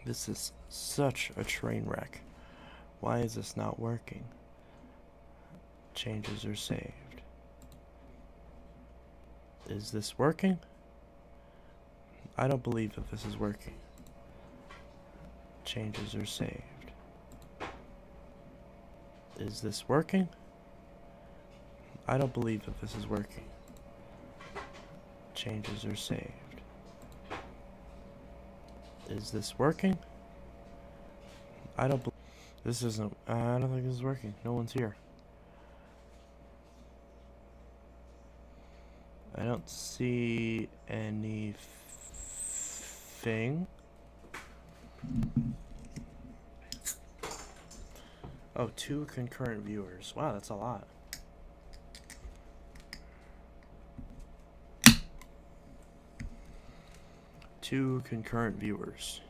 This is such a train wreck. Why is this not working? Changes are saved. Is this working? I don't believe that this is working. Changes are saved. Is this working? I don't believe that this is working. Changes are saved. Is this working? I don't believe this isn't. I don't think this is working. No one's here. I don't see anything. Oh, 2 concurrent viewers. Wow, that's a lot. Two concurrent viewers.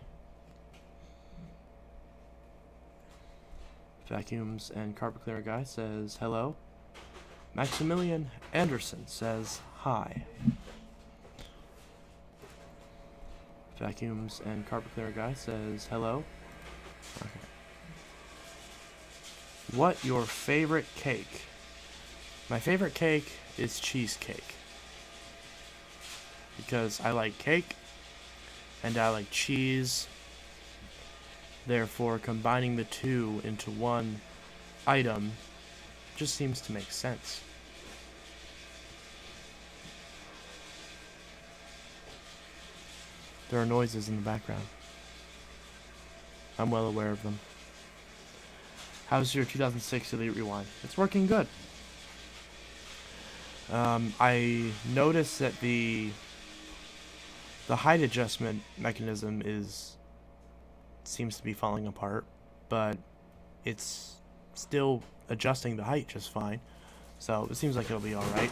Vacuums and Carpet Cleaner Guy says hello. Maximilian Anderson says hi. Vacuums and Carpet Cleaner Guy says hello. Okay. What your favorite cake? My favorite cake is cheesecake. Because I like cake and I like cheese. Therefore, combining the two into one item just seems to make sense. There are noises in the background. I'm well aware of them. How's your 2006 Elite Rewind? It's working good. I noticed that the height adjustment mechanism seems to be falling apart, but it's still adjusting the height just fine. So it seems like it'll be alright.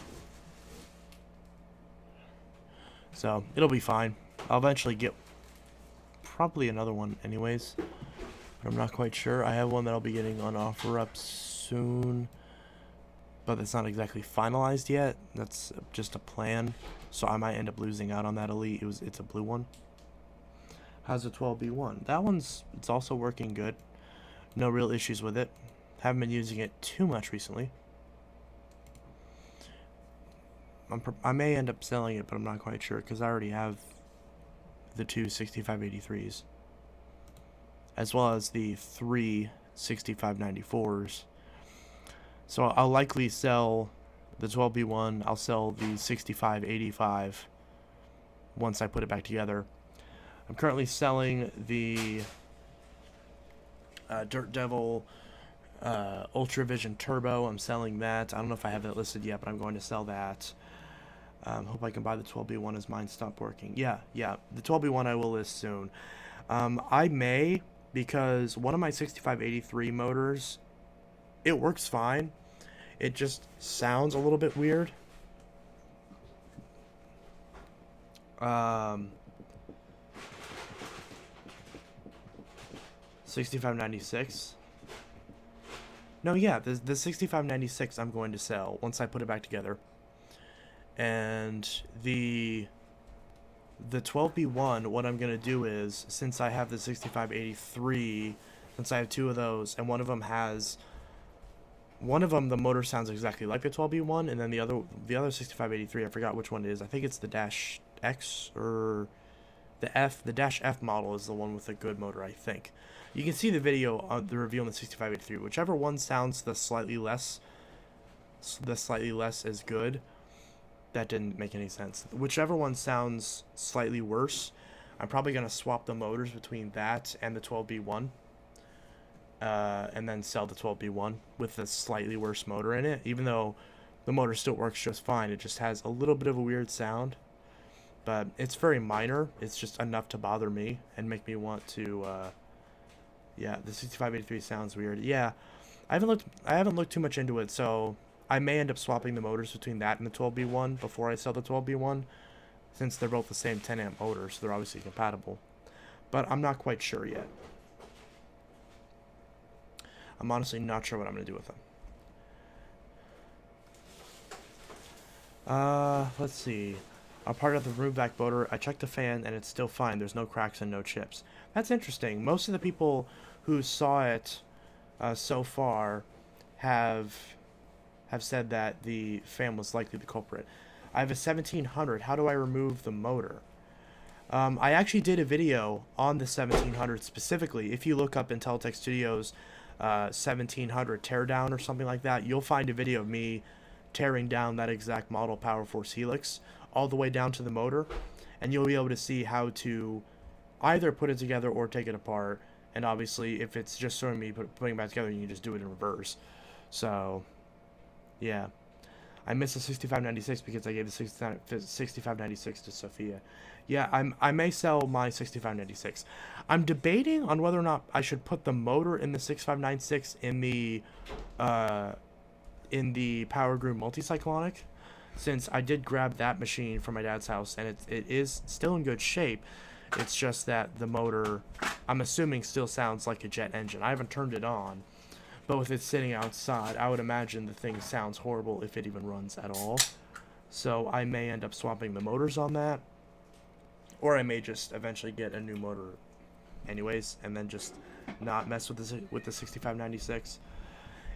So it'll be fine. I'll eventually get probably another one anyways, but I'm not quite sure. I have one that I'll be getting on OfferUp soon, but it's not exactly finalized yet. That's just a plan, so I might end up losing out on that Elite. It's a blue one. How's the 12B1? That it's also working good. No real issues with it. Haven't been using it too much recently. I may end up selling it, but I'm not quite sure because I already have the 2 6583s, as well as the 3 6594s. So I'll likely sell the 12B1. I'll sell the 6585 once I put it back together. I'm currently selling the Dirt Devil Ultra Vision Turbo. I'm selling that. I don't know if I have that listed yet, but I'm going to sell that. Hope I can buy the 12B1 as mine stopped working. Yeah, the 12B1 I will list soon. I may, because one of my 6583 motors, it works fine. It just sounds a little bit weird. 6596. No, yeah, the 6596 I'm going to sell once I put it back together. And the 12B1, what I'm going to do is, since I have the 6583, since I have 2 of those, and one of them, the motor sounds exactly like the 12B1, and then the other 6583, I forgot which one it is. I think it's the Dash X, or the F. The Dash F model is the one with the good motor, I think. You can see the video of the review on the 6583. Whichever one sounds the slightly less as good. That didn't make any sense. Whichever one sounds slightly worse, I'm probably going to swap the motors between that and the 12B1. And then sell the 12B1 with the slightly worse motor in it. Even though the motor still works just fine, it just has a little bit of a weird sound. But it's very minor. It's just enough to bother me and make me want to... yeah, the 6583 sounds weird. Yeah, I haven't looked too much into it, so I may end up swapping the motors between that and the 12B1 before I sell the 12B1, since they're both the same 10 amp motors, so they're obviously compatible. But I'm not quite sure yet. I'm honestly not sure what I'm going to do with them. Let's see. I'm part of the room vac motor. I checked the fan and it's still fine. There's no cracks and no chips. That's interesting. Most of the people who saw it so far have said that the fan was likely the culprit. I have a 1700. How do I remove the motor? I actually did a video on the 1700 specifically. If you look up Intelitech Studios 1700 teardown or something like that, you'll find a video of me tearing down that exact model Power Force Helix all the way down to the motor, and you'll be able to see how to either put it together or take it apart. And obviously, if it's just showing me putting it back together, you can just do it in reverse. So, yeah. I missed the 6596 because I gave the 6596 to Sophia. Yeah, I may sell my 6596. I'm debating on whether or not I should put the motor in the 6596 in the Power Groove Multicyclonic, since I did grab that machine from my dad's house and it is still in good shape. It's just that the motor, I'm assuming, still sounds like a jet engine. I haven't turned it on, but with it sitting outside, I would imagine the thing sounds horrible if it even runs at all. So I may end up swapping the motors on that, or I may just eventually get a new motor anyways and then just not mess with the 6596.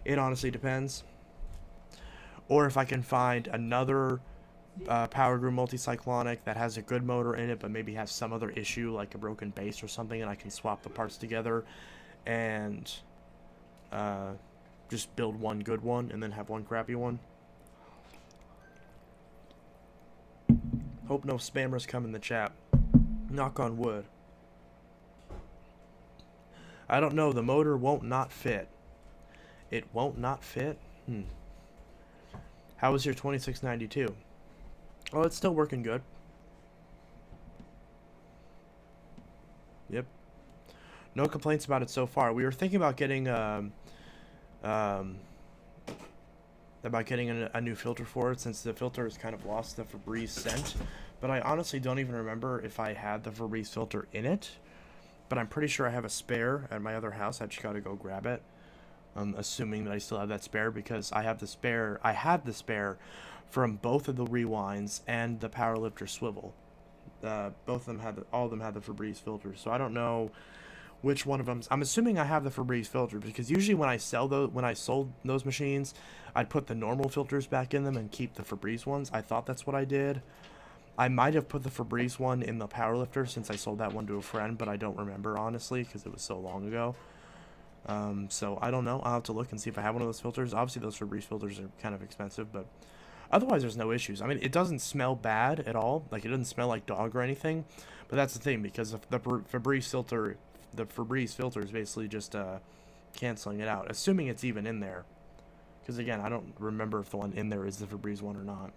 It honestly depends. Or if I can find another Power Groove Multicyclonic that has a good motor in it but maybe has some other issue like a broken base or something, and I can swap the parts together and just build one good one and then have one crappy one. Hope no spammers come in the chat. Knock on wood. I don't know. The motor won't not fit. It won't not fit? How was your 2692? Oh, it's still working good. Yep. No complaints about it so far. We were thinking about getting a new filter for it, since the filter has kind of lost the Febreze scent. But I honestly don't even remember if I had the Febreze filter in it. But I'm pretty sure I have a spare at my other house. I just gotta go grab it. Assuming that I still have that spare, because I have the spare. I had the spare from both of the rewinds and the Powerlifter swivel. Both of them had all of them had the Febreze filters. So I don't know which one of them. I'm assuming I have the Febreze filter, because usually when I sold those machines, I'd put the normal filters back in them and keep the Febreze ones. I thought that's what I did. I might have put the Febreze one in the Powerlifter since I sold that one to a friend, but I don't remember honestly because it was so long ago. So I don't know. I'll have to look and see if I have one of those filters. Obviously those Febreze filters are kind of expensive, but otherwise there's no issues. I mean, it doesn't smell bad at all. Like, it doesn't smell like dog or anything, but that's the thing, because the Febreze filter is basically just canceling it out, assuming it's even in there, because again, I don't remember if the one in there is the Febreze one or not.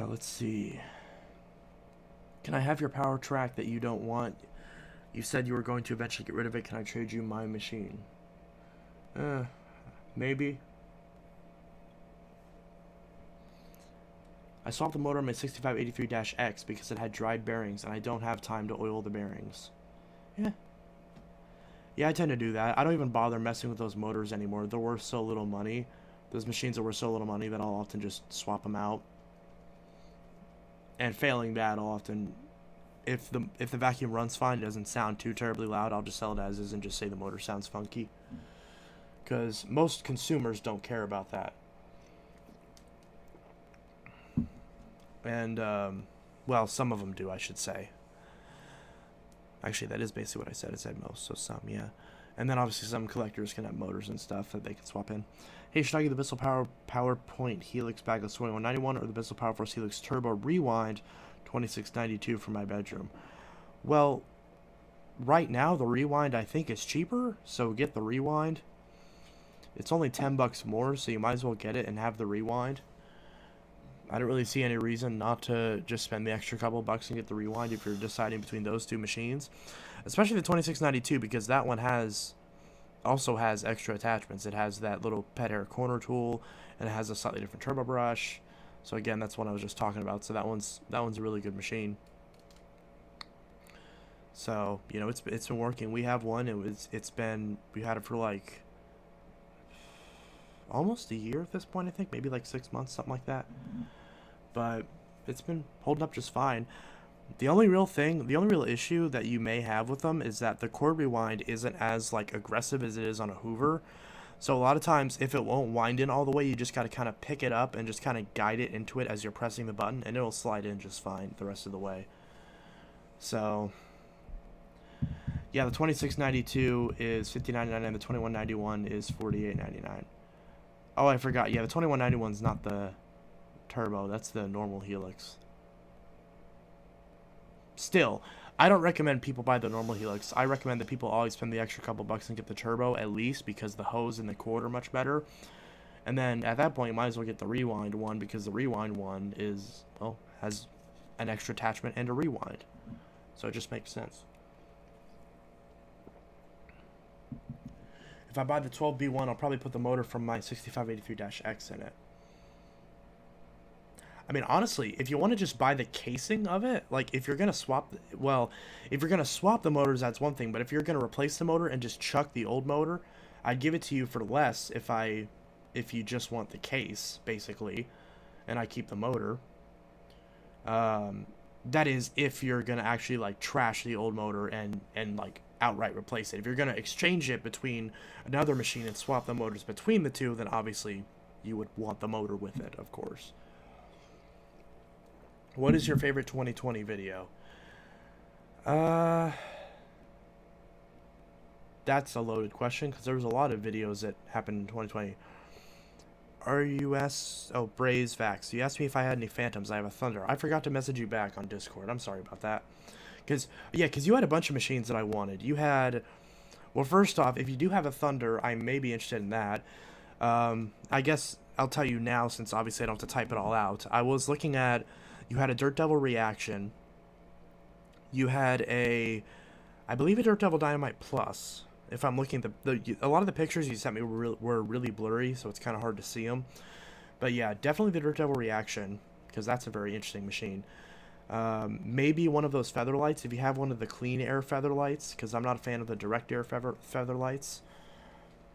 Let's see. Can I have your power track that you don't want? You said you were going to eventually get rid of it. Can I trade you my machine? Maybe. I swapped the motor on my 6583-X because it had dried bearings and I don't have time to oil the bearings. Yeah, I tend to do that. I don't even bother messing with those motors anymore. They're worth so little money. Those machines are worth so little money that I'll often just swap them out. And failing that, I'll often, if the vacuum runs fine, it doesn't sound too terribly loud, I'll just sell it as is and just say the motor sounds funky. Because most consumers don't care about that. And, well, some of them do, I should say. Actually, that is basically what I said. I said most, so some, yeah. And then obviously some collectors can have motors and stuff that they can swap in. Hey, should I get the Bissell PowerPoint Helix Bagless 2191 or the Bissell Power Force Helix Turbo Rewind 2692 for my bedroom? Well, right now the Rewind I think is cheaper, so get the Rewind. It's only $10 more, so you might as well get it and have the Rewind. I don't really see any reason not to just spend the extra couple bucks and get the Rewind if you're deciding between those two machines. Especially the 2692, because that one also has extra attachments. It has that little pet hair corner tool, and it has a slightly different turbo brush. So again, that's what I was just talking about. So that one's a really good machine. So, you know, it's been working. We have one. We had it for like almost a year at this point, I think, maybe like 6 months, something like that. but it's been holding up just fine. The only real issue that you may have with them is that the cord rewind isn't as like aggressive as it is on a Hoover. So a lot of times, if it won't wind in all the way, you just got to kind of pick it up and just kind of guide it into it as you're pressing the button, and it'll slide in just fine the rest of the way. So, yeah, the 2692 is $50.99, and the 2191 is $48.99. Oh, I forgot. Yeah, the 2191 is not the turbo. That's the normal Helix. Still, I don't recommend people buy the normal Helix. I recommend that people always spend the extra couple bucks and get the turbo at least, because the hose and the cord are much better. And then at that point, you might as well get the rewind one, because the rewind one is, well, has an extra attachment and a rewind. So it just makes sense. If I buy the 12B1, I'll probably put the motor from my 6583-X in it. I mean, honestly, if you want to just buy the casing of it, like, if you're going to swap, well, if you're going to swap the motors, that's one thing. But if you're going to replace the motor and just chuck the old motor, I'd give it to you for less if you just want the case, basically, and I keep the motor. That is, if you're going to actually, like, trash the old motor and like, outright replace it. If you're going to exchange it between another machine and swap the motors between the two, then obviously you would want the motor with it, of course. What is your favorite 2020 video? That's a loaded question, because there was a lot of videos that happened in 2020. Oh, Braze Vax. You asked me if I had any Phantoms. I have a Thunder. I forgot to message you back on Discord. I'm sorry about that. Because you had a bunch of machines that I wanted. You had... Well, first off, if you do have a Thunder, I may be interested in that. I guess I'll tell you now, since obviously I don't have to type it all out. I was looking at... You had a Dirt Devil Reaction. You had I believe a Dirt Devil Dynamite Plus. If I'm looking at a lot of the pictures you sent me were really blurry, so it's kind of hard to see them. But yeah, definitely the Dirt Devil Reaction, because that's a very interesting machine. Maybe one of those feather lights, if you have one of the clean air feather lights, because I'm not a fan of the direct air feather lights.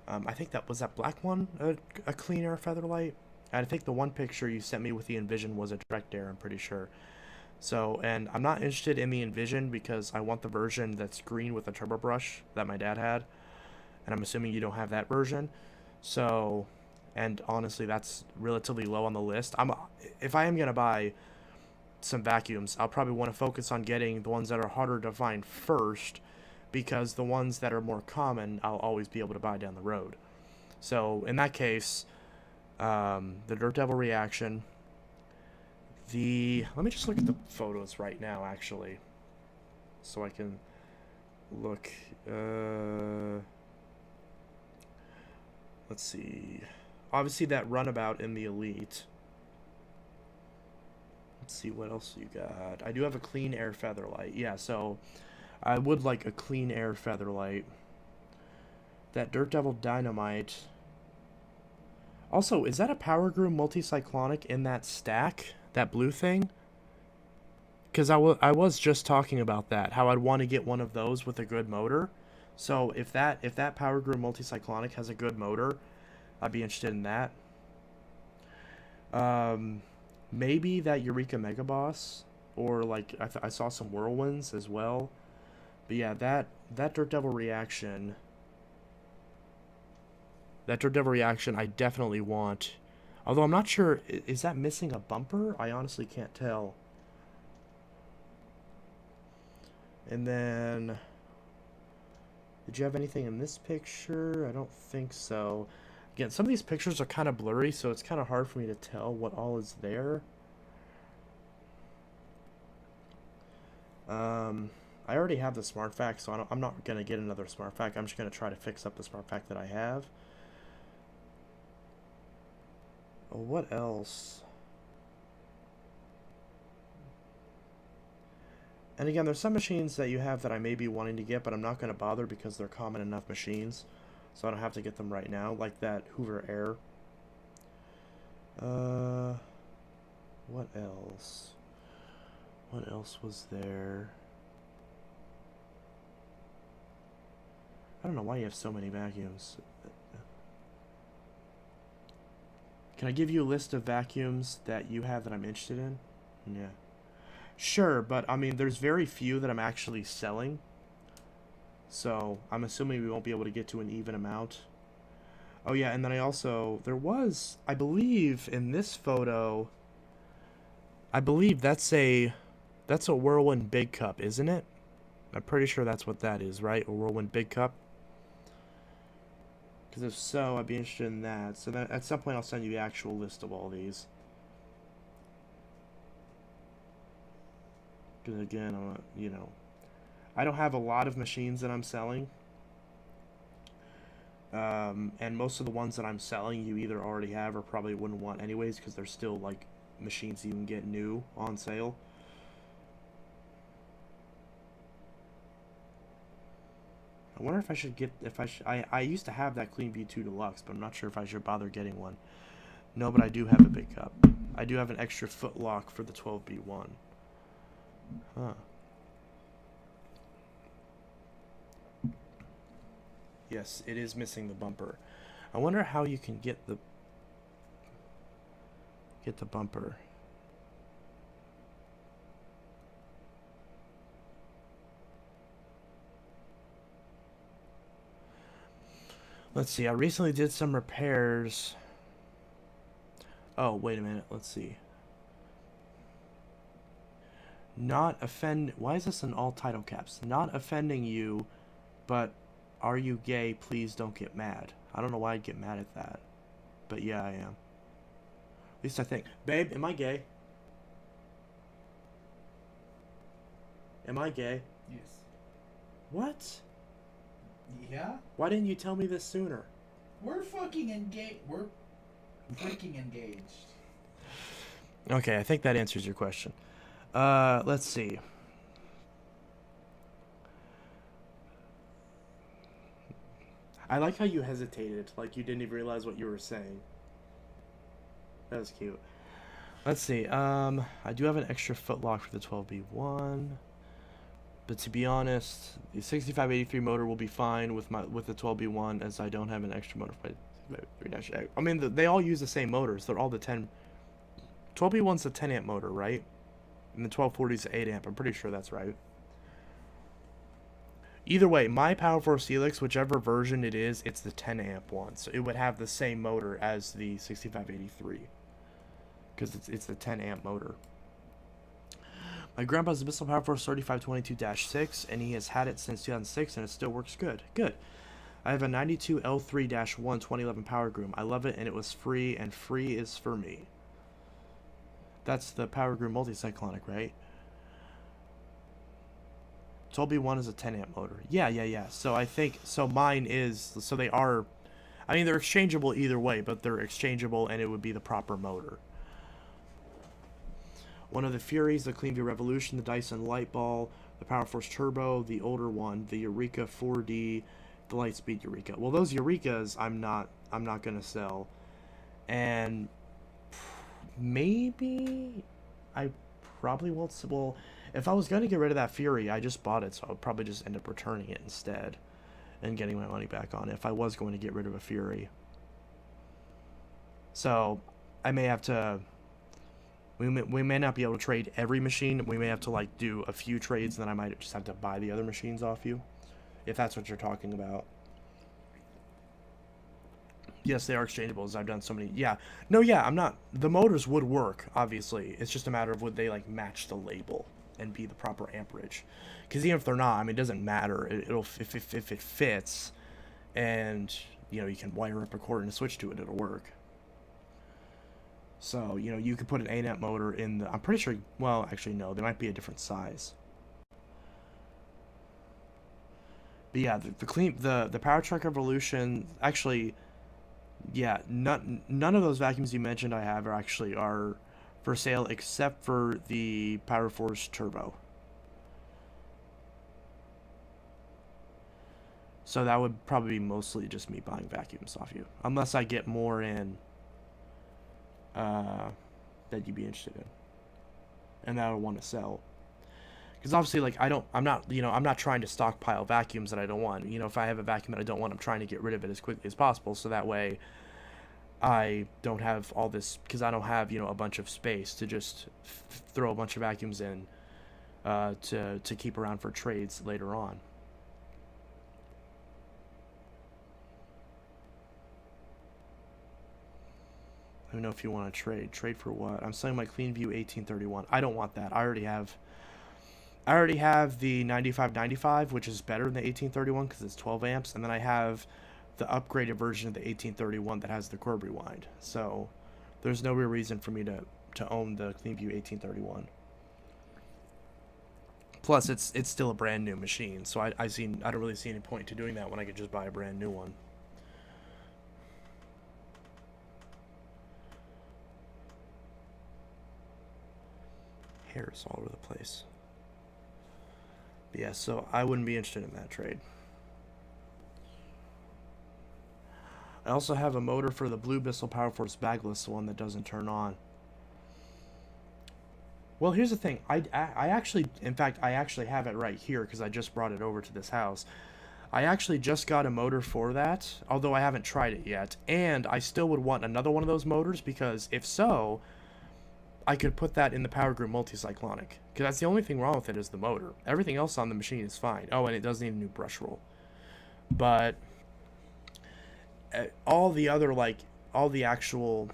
I think that black one, a clean air feather light. I think the one picture you sent me with the Envision was a direct air, I'm pretty sure. So, and I'm not interested in the Envision because I want the version that's green with a turbo brush that my dad had. And I'm assuming you don't have that version. So, and honestly, that's relatively low on the list. If I am going to buy some vacuums, I'll probably want to focus on getting the ones that are harder to find first, because the ones that are more common, I'll always be able to buy down the road. So, in that case... the Dirt Devil Reaction. Let me just look at the photos right now, actually, so I can look. Let's see. Obviously, that runabout in the Elite. Let's see what else you got. I do have a clean air feather light. Yeah, so I would like a clean air feather light. That Dirt Devil Dynamite. Also, is that a Power Groom multi-cyclonic in that stack? That blue thing? Because I was just talking about that. How I'd want to get one of those with a good motor. So if that Power Groom multi-cyclonic has a good motor, I'd be interested in that. Maybe that Eureka Mega Boss. Or like, I saw some Whirlwinds as well. But yeah, that Dirt Devil Reaction... That Dirt Devil Reaction I definitely want. Although I'm not sure, is that missing a bumper? I honestly can't tell. And then, did you have anything in this picture? I don't think so. Again, some of these pictures are kind of blurry, so it's kind of hard for me to tell what all is there. I already have the Smart Vac, so I'm not going to get another Smart Vac. I'm just going to try to fix up the Smart Vac that I have. What else? And again, there's some machines that you have that I may be wanting to get, but I'm not going to bother because they're common enough machines, so I don't have to get them right now, like that Hoover Air. What else? What else was there? I don't know why you have so many vacuums. Can I give you a list of vacuums that you have that I'm interested in? Yeah. Sure, but I mean, there's very few that I'm actually selling. So I'm assuming we won't be able to get to an even amount. Oh yeah, and then there was, I believe in this photo, I believe that's a Whirlwind Big Cup, isn't it? I'm pretty sure that's what that is, right? A Whirlwind Big Cup. Because if so, I'd be interested in that. So then at some point I'll send you the actual list of all these. Because again, I don't have a lot of machines that I'm selling. And most of the ones that I'm selling you either already have or probably wouldn't want anyways, because they're still like machines you can get new on sale. I wonder if I should get, I used to have that Clean View 2 Deluxe, but I'm not sure if I should bother getting one. No, but I do have a big cup. I do have an extra foot lock for the 12B1. Huh. Yes, it is missing the bumper. I wonder how you can get the bumper. Let's see. I recently did some repairs. Oh, wait a minute. Let's see. Not offend. Why is this in all title caps? Not offending you, but are you gay? Please don't get mad. I don't know why I'd get mad at that, but yeah, I am. At least I think. Babe, am I gay? Am I gay? Yes. What? Yeah? Why didn't you tell me this sooner? We're fucking engaged. We're freaking engaged. Okay, I think that answers your question. Let's see. I like how you hesitated, like you didn't even realize what you were saying. That was cute. Let's see. I do have an extra foot lock for the 12B1. But to be honest, the 6583 motor will be fine with the 12B1, as I don't have an extra motor for my 3-A. I mean, they all use the same motors. They're all the 10. 12B1's the 10 amp motor, right? And the 1240's the 8 amp. I'm pretty sure that's right. Either way, my Power Force Helix, whichever version it is, it's the 10 amp one. So it would have the same motor as the 6583. Because it's the 10 amp motor. My grandpa's a Missile Power Force 3522-6, and he has had it since 2006, and it still works good. Good. I have a 92 L3-1 2011 Power Groom. I love it, and it was free, and free is for me. That's the Power Groom multicyclonic, right? 12B1 is a 10 amp motor. Yeah. So I think, so mine is, so they are, I mean, they're exchangeable either way, but they're exchangeable, and it would be the proper motor. One of the Furies, the Cleanview Revolution, the Dyson Lightball, the Power Force Turbo, the older one, the Eureka 4D, the Lightspeed Eureka. Well, those Eurekas I'm not gonna sell, and maybe I probably won't. Well, if I was gonna get rid of that Fury, I just bought it, so I would probably just end up returning it instead and getting my money back on it if I was going to get rid of a Fury. So I may have to. We may not be able to trade every machine. We may have to like do a few trades, and then I might just have to buy the other machines off you, if that's what you're talking about. Yes, they are exchangeables. I've done so many. Yeah. No, yeah, I'm not. The motors would work, obviously. It's just a matter of would they like match the label and be the proper amperage. Because even if they're not, I mean, it doesn't matter. It'll if it fits, and you know you can wire up a cord and a switch to it, it'll work. So, you know, you could put an 8 amp motor in the, I'm pretty sure, well, actually, no, they might be a different size. But yeah, the Power Truck Evolution, actually, yeah, none of those vacuums you mentioned I have are for sale except for the Power Force Turbo. So that would probably be mostly just me buying vacuums off you, unless I get more in that you'd be interested in and that I would want to sell, because obviously like I'm not trying to stockpile vacuums that I don't want. You know, if I have a vacuum that I don't want, I'm trying to get rid of it as quickly as possible, so that way I don't have all this, because I don't have, a bunch of space to just throw a bunch of vacuums in to keep around for trades later on. Let me know if you want to trade. Trade for what? I'm selling my CleanView 1831. I don't want that. I already have the 9595, which is better than the 1831 because it's 12 amps, and then I have the upgraded version of the 1831 that has the cord rewind. So there's no real reason for me to own the CleanView 1831. Plus, it's still a brand new machine, so I don't really see any point to doing that when I could just buy a brand new one. Hairs all over the place. But yeah, so I wouldn't be interested in that trade. I also have a motor for the Blue Bissell Power Force bagless, the one that doesn't turn on. Well, here's the thing. I actually, in fact, I actually have it right here because I just brought it over to this house. I actually just got a motor for that, although I haven't tried it yet. And I still would want another one of those motors because if so, I could put that in the Power Group multicyclonic. Because that's the only thing wrong with it is the motor. Everything else on the machine is fine. Oh, and it does need a new brush roll. But all the other, all the actual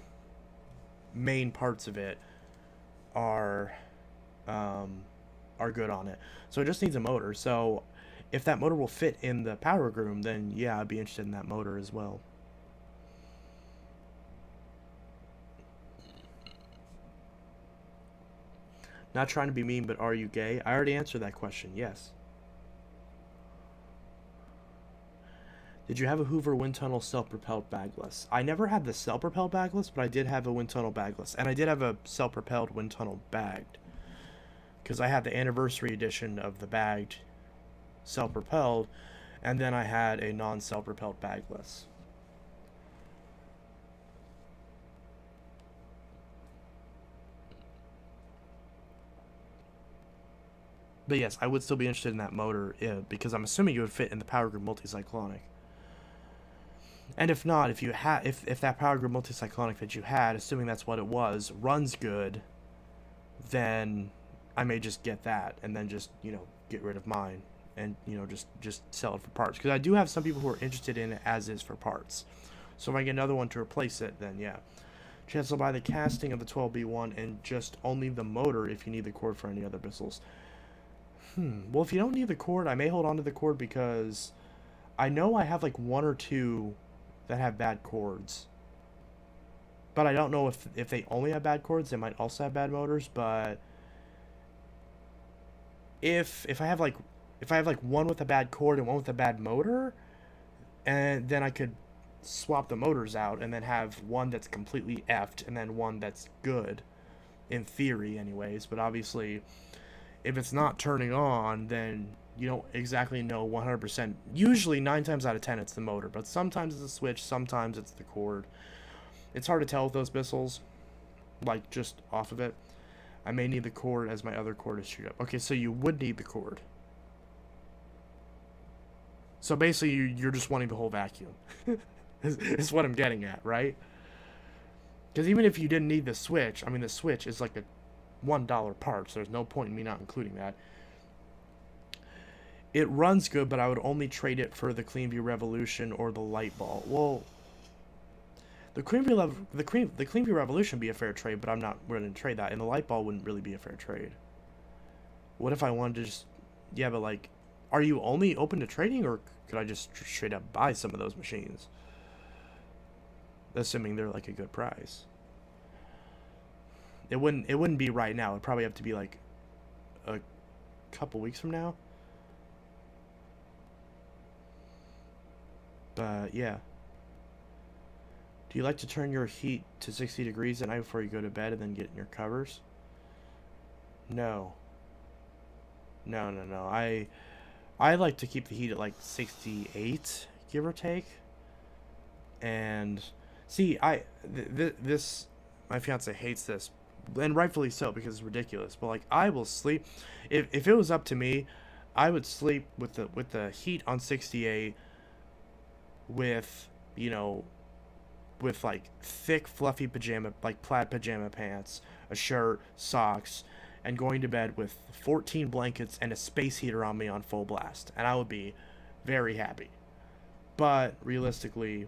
main parts of it are good on it. So it just needs a motor. So if that motor will fit in the power room, then yeah, I'd be interested in that motor as well. Not trying to be mean, but are you gay? I already answered that question. Yes. Did you have a Hoover wind tunnel self-propelled bagless? I never had the self-propelled bagless, but I did have a wind tunnel bagless, and I did have a self-propelled wind tunnel bagged, because I had the anniversary edition of the bagged self-propelled, and then I had a non-self-propelled bagless. But yes, I would still be interested in that motor because I'm assuming it would fit in the Power Group multicyclonic. And if not, if that Power Group multicyclonic that you had, assuming that's what it was, runs good, then I may just get that and then just, get rid of mine and, just sell it for parts. Because I do have some people who are interested in it as is for parts. So if I get another one to replace it, then yeah. Chance will buy the casting of the 12B1 and just only the motor if you need the cord for any other Bissels. Well, if you don't need the cord, I may hold on to the cord because I know I have like one or two that have bad cords. But I don't know if they only have bad cords, they might also have bad motors, but if I have like one with a bad cord and one with a bad motor, and then I could swap the motors out and then have one that's completely effed and then one that's good in theory anyways, but obviously if it's not turning on, then you don't exactly know 100%. Usually 9 times out of 10 it's the motor, but sometimes it's the switch, sometimes it's the cord. It's hard to tell with those Bissels, like just off of it. I may need the cord as my other cord is chewed up. Okay, so you would need the cord. So basically you're just wanting the whole vacuum. is what I'm getting at, right? Because even if you didn't need the switch, I mean the switch is like a $1 part, so there's no point in me not including that. It runs good, but I would only trade it for the CleanView Revolution or the light ball. Well, the CleanView Revolution would be a fair trade, but I'm not willing to trade that, and the light ball wouldn't really be a fair trade. What if I wanted to just, yeah, but like, are you only open to trading, or could I just straight up buy some of those machines? Assuming they're like a good price. It wouldn't be right now. It'd probably have to be like a couple weeks from now. But yeah. Do you like to turn your heat to 60 degrees at night before you go to bed and then get in your covers? No. No. I like to keep the heat at like 68, give or take. And see, this my fiance hates this, and rightfully so because it's ridiculous. But like, I will sleep if it was up to me, I would sleep with the heat on 68 with with like thick fluffy pajama, like plaid pajama pants, a shirt, socks, and going to bed with 14 blankets and a space heater on me on full blast, and I would be very happy. But realistically,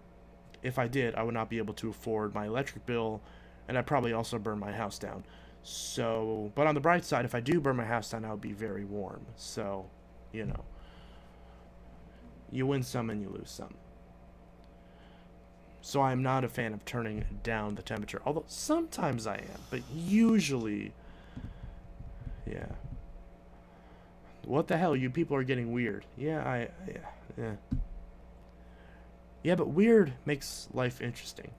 if I did, I would not be able to afford my electric bill, and I'd probably also burn my house down. So, but on the bright side, if I do burn my house down, I would be very warm. So, you know, you win some and you lose some. So I'm not a fan of turning down the temperature, although sometimes I am, but usually, yeah. What the hell? You people are getting weird. Yeah. Yeah, but weird makes life interesting.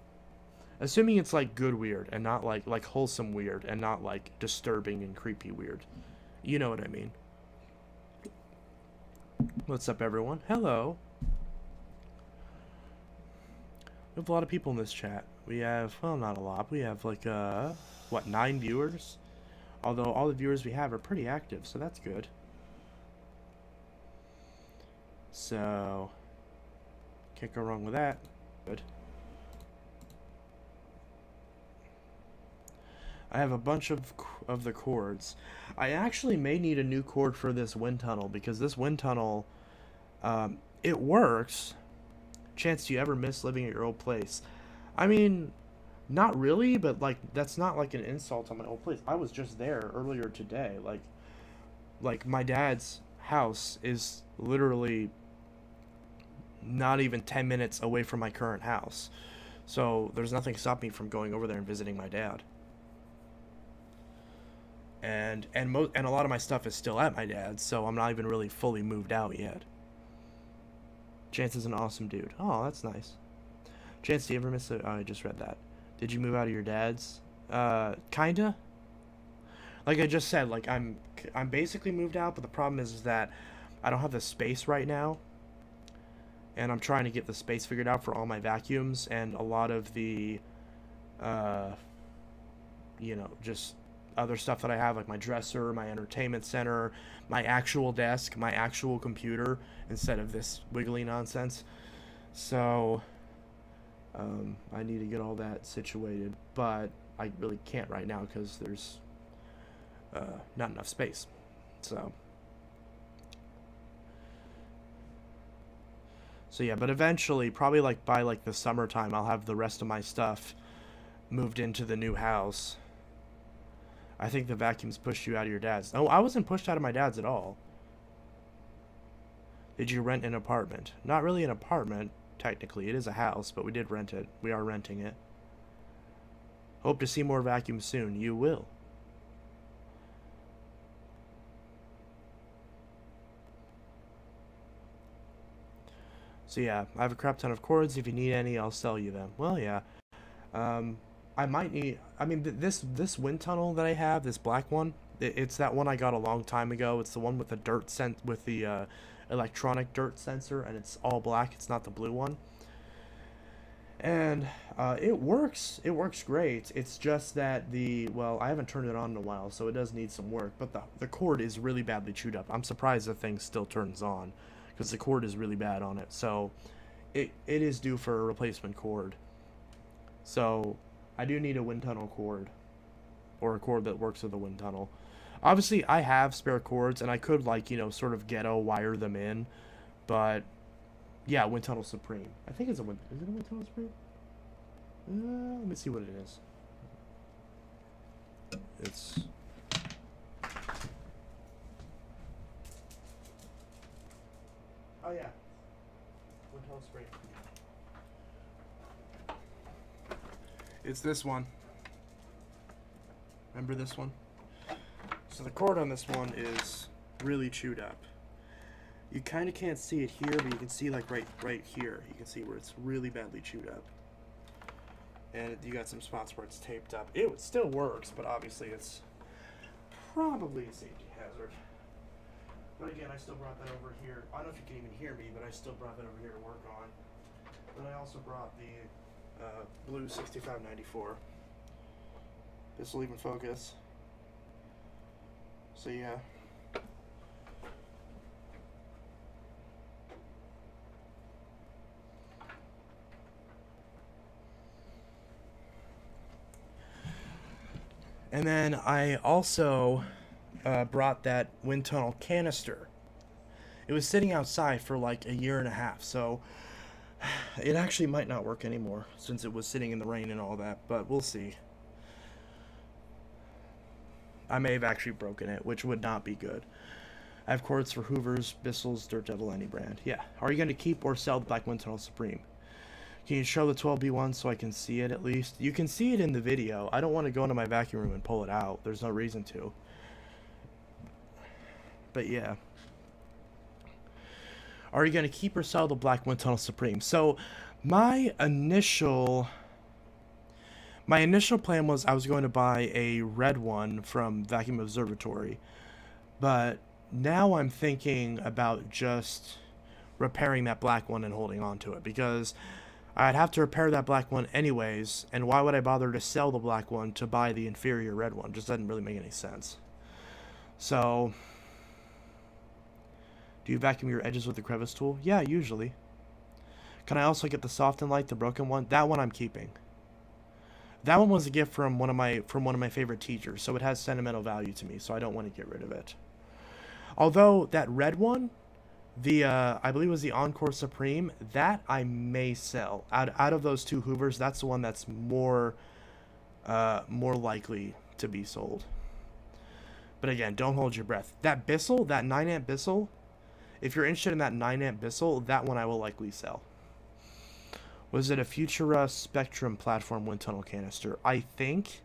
Assuming it's like good weird and not like wholesome weird and not like disturbing and creepy weird. You know what I mean. What's up, everyone? Hello. We have a lot of people in this chat. We have, well, not a lot. We have like, what, 9 viewers? Although all the viewers we have are pretty active, so that's good. So, can't go wrong with that. Good. I have a bunch of the cords. I actually may need a new cord for this wind tunnel, because this wind tunnel, it works. Chance, do you ever miss living at your old place? I mean, not really, but like that's not like an insult on my old place. I was just there earlier today. Like my dad's house is literally not even 10 minutes away from my current house. So there's nothing stopping me from going over there and visiting my dad. And a lot of my stuff is still at my dad's, so I'm not even really fully moved out yet. Chance is an awesome dude. Oh, that's nice. Chance, do you ever miss it? Oh, I just read that. Did you move out of your dad's? Kinda. Like I just said, like I'm basically moved out, but the problem is that I don't have the space right now. And I'm trying to get the space figured out for all my vacuums and a lot of the, you know, just other stuff that I have, like my dresser, my entertainment center, my actual desk, my actual computer, instead of this wiggly nonsense. So, I need to get all that situated, but I really can't right now because there's not enough space. So yeah, but eventually, probably like by like the summertime, I'll have the rest of my stuff moved into the new house. I think the vacuums pushed you out of your dad's. No, I wasn't pushed out of my dad's at all. Did you rent an apartment? Not really an apartment, technically. It is a house, but we did rent it. We are renting it. Hope to see more vacuums soon. You will. So yeah, I have a crap ton of cords. If you need any, I'll sell you them. Well, yeah. I might need. I mean, this wind tunnel that I have, this black one, it's that one I got a long time ago. It's the one with the with the electronic dirt sensor, and it's all black. It's not the blue one. And it works. It works great. It's just that well, I haven't turned it on in a while, so it does need some work. But the cord is really badly chewed up. I'm surprised the thing still turns on, because the cord is really bad on it. So it is due for a replacement cord. So I do need a wind tunnel cord, or a cord that works with the wind tunnel. Obviously, I have spare cords, and I could, like, you know, sort of ghetto wire them in, but yeah, wind tunnel supreme. I think it's a wind. Is it a wind tunnel supreme? Let me see what it is. It's. Oh yeah, wind tunnel supreme. It's this one. Remember this one? So the cord on this one is really chewed up. You kind of can't see it here, but you can see like right here. You can see where it's really badly chewed up. And you got some spots where it's taped up. It still works, but obviously it's probably a safety hazard. But again, I still brought that over here. I don't know if you can even hear me, but I still brought that over here to work on. But I also brought the blue 6594. This will even focus. So yeah. And then I also brought that wind tunnel canister. It was sitting outside for like a year and a half, so it actually might not work anymore since it was sitting in the rain and all that, but we'll see. I may have actually broken it, which would not be good. I have cords for Hoovers, Bissell's, Dirt Devil, any brand. Yeah. Are you going to keep or sell the Black Wind Tunnel Supreme? Can you show the 12B1 so I can see it at least? You can see it in the video. I don't want to go into my vacuum room and pull it out. There's no reason to. But yeah. Are you going to keep or sell the Black Wind Tunnel Supreme? So my initial plan was I was going to buy a red one from Vacuum Observatory. But now I'm thinking about just repairing that black one and holding on to it, because I'd have to repair that black one anyways, and why would I bother to sell the black one to buy the inferior red one? Just doesn't really make any sense. So, do you vacuum your edges with the crevice tool? Yeah, usually. Can I also get the soft and light, the broken one? That one I'm keeping. That one was a gift from one of my favorite teachers, so it has sentimental value to me, so I don't want to get rid of it. Although that red one, I believe it was the Encore Supreme, that I may sell. Out of those two Hoovers, that's the one that's more likely to be sold. But again, don't hold your breath. That Bissell, that 9-amp Bissell, if you're interested in that 9-amp Bissell, that one I will likely sell. Was it a Futura Spectrum platform wind tunnel canister? I think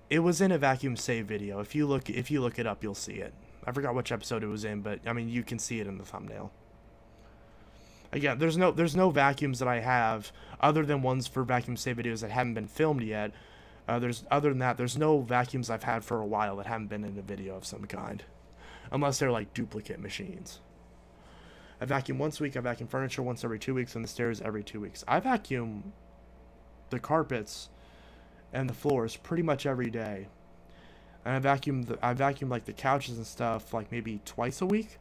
it was in a vacuum save video. If you look it up, you'll see it. I forgot which episode it was in, but I mean you can see it in the thumbnail. Again, there's no vacuums that I have other than ones for vacuum save videos that haven't been filmed yet. Other than that, there's no vacuums I've had for a while that haven't been in a video of some kind, unless they're like duplicate machines. I vacuum once a week. I vacuum furniture once every 2 weeks, and the stairs every 2 weeks. I vacuum the carpets and the floors pretty much every day. And I vacuum like the couches and stuff like maybe twice a week.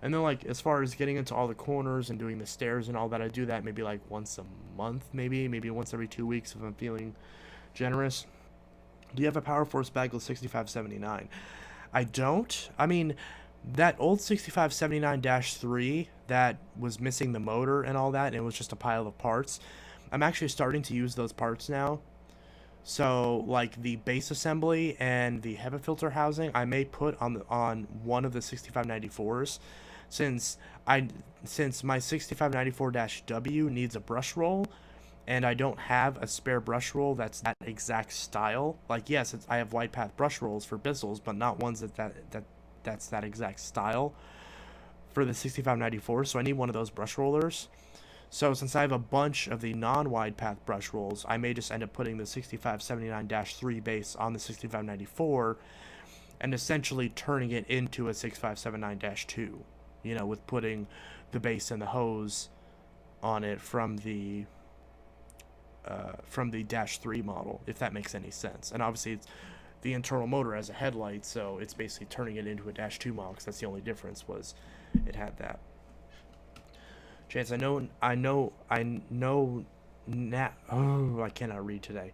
And then like as far as getting into all the corners and doing the stairs and all that, I do that maybe like once a month, maybe once every 2 weeks if I'm feeling generous. Do you have a Power Force bag with 6579? I don't. I mean, that old 6579-3 that was missing the motor and all that, and it was just a pile of parts. I'm actually starting to use those parts now. So, like the base assembly and the HEPA filter housing, I may put on one of the 6594s, since my 6594-W needs a brush roll, and I don't have a spare brush roll that's that exact style. Like, yes, I have wide path brush rolls for Bissell's, but not ones that's that exact style for the 6594. So I need one of those brush rollers. So since I have a bunch of the non-wide path brush rolls, I may just end up putting the 6579-3 base on the 6594 and essentially turning it into a 6579-2, you know, with putting the base and the hose on it from the -3 model, if that makes any sense. And obviously it's the internal motor has a headlight, so it's basically turning it into a -2 model, because that's the only difference, was it had that. Chance, I know now. Oh, I cannot read today.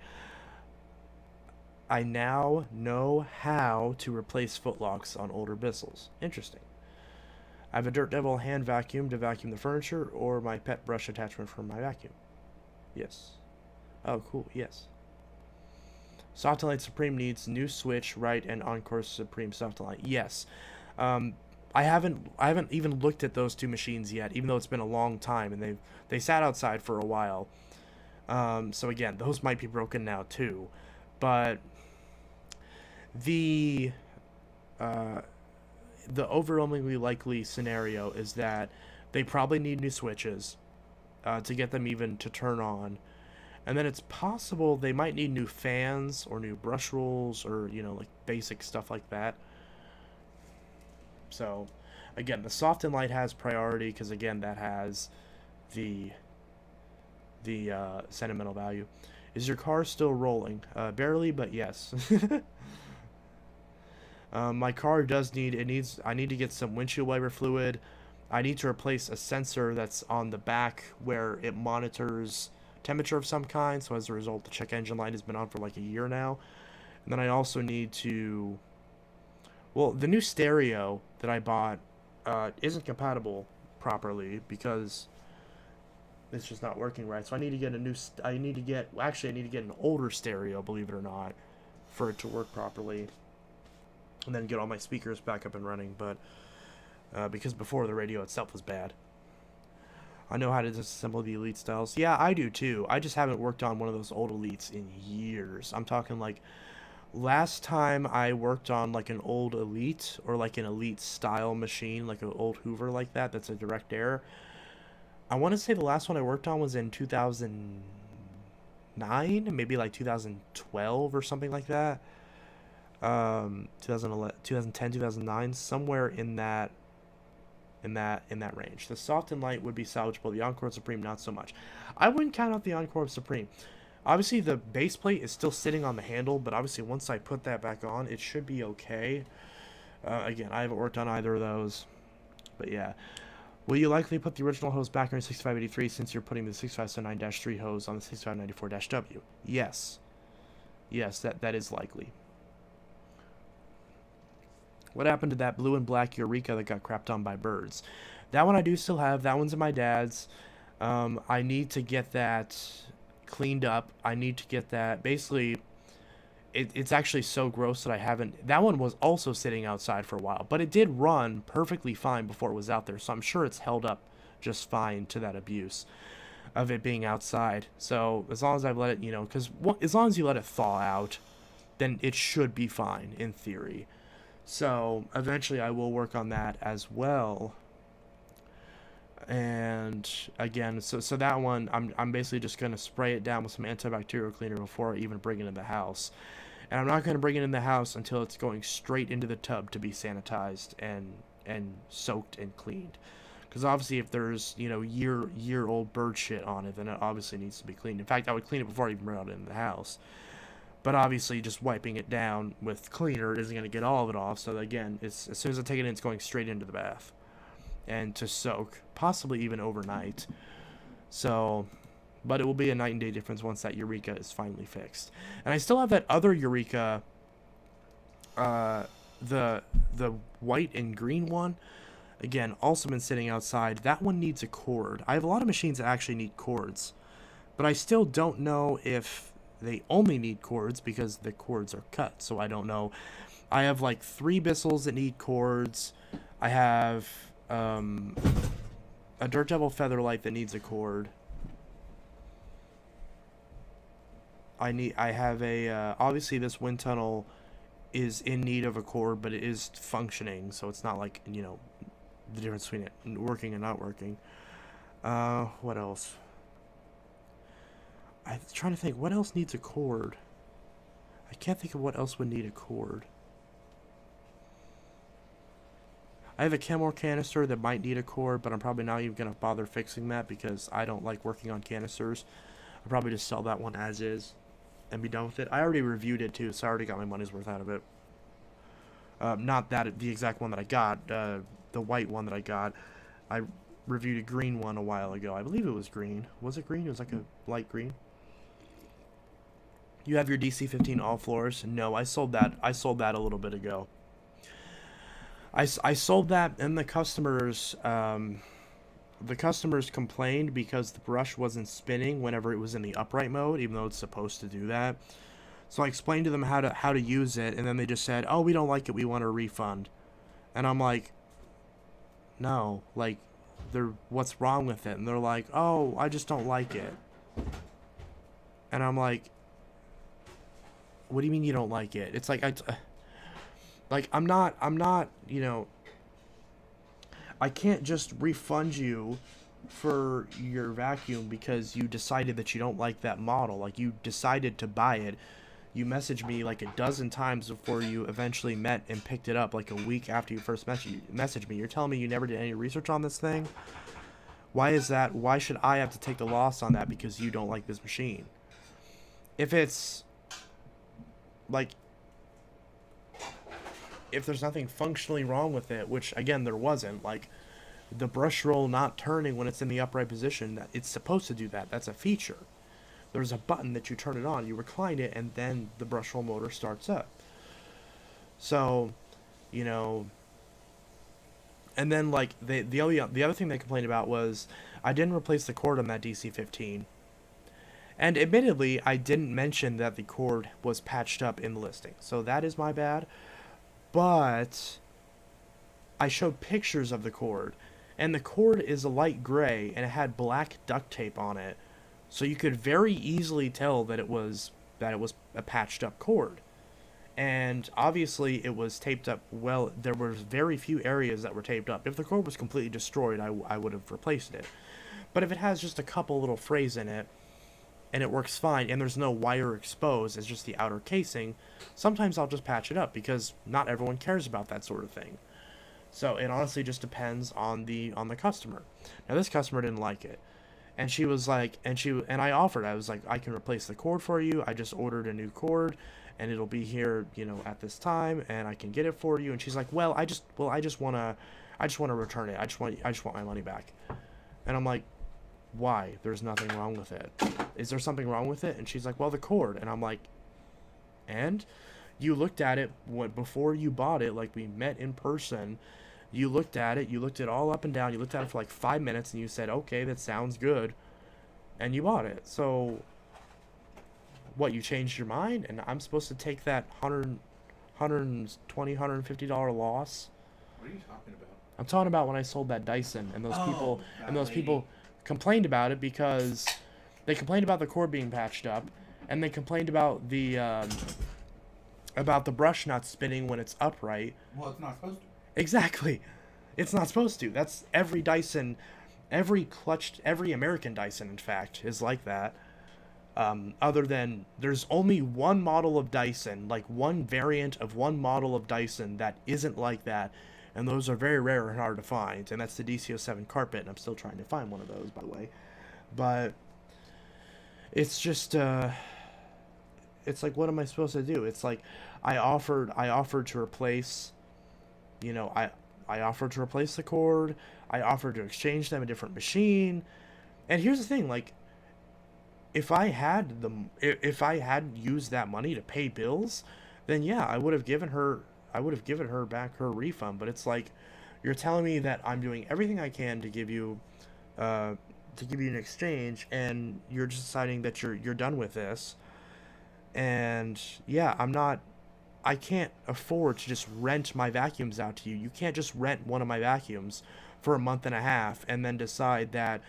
I now know how to replace footlocks on older Bissells. Interesting. I have a Dirt Devil hand vacuum to vacuum the furniture, or my pet brush attachment for my vacuum. Yes. Oh, cool. Yes. Soft and Light Supreme needs new switch, right, and Encore Supreme Soft and Light. Yes. I haven't even looked at those two machines yet, even though it's been a long time, and they sat outside for a while. So again, those might be broken now too, but the overwhelmingly likely scenario is that they probably need new switches to get them even to turn on, and then it's possible they might need new fans or new brush rolls, or you know, like basic stuff like that. So, again, the Soft and Light has priority because, again, that has the sentimental value. Is your car still rolling? Barely, but yes. My car does I need to get some windshield wiper fluid. I need to replace a sensor that's on the back where it monitors temperature of some kind. So as a result, the check engine light has been on for like a year now. And then I also need to... Well, the new stereo that I bought isn't compatible properly because it's just not working right. So I need to get a new... I need to get an older stereo, believe it or not, for it to work properly. And then get all my speakers back up and running. But because before the radio itself was bad. I know how to disassemble the Elite styles. Yeah, I do too. I just haven't worked on one of those old Elites in years. I'm talking like last time I worked on like an old Elite or like an Elite style machine, like an old Hoover like that, that's a direct air. I want to say the last one I worked on was in 2009, maybe like 2012 or something like that. 2011, 2010, 2009, somewhere in that range. The soft and light would be salvageable. The Encore Supreme, not so much. I wouldn't count out the Encore Supreme. Obviously, the base plate is still sitting on the handle, but obviously once I put that back on, it should be okay. Again, I haven't worked on either of those. But yeah. Will you likely put the original hose back on your 6583 since you're putting the 6579-3 hose on the 6594-W? Yes. Yes, that is likely. What happened to that blue and black Eureka that got crapped on by birds? That one I do still have. That one's in my dad's. I need to get that cleaned up. I need to get that. Basically, it's actually so gross that I haven't... That one was also sitting outside for a while. But it did run perfectly fine before it was out there. So I'm sure it's held up just fine to that abuse of it being outside. So as long as I've let it, you know... Because as long as you let it thaw out, then it should be fine, in theory. So eventually I will work on that as well. And again, so that one I'm basically just going to spray it down with some antibacterial cleaner before I even bring it in the house. And I'm not going to bring it in the house until it's going straight into the tub to be sanitized and soaked and cleaned. Because obviously if there's, you know, year old bird shit on it, then it obviously needs to be cleaned. In fact, I would clean it before I even bring it in the house. But obviously, just wiping it down with cleaner isn't going to get all of it off. So again, as soon as I take it in, it's going straight into the bath. And to soak, possibly even overnight. So, but it will be a night and day difference once that Eureka is finally fixed. And I still have that other Eureka, the white and green one. Again, also been sitting outside. That one needs a cord. I have a lot of machines that actually need cords. But I still don't know if... They only need cords because the cords are cut, so I don't know. I have like 3 Bissels that need cords. I have a Dirt Devil Featherlight that needs a cord. I have a obviously this wind tunnel is in need of a cord, but it is functioning, so it's not like, you know, the difference between it working and not working. What else? I'm trying to think, what else needs a cord? I can't think of what else would need a cord. I have a Kenmore canister that might need a cord, but I'm probably not even going to bother fixing that because I don't like working on canisters. I'll probably just sell that one as is and be done with it. I already reviewed it too, so I already got my money's worth out of it. Not that the exact one that I got, the white one that I got. I reviewed a green one a while ago. I believe it was green. Was it green? It was like a light green. You have your DC-15 all floors? No, I sold that. I sold that a little bit ago. I sold that, and the customers complained because the brush wasn't spinning whenever it was in the upright mode, even though it's supposed to do that. So I explained to them how to use it, and then they just said, "Oh, we don't like it. We want a refund." And I'm like, "No, like, what's wrong with it?" And they're like, "Oh, I just don't like it." And I'm like, what do you mean you don't like it? It's like, I'm not, you know, I can't just refund you for your vacuum because you decided that you don't like that model. Like, you decided to buy it. You messaged me like a dozen times before you eventually met and picked it up, like a week after you first messaged me. You're telling me you never did any research on this thing? Why is that? Why should I have to take the loss on that because you don't like this machine? If it's... like, if there's nothing functionally wrong with it, which again there wasn't, like the brush roll not turning when it's in the upright position, that it's supposed to do that. That's a feature. there's a button that you turn it on, you recline it, and then the brush roll motor starts up. So, you know, and then like the other thing they complained about was I didn't replace the cord on that DC-15. And admittedly, I didn't mention that the cord was patched up in the listing. So that is my bad. But I showed pictures of the cord, and the cord is a light gray and it had black duct tape on it. So you could very easily tell that it was a patched up cord. And obviously it was taped up well. There were very few areas that were taped up. If the cord was completely destroyed, I would have replaced it. But if it has just a couple little frays in it, and it works fine, and there's no wire exposed, it's just the outer casing, sometimes I'll just patch it up, because not everyone cares about that sort of thing. So it honestly just depends on the customer. Now this customer didn't like it. And she was like, and I offered, I was like, I can replace the cord for you. I just ordered a new cord, and it'll be here, at this time, and I can get it for you. And she's like, well, I just wanna return it. I just want my money back. And I'm like, why? There's nothing wrong with it. Is there something wrong with it? And she's like, well, the cord. And I'm like, and you looked at it before you bought it, like we met in person. You looked at it all up and down, you looked at it for like 5 minutes, and you said, okay, that sounds good, and you bought it. So what, you changed your mind, and I'm supposed to take that $150 loss? What are you talking about? I'm talking about when I sold that Dyson, and those people complained about it because they complained about the cord being patched up, and they complained about the brush not spinning when it's upright. Well, it's not supposed to. Exactly. It's not supposed to. That's every Dyson, every American Dyson, in fact, is like that. Other than, there's only one model of Dyson, like one variant of one model of Dyson that isn't like that, and those are very rare and hard to find, and that's the DC-07 carpet, and I'm still trying to find one of those, by the way. But it's just, it's like, what am I supposed to do? It's like, I offered to replace, I offered to replace the cord, I offered to exchange them a different machine, and here's the thing, like, if I had used that money to pay bills, then yeah, I would have given her back her refund. But it's like, you're telling me that I'm doing everything I can to give you an exchange, and you're just deciding that you're done with this. And yeah, I can't afford to just rent my vacuums out to you. You can't just rent one of my vacuums for a month and a half and then decide that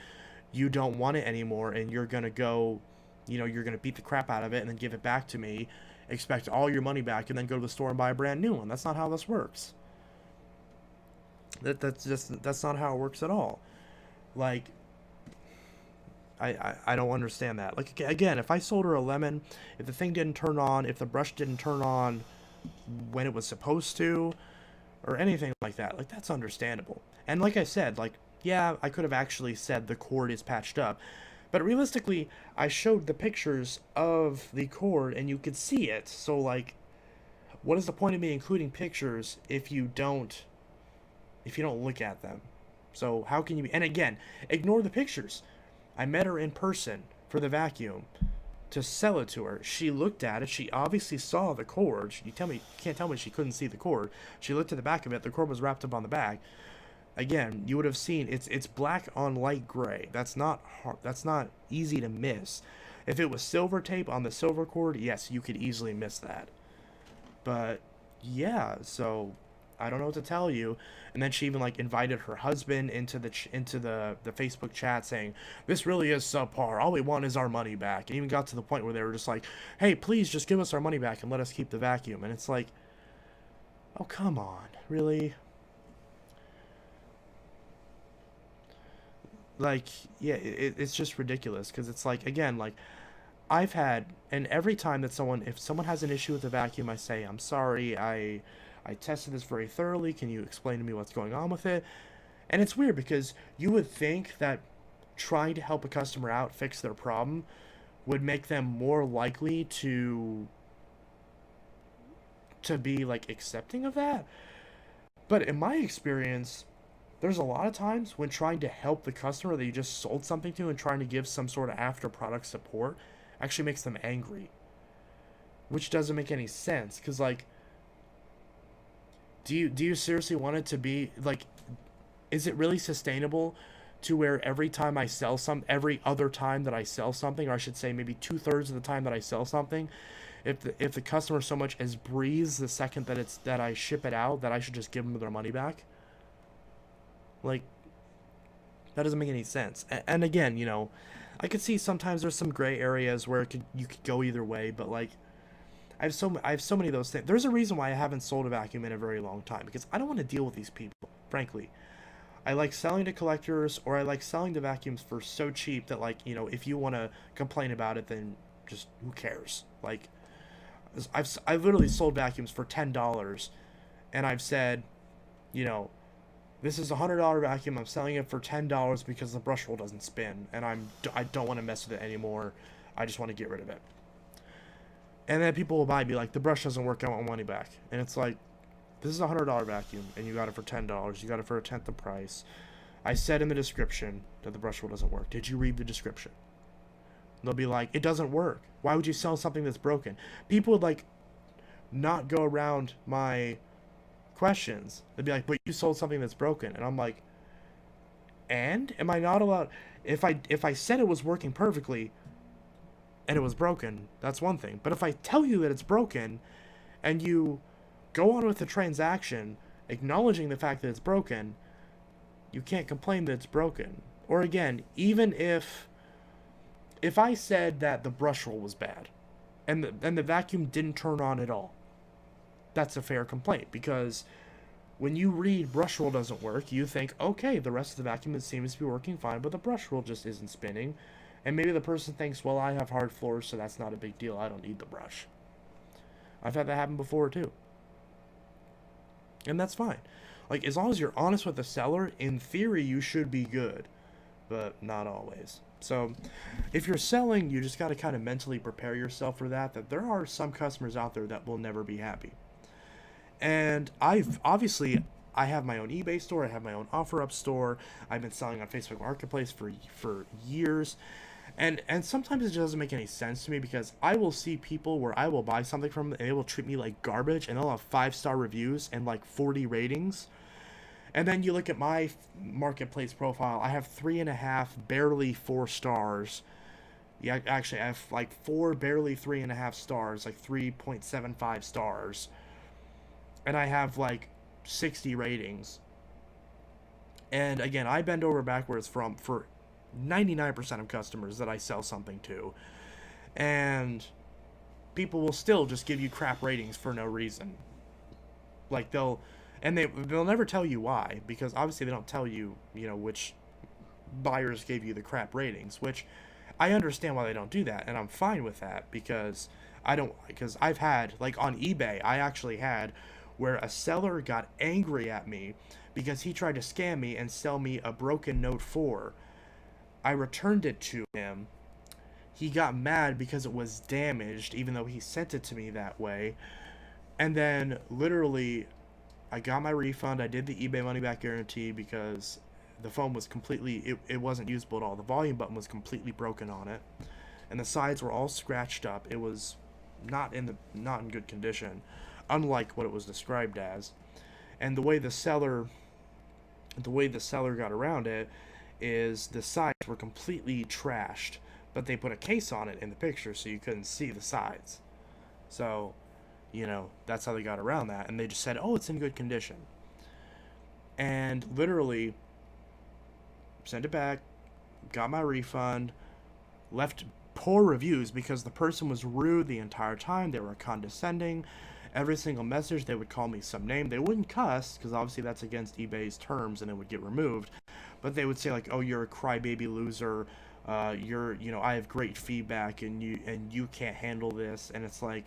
you don't want it anymore, and you're going to go, you're going to beat the crap out of it and then give it back to me, expect all your money back, and then go to the store and buy a brand new one. That's not how this works. That's not how it works at all. Like, I don't understand that. Like, again, if I sold her a lemon, if the thing didn't turn on, if the brush didn't turn on when it was supposed to, or anything like that, like, that's understandable. And like I said, like, yeah, I could have actually said the cord is patched up, but realistically, I showed the pictures of the cord and you could see it. So, like, what is the point of me including pictures if you don't look at them? So how can you and again, ignore the pictures. I met her in person for the vacuum to sell it to her. She looked at it. She obviously saw the cord. You can't tell me she couldn't see the cord. She looked at the back of it. The cord was wrapped up on the back. Again, you would have seen it's black on light gray. That's not hard. That's not easy to miss. If it was silver tape on the silver cord, yes, you could easily miss that. But yeah, so I don't know what to tell you. And then she even like invited her husband into the Facebook chat, saying, this really is subpar. All we want is our money back. And even got to the point where they were just like, hey, please just give us our money back and let us keep the vacuum. And it's like, oh, come on, really? Like, yeah, it's just ridiculous, because it's like, again, like, I've had, and every time that if someone has an issue with the vacuum, I say, I'm sorry, I tested this very thoroughly, can you explain to me what's going on with it? And it's weird, because you would think that trying to help a customer out fix their problem would make them more likely to be, like, accepting of that. But in my experience, there's a lot of times when trying to help the customer that you just sold something to and trying to give some sort of after product support, actually makes them angry, which doesn't make any sense. Because, like, do you seriously want it to be like, is it really sustainable to where every other time that I sell something, or I should say maybe 2/3 of the time that I sell something, if the customer so much as breathes the second that I ship it out, that I should just give them their money back? Like, that doesn't make any sense. And again, I could see sometimes there's some gray areas where you could go either way, but like, I have so many of those things. There's a reason why I haven't sold a vacuum in a very long time, because I don't want to deal with these people, frankly. I like selling to collectors, or I like selling the vacuums for so cheap that, like, if you want to complain about it, then just who cares? Like, I've literally sold vacuums for $10, and I've said, this is a $100 vacuum. I'm selling it for $10 because the brush roll doesn't spin, and I don't want to mess with it anymore. I just want to get rid of it. And then people will buy, be like, the brush doesn't work. I want money back. And it's like, this is a $100 vacuum, and you got it for $10. You got it for a tenth the price. I said in the description that the brush roll doesn't work. Did you read the description? They'll be like, it doesn't work. Why would you sell something that's broken? People would, like, not go around my questions. They'd be like, but you sold something that's broken. And I'm like, and? Am I not allowed? If I said it was working perfectly and it was broken, that's one thing. But if I tell you that it's broken and you go on with the transaction acknowledging the fact that it's broken, you can't complain that it's broken. Or again, even if I said that the brush roll was bad and the vacuum didn't turn on at all, that's a fair complaint, because when you read brush roll doesn't work, you think, okay, the rest of the vacuum seems to be working fine, but the brush roll just isn't spinning. And maybe the person thinks, well, I have hard floors, so that's not a big deal. I don't need the brush. I've had that happen before, too. And that's fine. Like, as long as you're honest with the seller, in theory, you should be good. But not always. So, if you're selling, you just got to kind of mentally prepare yourself for that there are some customers out there that will never be happy. And I have my own eBay store. I have my own OfferUp store. I've been selling on Facebook Marketplace for years. And sometimes it just doesn't make any sense to me, because I will see people where I will buy something from them and they will treat me like garbage, and they'll have 5-star reviews and like 40 ratings. And then you look at my Marketplace profile, I have 3.5, barely 4 stars. Yeah, actually, I have like 4, barely 3.5 stars, like 3.75 stars. And I have like 60 ratings. And again, I bend over backwards for 99% of customers that I sell something to. And people will still just give you crap ratings for no reason. Like, they'll never tell you why, because obviously they don't tell you, which buyers gave you the crap ratings, which I understand why they don't do that, and I'm fine with that, because I've had, like, on eBay, I actually had where a seller got angry at me because he tried to scam me and sell me a broken Note 4. I returned it to him. He got mad because it was damaged, even though he sent it to me that way. And then, literally, I got my refund. I did the eBay money back guarantee because the phone was completely, it wasn't usable at all. The volume button was completely broken on it, and the sides were all scratched up. It was not in good condition, unlike what it was described as. And the way the seller got around it is the sides were completely trashed, but they put a case on it in the picture so you couldn't see the sides. So, that's how they got around that. And they just said, oh, it's in good condition. And literally sent it back, got my refund, left poor reviews because the person was rude the entire time. They were condescending. Every single message, they would call me some name. They wouldn't cuss, because obviously that's against eBay's terms and it would get removed. But they would say, like, oh, you're a crybaby loser. I have great feedback, and you can't handle this. And it's like,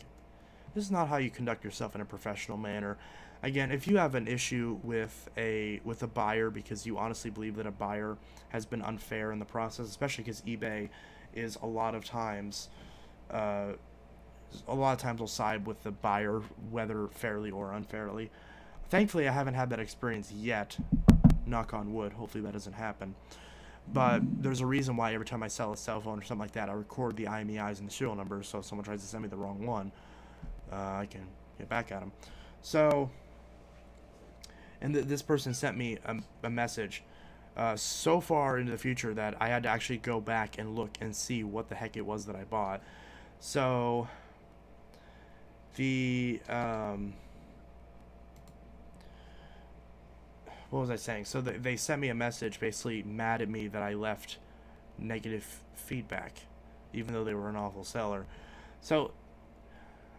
this is not how you conduct yourself in a professional manner. Again, if you have an issue with a buyer because you honestly believe that a buyer has been unfair in the process, especially because eBay is a lot of times will side with the buyer, whether fairly or unfairly. Thankfully, I haven't had that experience yet. Knock on wood. Hopefully that doesn't happen. But there's a reason why every time I sell a cell phone or something like that, I record the IMEIs and the serial numbers, so if someone tries to send me the wrong one, I can get back at them. So, and this person sent me a message so far into the future that I had to actually go back and look and see what the heck it was that I bought. So, the what was I saying? So they sent me a message basically mad at me that I left negative feedback, even though they were an awful seller. So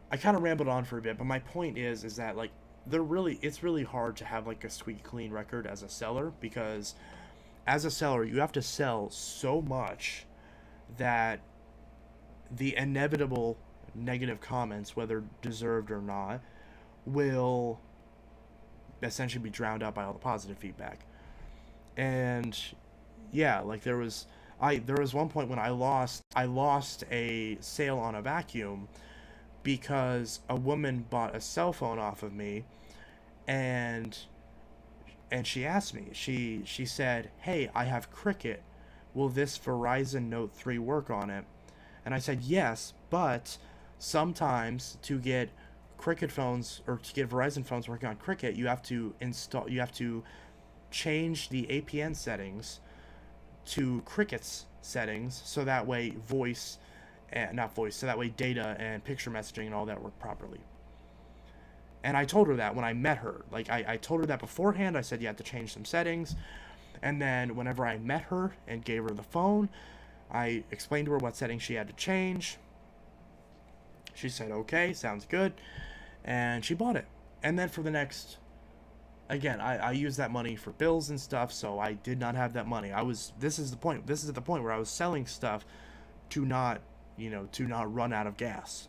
I kind of rambled on for a bit, but my point is that like it's really hard to have like a squeaky clean record as a seller, because as a seller you have to sell so much that the inevitable negative comments, whether deserved or not, will essentially be drowned out by all the positive feedback. And yeah, like there was one point when I lost a sale on a vacuum because a woman bought a cell phone off of me, and she asked me, she said, "Hey, I have Cricket. Will this Verizon Note 3 work on it?" And I said, "Yes, but sometimes to get Cricket phones, or to get Verizon phones working on Cricket, you have to change the APN settings to Cricket's settings, so that way so that way data and picture messaging and all that work properly." And I told her that when I met her. Like, I told her that beforehand. I said you have to change some settings. And then whenever I met her and gave her the phone, I explained to her what settings she had to change. She said, "Okay, sounds good." And she bought it. And then for the next, again, I used that money for bills and stuff, so I did not have that money. This is the point. This is at the point where I was selling stuff to not, to not run out of gas.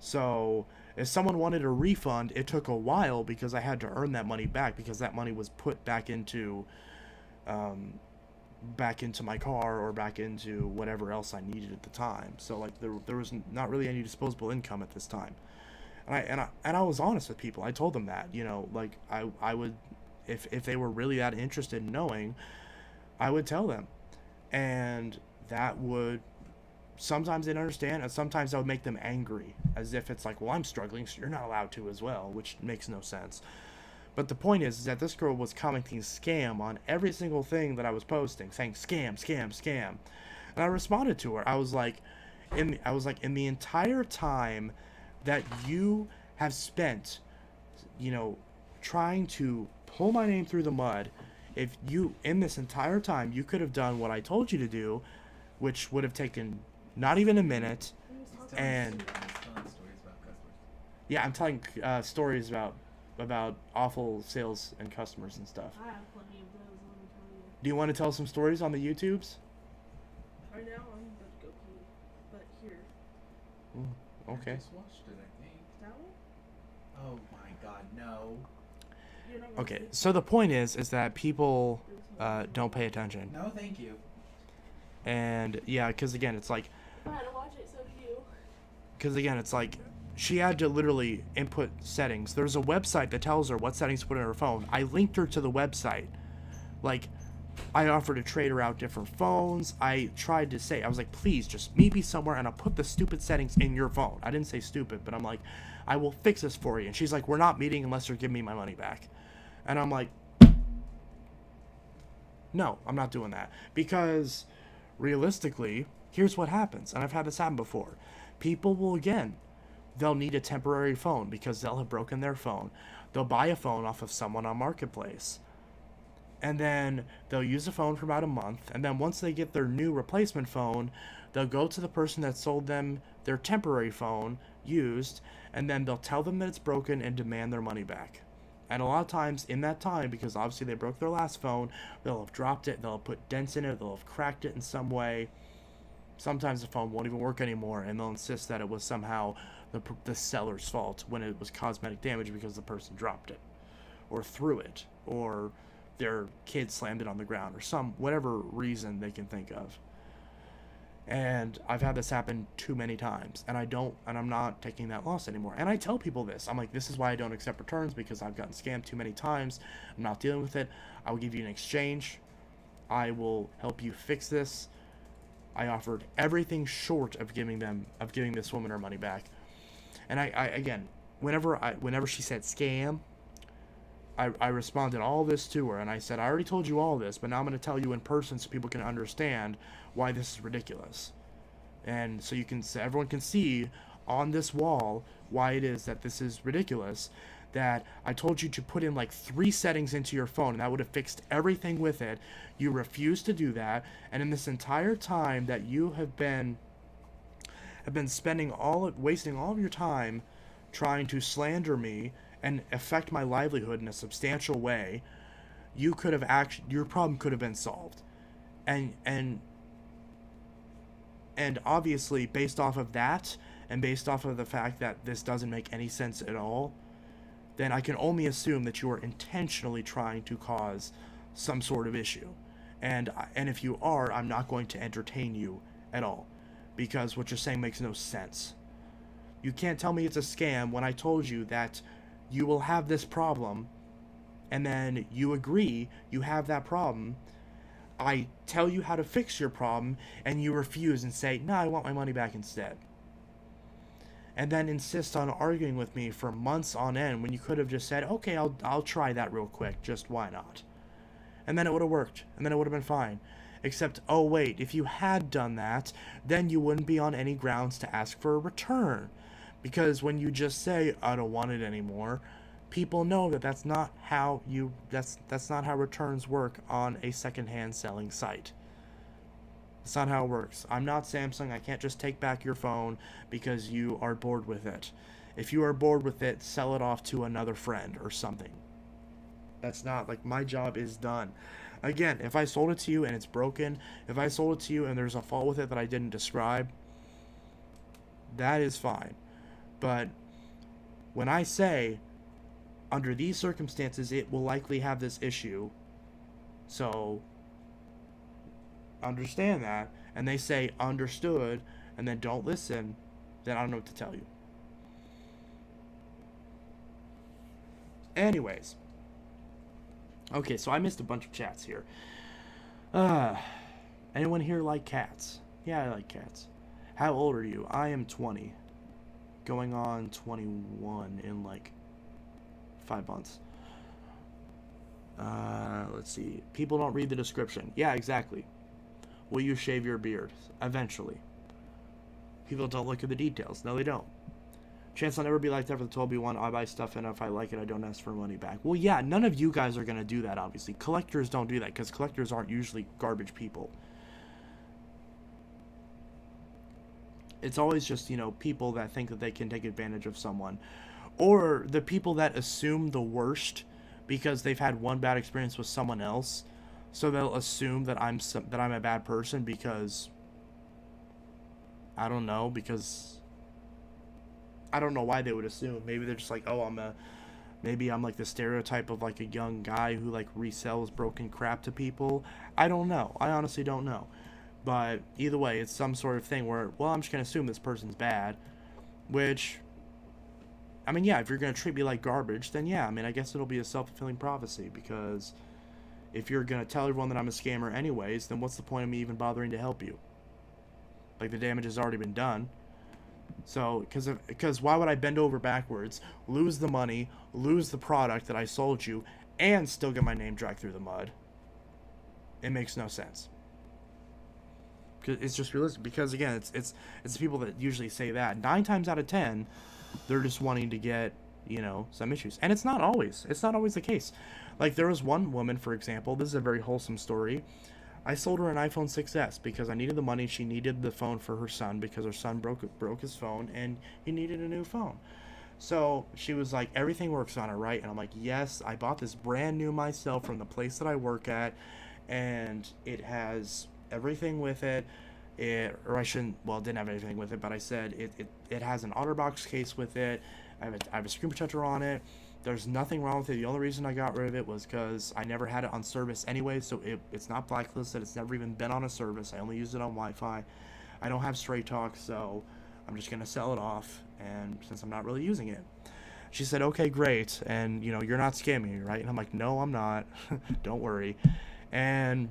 So if someone wanted a refund, it took a while because I had to earn that money back, because that money was put back into my car or back into whatever else I needed at the time. So like there was not really any disposable income at this time. And I was honest with people. I told them that, like I would, if they were really that interested in knowing, I would tell them. And that would, sometimes they'd understand, and sometimes that would make them angry, as if it's like, well, I'm struggling, so you're not allowed to as well, which makes no sense. But the point is that this girl was commenting scam on every single thing that I was posting, saying scam, scam, scam. And I responded to her. I was like, in the entire time that you have spent, trying to pull my name through the mud, if you, in this entire time, you could have done what I told you to do, which would have taken not even a minute. And yeah, I'm telling stories about awful sales and customers and stuff. I have plenty of those, let me tell you. Do you want to tell some stories on the YouTubes? Right now, I'm about to go pee. But here. Okay. I just watched it, I think. That one? Oh my god, no. You're not gonna Okay, see it? so the point is that people don't pay attention. No, thank you. And yeah, because again, it's like, I had to watch it, so do you. because again, it's like, she had to literally input settings. There's a website that tells her what settings to put in her phone. I linked her to the website. Like, I offered to trade her out different phones. I tried to say, I was like, please just meet me somewhere and I'll put the stupid settings in your phone. I didn't say stupid, but I'm like, I will fix this for you. And she's like, we're not meeting unless you're giving me my money back. And I'm like, no, I'm not doing that. Because realistically, here's what happens. And I've had this happen before. People will, again, they'll need a temporary phone because they'll have broken their phone. They'll buy a phone off of someone on Marketplace. And then they'll use the phone for about a month. And then once they get their new replacement phone, they'll go to the person that sold them their temporary phone used, and then they'll tell them that it's broken and demand their money back. And a lot of times in that time, because obviously they broke their last phone, they'll have dropped it, they'll have put dents in it, they'll have cracked it in some way. Sometimes the phone won't even work anymore, and they'll insist that it was somehow the seller's fault when it was cosmetic damage because the person dropped it or threw it or their kid slammed it on the ground or whatever reason they can think of. And I've had this happen too many times, and I'm not taking that loss anymore. And I tell people this. I'm like, this is why I don't accept returns, because I've gotten scammed too many times. I'm not dealing with it. I will give you an exchange. I will help you fix this. I offered everything short of giving this woman her money back. And I again, whenever she said scam, I responded all this to her, and I said, I already told you all this, but now I'm going to tell you in person so people can understand why this is ridiculous. And so everyone can see on this wall why it is that this is ridiculous, that I told you to put in like 3 settings into your phone, and that would have fixed everything with it. You refused to do that, and in this entire time that you have been wasting all of your time trying to slander me and affect my livelihood in a substantial way, your problem could have been solved. And obviously, based off of that, and based off of the fact that this doesn't make any sense at all, then I can only assume that you are intentionally trying to cause some sort of issue. And if you are, I'm not going to entertain you at all, because what you're saying makes no sense. You can't tell me it's a scam when I told you that you will have this problem, and then you agree you have that problem. I tell you how to fix your problem, and you refuse and say, no, I want my money back instead. And then insist on arguing with me for months on end when you could have just said, okay, I'll try that real quick, just why not? And then it would have worked, and then it would have been fine. Except, oh wait, if you had done that, then you wouldn't be on any grounds to ask for a return. Because when you just say, I don't want it anymore, people know that that's not how returns work on a secondhand selling site. That's not how it works. I'm not Samsung. I can't just take back your phone because you are bored with it. If you are bored with it, sell it off to another friend or something. That's not, like, my job is done. Again, if I sold it to you and it's broken, if I sold it to you and there's a fault with it that I didn't describe, that is fine. But when I say, under these circumstances, it will likely have this issue, so understand that, and they say, understood, and then don't listen, then I don't know what to tell you. Anyways. Okay, so I missed a bunch of chats here. Anyone here like cats? Yeah, I like cats. How old are you? I am 20. Going on 21 in like 5 months. Let's see. People don't read the description. Yeah, exactly. Will you shave your beard? Eventually. People don't look at the details. No, they don't. Chance, I'll never be like that for the 12B1. I buy stuff, and if I like it, I don't ask for money back. Well, yeah, none of you guys are going to do that, obviously. Collectors don't do that, because collectors aren't usually garbage people. It's always just, people that think that they can take advantage of someone. Or the people that assume the worst because they've had one bad experience with someone else. So they'll assume that I'm a bad person because... I don't know, because... I don't know why they would assume. Maybe they're just like, oh, maybe I'm like the stereotype of like a young guy who like resells broken crap to people. I don't know. I honestly don't know. But either way, it's some sort of thing where, well, I'm just going to assume this person's bad. Which, I mean, yeah, if you're going to treat me like garbage, then yeah, I mean, I guess it'll be a self-fulfilling prophecy. Because if you're going to tell everyone that I'm a scammer anyways, then what's the point of me even bothering to help you? Like, the damage has already been done. So, because why would I bend over backwards, lose the money, lose the product that I sold you, and still get my name dragged through the mud? It makes no sense. It's just realistic. Because again, it's the people that usually say that. 9 times out of 10, they're just wanting to get, some issues. And it's not always the case. Like, there was one woman, for example, this is a very wholesome story. I sold her an iPhone 6s because I needed the money. She needed the phone for her son because her son broke his phone and he needed a new phone. So she was like, everything works on it, right? And I'm like, yes, I bought this brand new myself from the place that I work at, and it has everything with it. It didn't have anything with it, but I said it has an OtterBox case with it. I have a screen protector on it. There's nothing wrong with it. The only reason I got rid of it was because I never had it on service anyway, so it's not blacklisted. It's never even been on a service. I only use it on Wi-Fi. I don't have Straight Talk, so I'm just going to sell it off, and since I'm not really using it. She said, okay, great, and, you're not scamming me, right? And I'm like, no, I'm not. Don't worry. And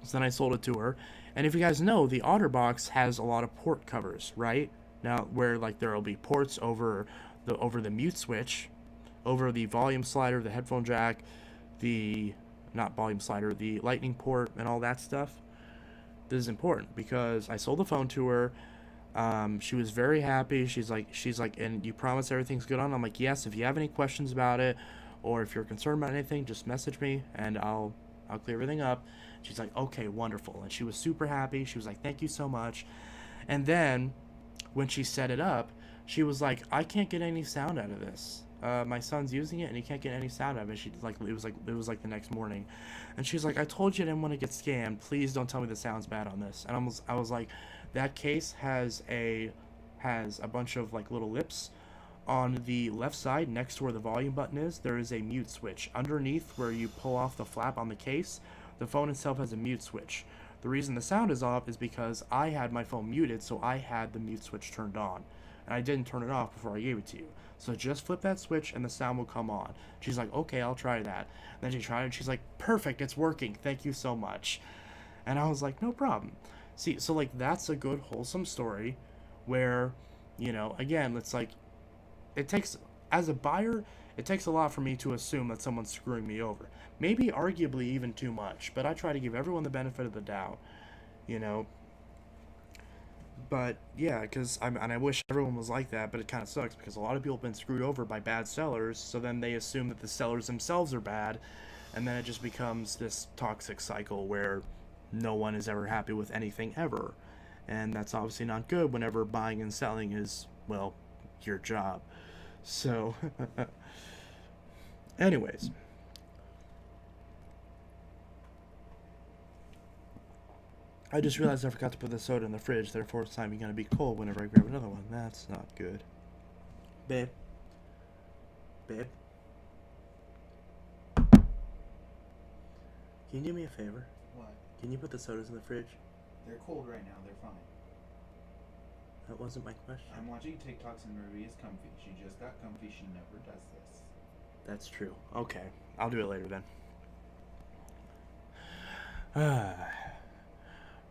So then I sold it to her. And if you guys know, the OtterBox has a lot of port covers, right? Now, where like there will be ports over the mute switch, over the volume slider, the headphone jack, the not volume slider, the lightning port, and all that stuff. This is important because I sold the phone to her. She was very happy. She's like, and you promise everything's good on? I'm like, yes. If you have any questions about it, or if you're concerned about anything, just message me and I'll clear everything up. She's like, okay, wonderful. And she was super happy. She was like, thank you so much. And then when she set it up, she was like, I can't get any sound out of this. My son's using it and he can't get any sound out of it. She like it was like the next morning, and she's like, I told you I didn't want to get scammed. Please don't tell me the sound's bad on this. And I was like, that case has a bunch of like little lips. On the left side, next to where the volume button is, there is a mute switch. Underneath, where you pull off the flap on the case, the phone itself has a mute switch. The reason the sound is off is because I had my phone muted, so I had the mute switch turned on. And I didn't turn it off before I gave it to you. So just flip that switch and the sound will come on. She's like, okay, I'll try that. And then she tried it and she's like, perfect, it's working. Thank you so much. And I was like, no problem. See, so like that's a good wholesome story where, again, it's like, it takes, as a buyer, it takes a lot for me to assume that someone's screwing me over. Maybe arguably even too much, but I try to give everyone the benefit of the doubt, you know. But yeah, and I wish everyone was like that, but it kind of sucks because a lot of people have been screwed over by bad sellers, so then they assume that the sellers themselves are bad, and then it just becomes this toxic cycle where no one is ever happy with anything ever. And that's obviously not good whenever buying and selling is, well, your job. So, anyways, I just realized I forgot to put the soda in the fridge, therefore it's time gonna be cold whenever I grab another one. That's not good. Babe. Babe. Can you do me a favor? What? Can you put the sodas in the fridge? They're cold right now. They're fine. That wasn't my question. I'm watching TikToks and Marie is comfy. She just got comfy. She never does this. That's true. Okay. I'll do it later then.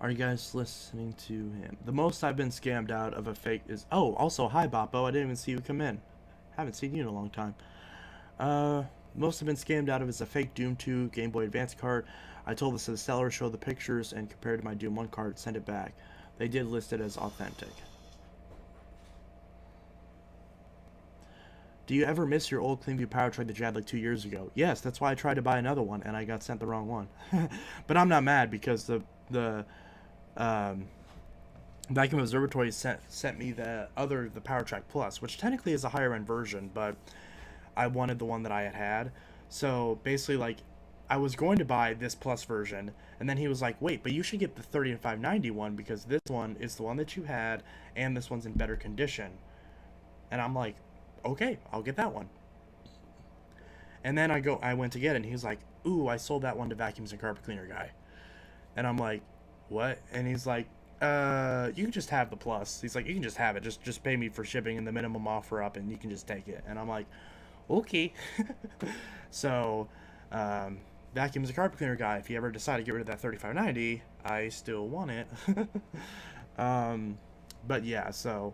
Are you guys listening to him? The most I've been scammed out of a fake is... Oh, also, hi, Boppo. I didn't even see you come in. Haven't seen you in a long time. Most I've been scammed out of is a fake Doom 2 Game Boy Advance card. I told the seller to show the pictures and compared to my Doom 1 card, send it back. They did list it as authentic. Do you ever miss your old Cleanview Power Tray that you had like 2 years ago? Yes, that's why I tried to buy another one and I got sent the wrong one. But I'm not mad because the Vacuum Observatory sent me the Power Track Plus, which technically is a higher end version, but I wanted the one that I had. So basically, like, I was going to buy this Plus version, and then he was like, wait, but you should get the 3590 one because this one is the one that you had, and this one's in better condition. And I'm like, okay, I'll get that one. And then I went to get it, and he's like, ooh, I sold that one to Vacuums and Carpet Cleaner guy. And I'm like, what? And he's like, you can just have the Plus. He's like, you can just have it. Just pay me for shipping and the minimum offer up, and you can just take it. And I'm like, okay. So, Vacuums and Carpet Cleaner guy, if you ever decide to get rid of that 3590, I still want it. But yeah, so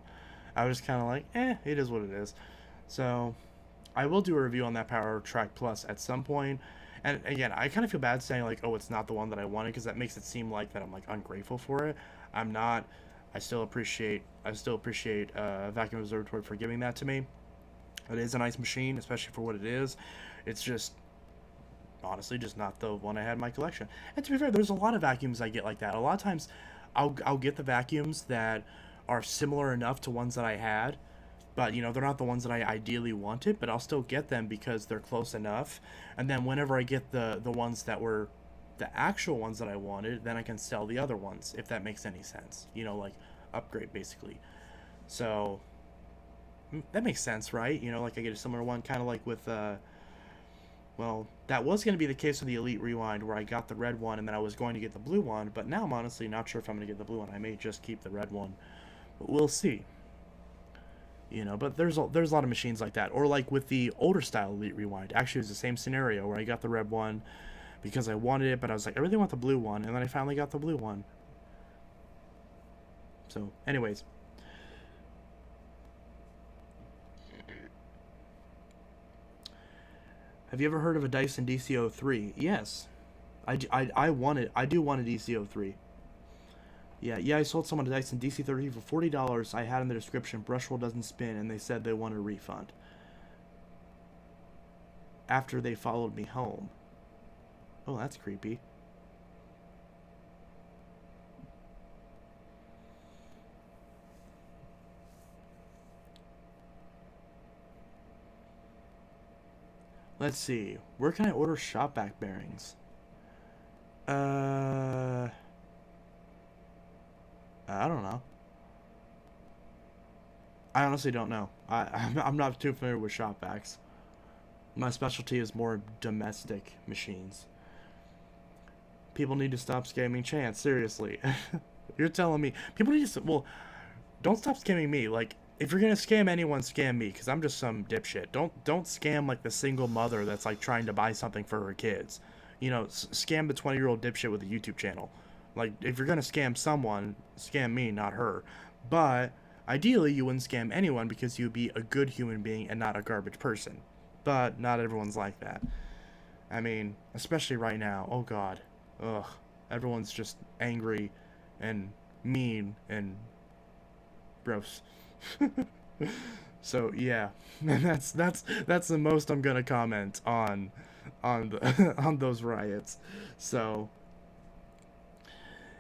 I was kind of like, it is what it is. So I will do a review on that Power Track Plus at some point. And again, I kind of feel bad saying like, oh, it's not the one that I wanted, because that makes it seem like that I'm like ungrateful for it. I'm not. I still appreciate Vacuum Observatory for giving that to me. It is a nice machine, especially for what it is. It's just honestly just not the one I had in my collection. And to be fair, there's a lot of vacuums I get like that. A lot of times I'll get the vacuums that are similar enough to ones that I had, but they're not the ones that I ideally wanted, but I'll still get them because they're close enough. And then whenever I get the ones that were the actual ones that I wanted, then I can sell the other ones, if that makes any sense. Like upgrade basically. So that makes sense, right? Like I get a similar one, kind of like with well, that was going to be the case with the Elite Rewind, where I got the red one and then I was going to get the blue one, but now I'm honestly not sure if I'm going to get the blue one. I may just keep the red one, but we'll see. But there's a lot of machines like that. Or like with the older style Elite Rewind, actually it was the same scenario where I got the red one, because I wanted it, but I was like, I really want the blue one, and then I finally got the blue one. So, anyways. Have you ever heard of a Dyson DC-03? Yes. I do want a DC-03. Yeah, I sold someone a Dyson DC-30 for $40. I had in the description, brush roll doesn't spin, and they said they want a refund. After they followed me home. Oh, that's creepy. Let's see. Where can I order shop vac bearings? I don't know. I honestly don't know. I'm not too familiar with shop vacs. My specialty is more domestic machines. People need to stop scamming Chance. Seriously. You're telling me. People need to... Well, don't stop scamming me. Like, if you're gonna scam anyone, scam me, because I'm just some dipshit. Don't scam, like, the single mother that's, like, trying to buy something for her kids. You know, scam the 20-year-old dipshit with a YouTube channel. Like, if you're gonna scam someone, scam me, not her. But, ideally, you wouldn't scam anyone because you'd be a good human being and not a garbage person. But, not everyone's like that. I mean, especially right now. Oh, God. Ugh. Everyone's just angry and mean and gross. So yeah, and that's the most I'm gonna comment on on those riots. So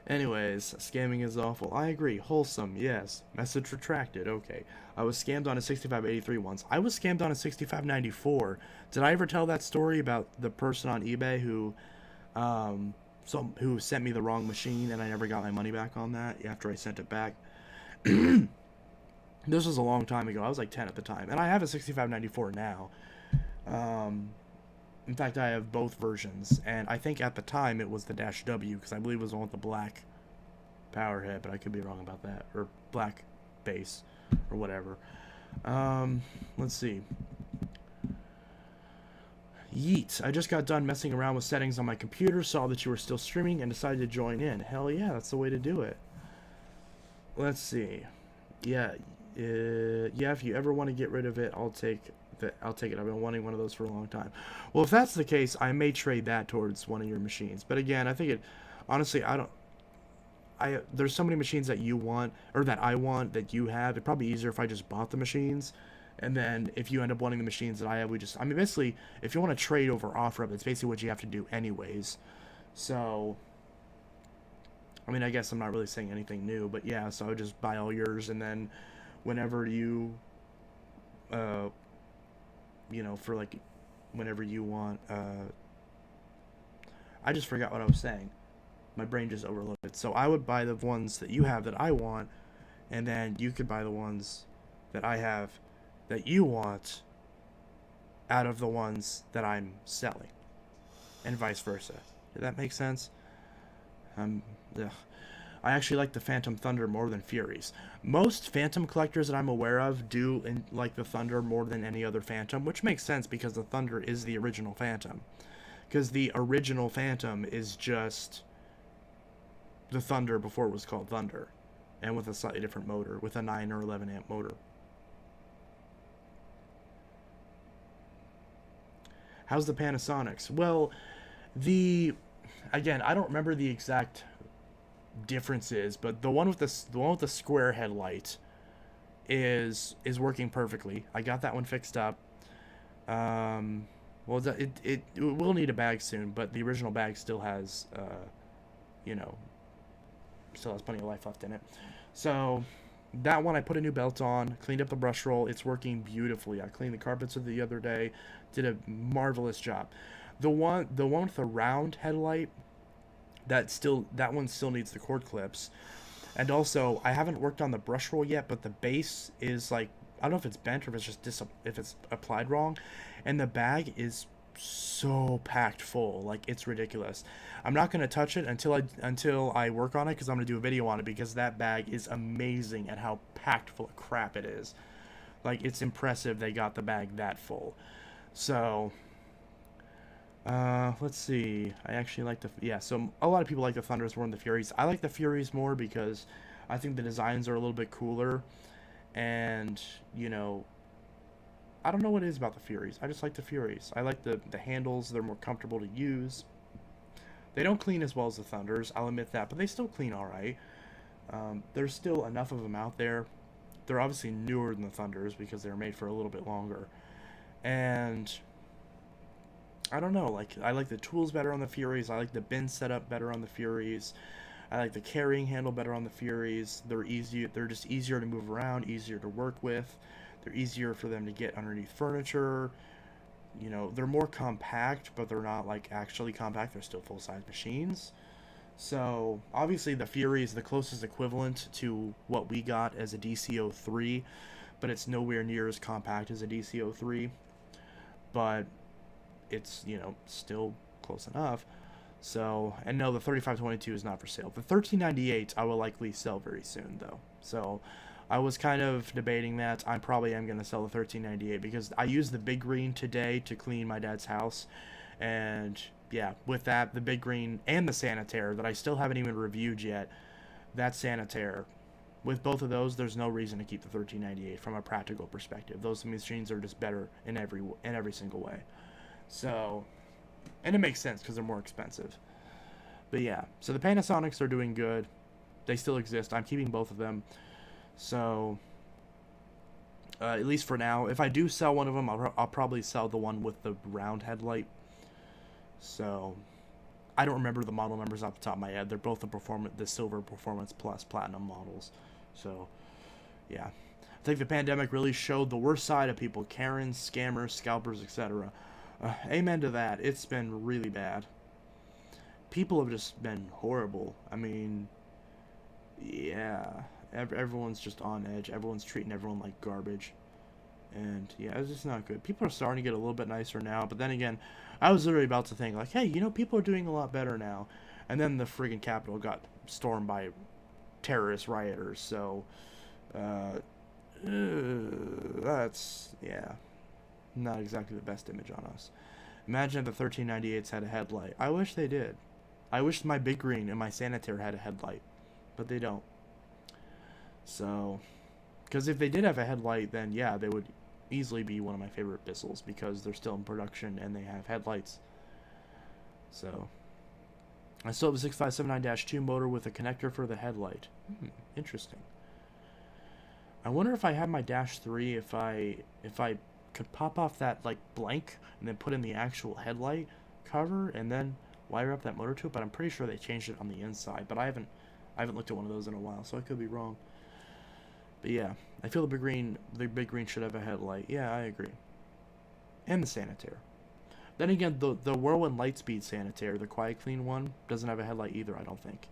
anyways, scamming is awful. I agree. Wholesome, yes. Message retracted. Okay. I was scammed on a 6583 once. I was scammed on a 6594. Did I ever tell that story about the person on eBay who who sent me the wrong machine and I never got my money back on that after I sent it back? This was a long time ago. I was like 10 at the time. And I have a 6594 now. In fact, I have both versions. And I think at the time it was the Dash W, because I believe it was the one with the black power head, but I could be wrong about that. Or black base, or whatever. Let's see. Yeet. I just got done messing around with settings on my computer, saw that you were still streaming, and decided to join in. Hell yeah, that's the way to do it. Let's see. Yeah, if you ever want to get rid of it, I'll take it. I've been wanting one of those for a long time. Well, if that's the case, I may trade that towards one of your machines. But again, I think it, honestly, there's so many machines that you want, or that I want, that you have. It'd probably be easier if I just bought the machines. And then if you end up wanting the machines that I have, I mean, basically, if you want to trade over OfferUp, it's basically what you have to do anyways. So, I mean, I guess I'm not really saying anything new, but yeah, so I would just buy all yours, and then whenever you, you know, for like, whenever you want, I just forgot what I was saying. My brain just overloaded. So I would buy the ones that you have that I want, and then you could buy the ones that I have that you want out of the ones that I'm selling, and vice versa. Did that make sense? Ugh. I actually like the Phantom Thunder more than Furies. Most Phantom collectors that I'm aware of do like the Thunder more than any other Phantom, which makes sense because the Thunder is the original Phantom. Because the original Phantom is just the Thunder before it was called Thunder, and with a slightly different motor, with a 9 or 11 amp motor. How's the Panasonics? Well, again, I don't remember the exact differences, but the one with the square headlight is working perfectly. I got that one fixed up. Well, it will need a bag soon, but the original bag still has you know, still has plenty of life left in it. So that one I put a new belt on, cleaned up the brush roll. It's working beautifully. I cleaned the carpets with it the other day, did a marvelous job. The one with the round headlight, that one still needs the cord clips. And also, I haven't worked on the brush roll yet, but the base is like, I don't know if it's bent or if it's just if it's applied wrong, and the bag is so packed full, like it's ridiculous. I'm not gonna touch it until I work on it, because I'm gonna do a video on it, because that bag is amazing at how packed full of crap it is. Like, it's impressive they got the bag that full. So Let's see. I actually like the yeah. So a lot of people like the Thunders more than the Furies. I like the Furies more because I think the designs are a little bit cooler, and you know, I don't know what it is about the Furies. I just like the Furies. I like the handles. They're more comfortable to use. They don't clean as well as the Thunders. I'll admit that, but they still clean all right. There's still enough of them out there. They're obviously newer than the Thunders because they were made for a little bit longer, and I don't know. Like I like the tools better on the Furies. I like the bin setup better on the Furies. I like the carrying handle better on the Furies. They're easy. They're just easier to move around, easier to work with. They're easier for them to get underneath furniture. You know, they're more compact, but they're not like actually compact. They're still full size machines. So obviously the Fury is the closest equivalent to what we got as a DCO3, but it's nowhere near as compact as a DCO3. But it's, you know, still close enough. So, and no, the 3522 is not for sale. The 1398 I will likely sell very soon, though. So, I was kind of debating that. I probably am going to sell the 1398 because I used the big green today to clean my dad's house. And, yeah, with that, the big green and the Sanitaire that I still haven't even reviewed yet, that Sanitaire, with both of those, there's no reason to keep the 1398 from a practical perspective. Those machines are just better in every single way. So, and it makes sense because they're more expensive. But yeah, so the Panasonics are doing good. They still exist. I'm keeping both of them. So, at least for now. If I do sell one of them, I'll probably sell the one with the round headlight. So, I don't remember the model numbers off the top of my head. They're both the Silver Performance Plus Platinum models. So, yeah. I think the pandemic really showed the worst side of people. Karens, scammers, scalpers, etc. Amen to that. It's been really bad. People have just been horrible. I mean, yeah. Everyone's just on edge. Everyone's treating everyone like garbage. And, yeah, it's just not good. People are starting to get a little bit nicer now. But then again, I was literally about to think, like, hey, you know, people are doing a lot better now. And then the friggin' Capitol got stormed by terrorist rioters. So, that's, yeah, not exactly the best image on us. Imagine if the 1398s had a headlight. I wish they did. I wish my Big Green and my Sanitaire had a headlight. But they don't. So, because if they did have a headlight, then yeah, they would easily be one of my favorite Bissels because they're still in production and they have headlights. So, I still have a 6579-2 motor with a connector for the headlight. Interesting. I wonder if I have my Dash 3, if I could pop off that like blank and then put in the actual headlight cover and then wire up that motor to it, but I'm pretty sure they changed it on the inside, but I haven't looked at one of those in a while, so I could be wrong. But yeah, I feel the big green should have a headlight. Yeah, I agree. And the Sanitaire. Then again, the Whirlwind Lightspeed Sanitaire, the Quiet Clean one, doesn't have a headlight either, I don't think.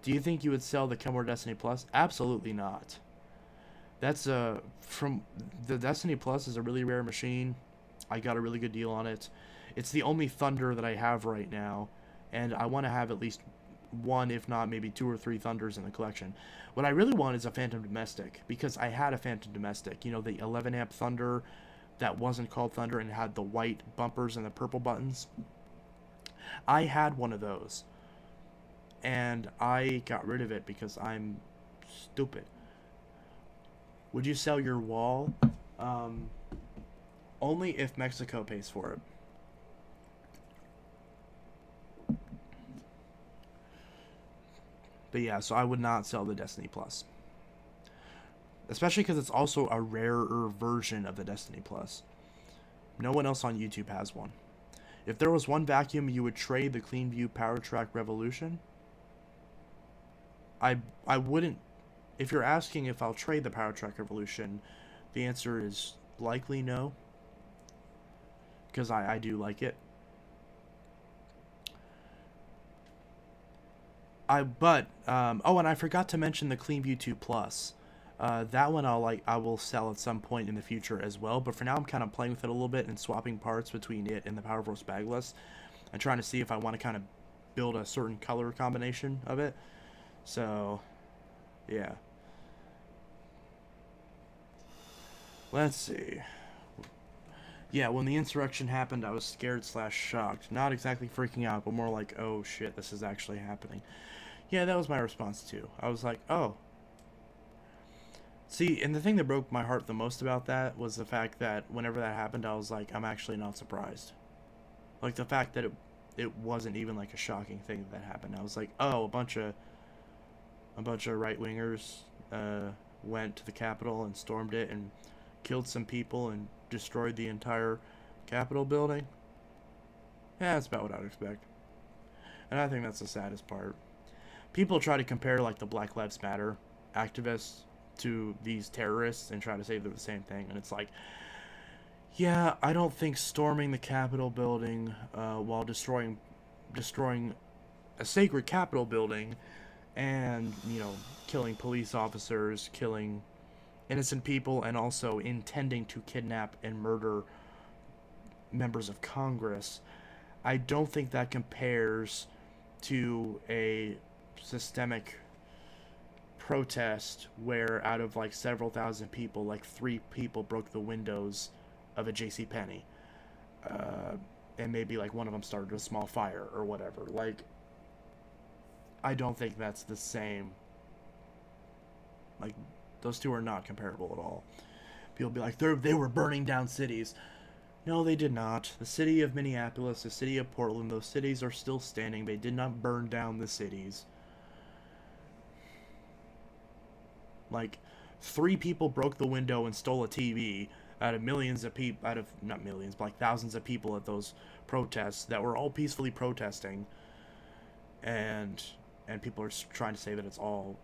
Do you think you would sell the Kenmore Destiny Plus? Absolutely not. That's from the Destiny Plus is a really rare machine. I got a really good deal on it. It's the only Thunder that I have right now, and I want to have at least one, if not maybe 2 or 3 Thunders in the collection. What I really want is a Phantom Domestic, because I had a Phantom Domestic. You know, the 11 amp Thunder that wasn't called Thunder and had the white bumpers and the purple buttons. I had one of those, and I got rid of it because I'm stupid. Would you sell your wall? Only if Mexico pays for it. But yeah, so I would not sell the Destiny Plus. Especially because it's also a rarer version of the Destiny Plus. No one else on YouTube has one. If there was one vacuum you would trade the CleanView PowerTrack Revolution, I wouldn't. If you're asking if I'll trade the PowerTrack Revolution, the answer is likely no. Because I do like it. Oh, and I forgot to mention the CleanView 2 Plus. That one I will sell at some point in the future as well. But for now, I'm kind of playing with it a little bit and swapping parts between it and the PowerForce Bagless. And trying to see if I want to kind of build a certain color combination of it. So, yeah. Let's see. Yeah, when the insurrection happened, I was scared slash shocked. Not exactly freaking out, but more like, oh shit, this is actually happening. Yeah, that was my response too. I was like, oh. See, and the thing that broke my heart the most about that was the fact that whenever that happened, I was like, I'm actually not surprised. Like the fact that it wasn't even like a shocking thing that happened. I was like, oh, a bunch of right wingers went to the Capitol and stormed it and killed some people and destroyed the entire Capitol building. Yeah, that's about what I'd expect. And I think that's the saddest part. People try to compare like the Black Lives Matter activists to these terrorists and try to say they're the same thing, and it's like, yeah, I don't think storming the Capitol building while destroying a sacred Capitol building and killing police officers, killing innocent people, and also intending to kidnap and murder members of Congress. I don't think that compares to a systemic protest where out of like several thousand people, like 3 people broke the windows of a J.C. Penney, and maybe like one of them started a small fire or whatever. Like, I don't think that's the same. Like, those two are not comparable at all. People be like, they were burning down cities. No, they did not. The city of Minneapolis, the city of Portland, those cities are still standing. They did not burn down the cities. Like, 3 people broke the window and stole a TV out of millions of people, out of, not millions, but like thousands of people at those protests that were all peacefully protesting. And people are trying to say that it's all,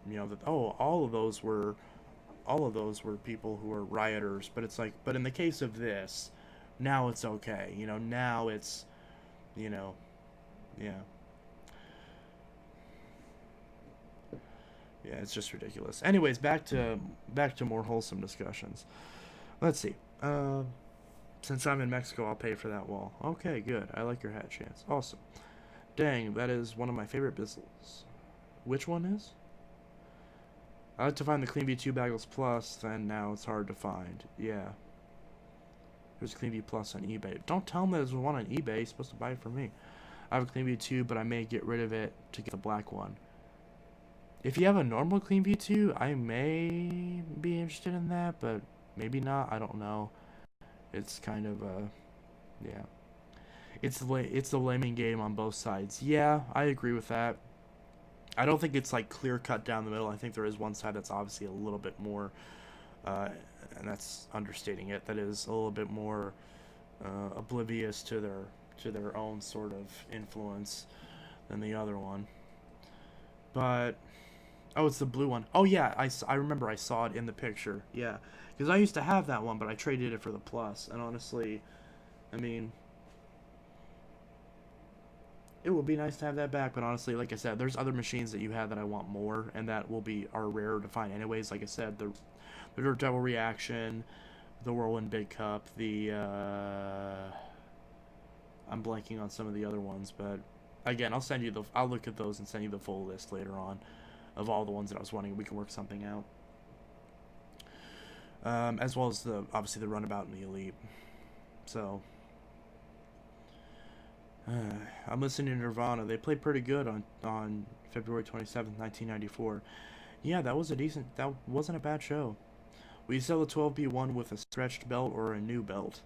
that, oh, all of those were people who were rioters. But it's like, but in the case of this, now it's okay. Now it's, yeah. Yeah, it's just ridiculous. Anyways, back to more wholesome discussions. Let's see. Since I'm in Mexico, I'll pay for that wall. Okay, good. I like your hat, Chance. Awesome. Dang, that is one of my favorite bizzles. Which one is? I like to find the Clean V2 Bagels Plus, and now it's hard to find. Yeah. There's Clean V Plus on eBay. Don't tell them there's one on eBay. You're supposed to buy it from me. I have a Clean V2, but I may get rid of it to get the black one. If you have a normal Clean V2, I may be interested in that, but maybe not. I don't know. It's kind of yeah. It's the lemming game on both sides. Yeah, I agree with that. I don't think it's like clear cut down the middle. I think there is one side that's obviously a little bit more, and that's understating it. That is a little bit more oblivious to their own sort of influence than the other one. But oh, it's the blue one. Oh yeah, I remember I saw it in the picture. Yeah, because I used to have that one, but I traded it for the Plus. And honestly, I mean, it would be nice to have that back. But honestly, like I said, there's other machines that you have that I want more, and that are rarer to find anyways. Like I said, the Dirt Devil Reaction, the Whirlwind Big Cup, the I'm blanking on some of the other ones, but again, I'll look at those and send you the full list later on of all the ones that I was wanting. We can work something out. As well as obviously the Runabout and the Elite. So I'm listening to Nirvana. They played pretty good on February 27th, 1994. Yeah, that wasn't a bad show. Will you sell a 12B1 with a stretched belt or a new belt?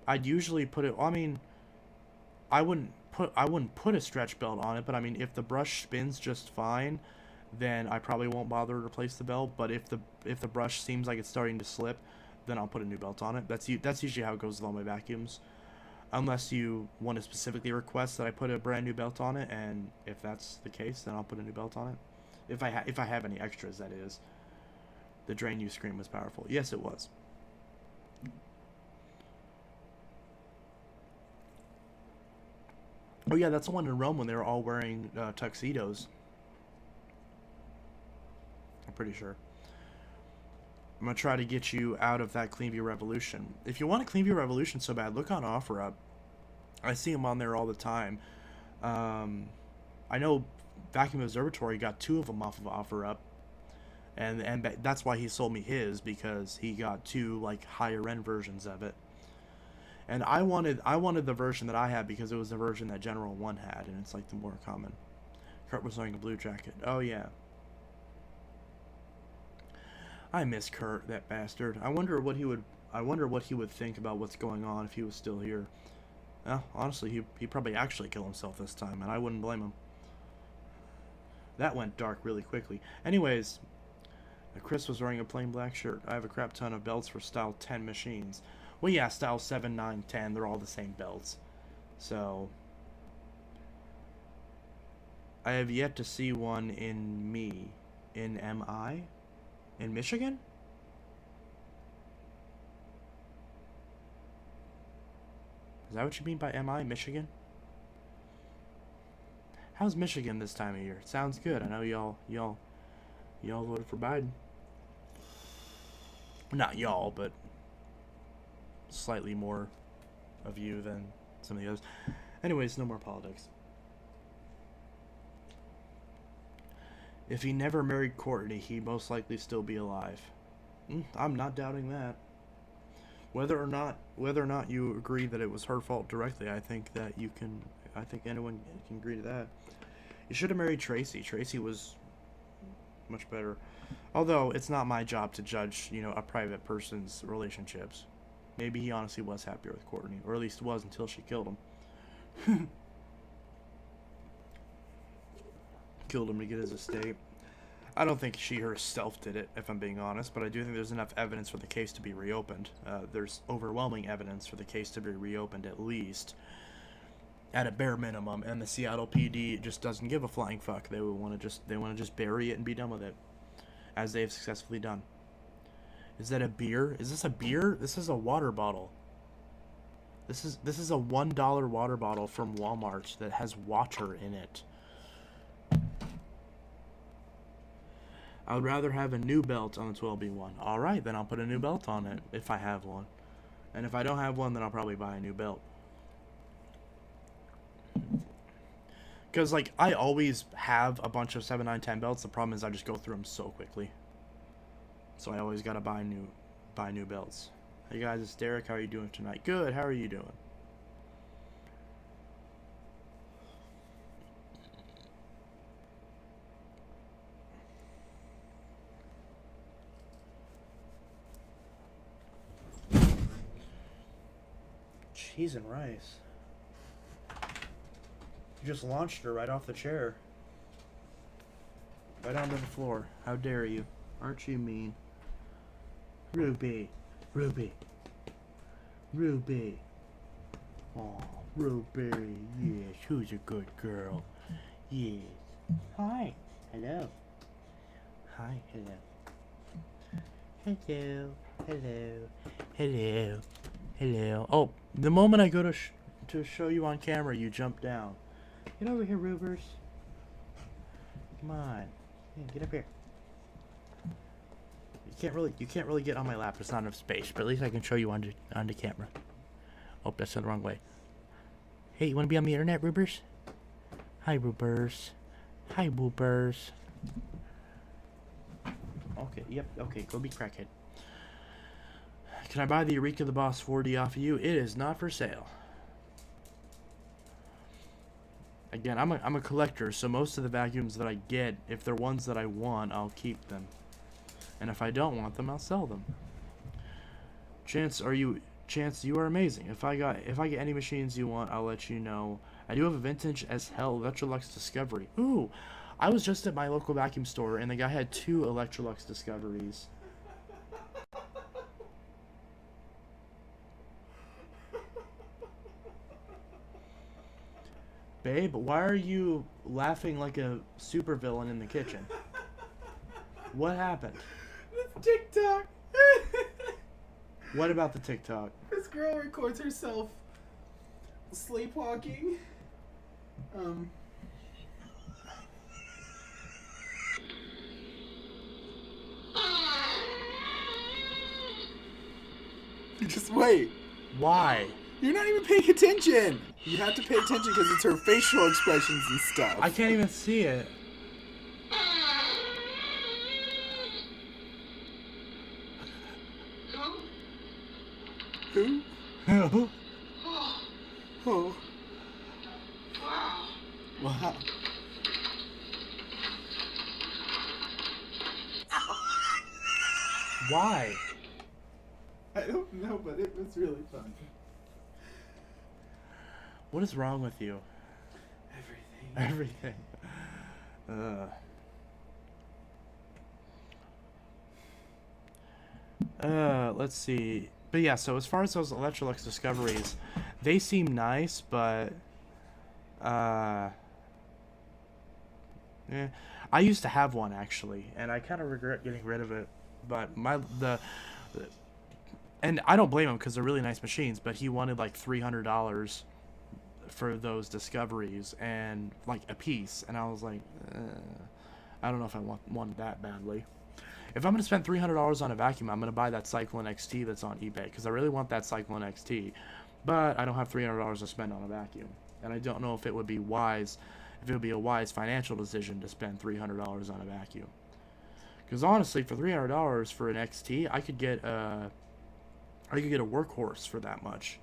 I'd usually put it, I mean, I wouldn't put a stretch belt on it, but I mean, if the brush spins just fine, then I probably won't bother to replace the belt. But if the brush seems like it's starting to slip, then I'll put a new belt on it. That's usually how it goes with all my vacuums, unless you want to specifically request that I put a brand new belt on it. And if that's the case, then I'll put a new belt on it. If I have any extras, that is. The drain you scream was powerful. Yes, it was. Oh yeah, that's the one in Rome when they were all wearing tuxedos. I'm pretty sure. I'm gonna try to get you out of that Cleanview Revolution. If you want a Cleanview Revolution so bad, look on OfferUp. I see them on there all the time. I know Vacuum Observatory got 2 of them off of OfferUp, and that's why he sold me his, because he got 2 like higher end versions of it. And I wanted the version that I had because it was the version that General 1 had, and it's like the more common. Kurt was wearing a blue jacket. Oh yeah. I miss Kurt, that bastard. I wonder what he would think about what's going on if he was still here. Well, honestly, he probably actually kill himself this time, and I wouldn't blame him. That went dark really quickly. Anyways, Chris was wearing a plain black shirt. I have a crap ton of belts for style 10 machines. Well, yeah, style 7, 9, 10, they're all the same belts. So, I have yet to see one in MI? In Michigan? Is that what you mean by MI, Michigan? How's Michigan this time of year? It sounds good. I know y'all voted for Biden. Not y'all, but slightly more of you than some of the others. Anyways, no more politics. If he never married Courtney, he'd most likely still be alive. I'm not doubting that. Whether or not you agree that it was her fault directly, I think anyone can agree to that. You should have married Tracy. Tracy was much better. Although it's not my job to judge, a private person's relationships. Maybe he honestly was happier with Courtney, or at least was until she killed him. Killed him to get his estate. I don't think she herself did it, if I'm being honest, but I do think there's enough evidence for the case to be reopened. There's overwhelming evidence for the case to be reopened, at least, at a bare minimum, and the Seattle PD just doesn't give a flying fuck. They want to just bury it and be done with it, as they have successfully done. Is that a beer? Is this a beer? This is a water bottle. This is a $1 water bottle from Walmart that has water in it. I would rather have a new belt on the 12B1. Alright, then I'll put a new belt on it, if I have one. And if I don't have one, then I'll probably buy a new belt. Because, I always have a bunch of 7, 9, 10 belts. The problem is I just go through them so quickly. So I always gotta buy new belts. Hey guys, it's Derek. How are you doing tonight? Good, how are you doing? Cheese and rice. You just launched her right off the chair. Right onto the floor. How dare you? Aren't you mean? Ruby. Ruby. Ruby. Oh, Ruby. Yes, who's a good girl? Yes. Hi. Hello. Hi. Hello. Hello. Hello. Hello. Hello. Oh, the moment I go to show you on camera, you jump down. Get over here, Rubers. Come on. Yeah, get up here. You can't really get on my lap. It's not enough space, but at least I can show you onto camera. Oh, that's the wrong way. Hey, you want to be on the internet, Rubers? Hi, Rubers. Hi, Rubers. Okay, yep, okay, go be crackhead. Can I buy the Eureka the Boss 4D off of you? It is not for sale. Again, I'm a collector, so most of the vacuums that I get, if they're ones that I want, I'll keep them. And if I don't want them, I'll sell them. Chance, you are amazing. If I get any machines you want, I'll let you know. I do have a vintage as hell Electrolux Discovery. Ooh, I was just at my local vacuum store, and the guy had 2 Electrolux Discoveries. Babe, why are you laughing like a supervillain in the kitchen? What happened? That's TikTok. What about the TikTok? This girl records herself sleepwalking. Just wait. Why? You're not even paying attention. You have to pay attention because it's her facial expressions and stuff. I can't even see it. Oh. Oh. Wow. Wow. Why? I don't know, but it was really fun. What is wrong with you? Everything. Everything. Let's see. But yeah, so as far as those Electrolux discoveries, they seem nice, but I used to have one actually, and I kind of regret getting rid of it. But and I don't blame him because they're really nice machines. But he wanted like $300 for those discoveries and like a piece, and I was like, I don't know if I wanted that badly. If I'm gonna spend $300 on a vacuum, I'm gonna buy that Cyclone XT that's on eBay because I really want that Cyclone XT, but I don't have $300 to spend on a vacuum, and I don't know if it would be wise, if it would be a wise financial decision to spend $300 on a vacuum. Because honestly, for $300 for an XT, I could get a workhorse for that much.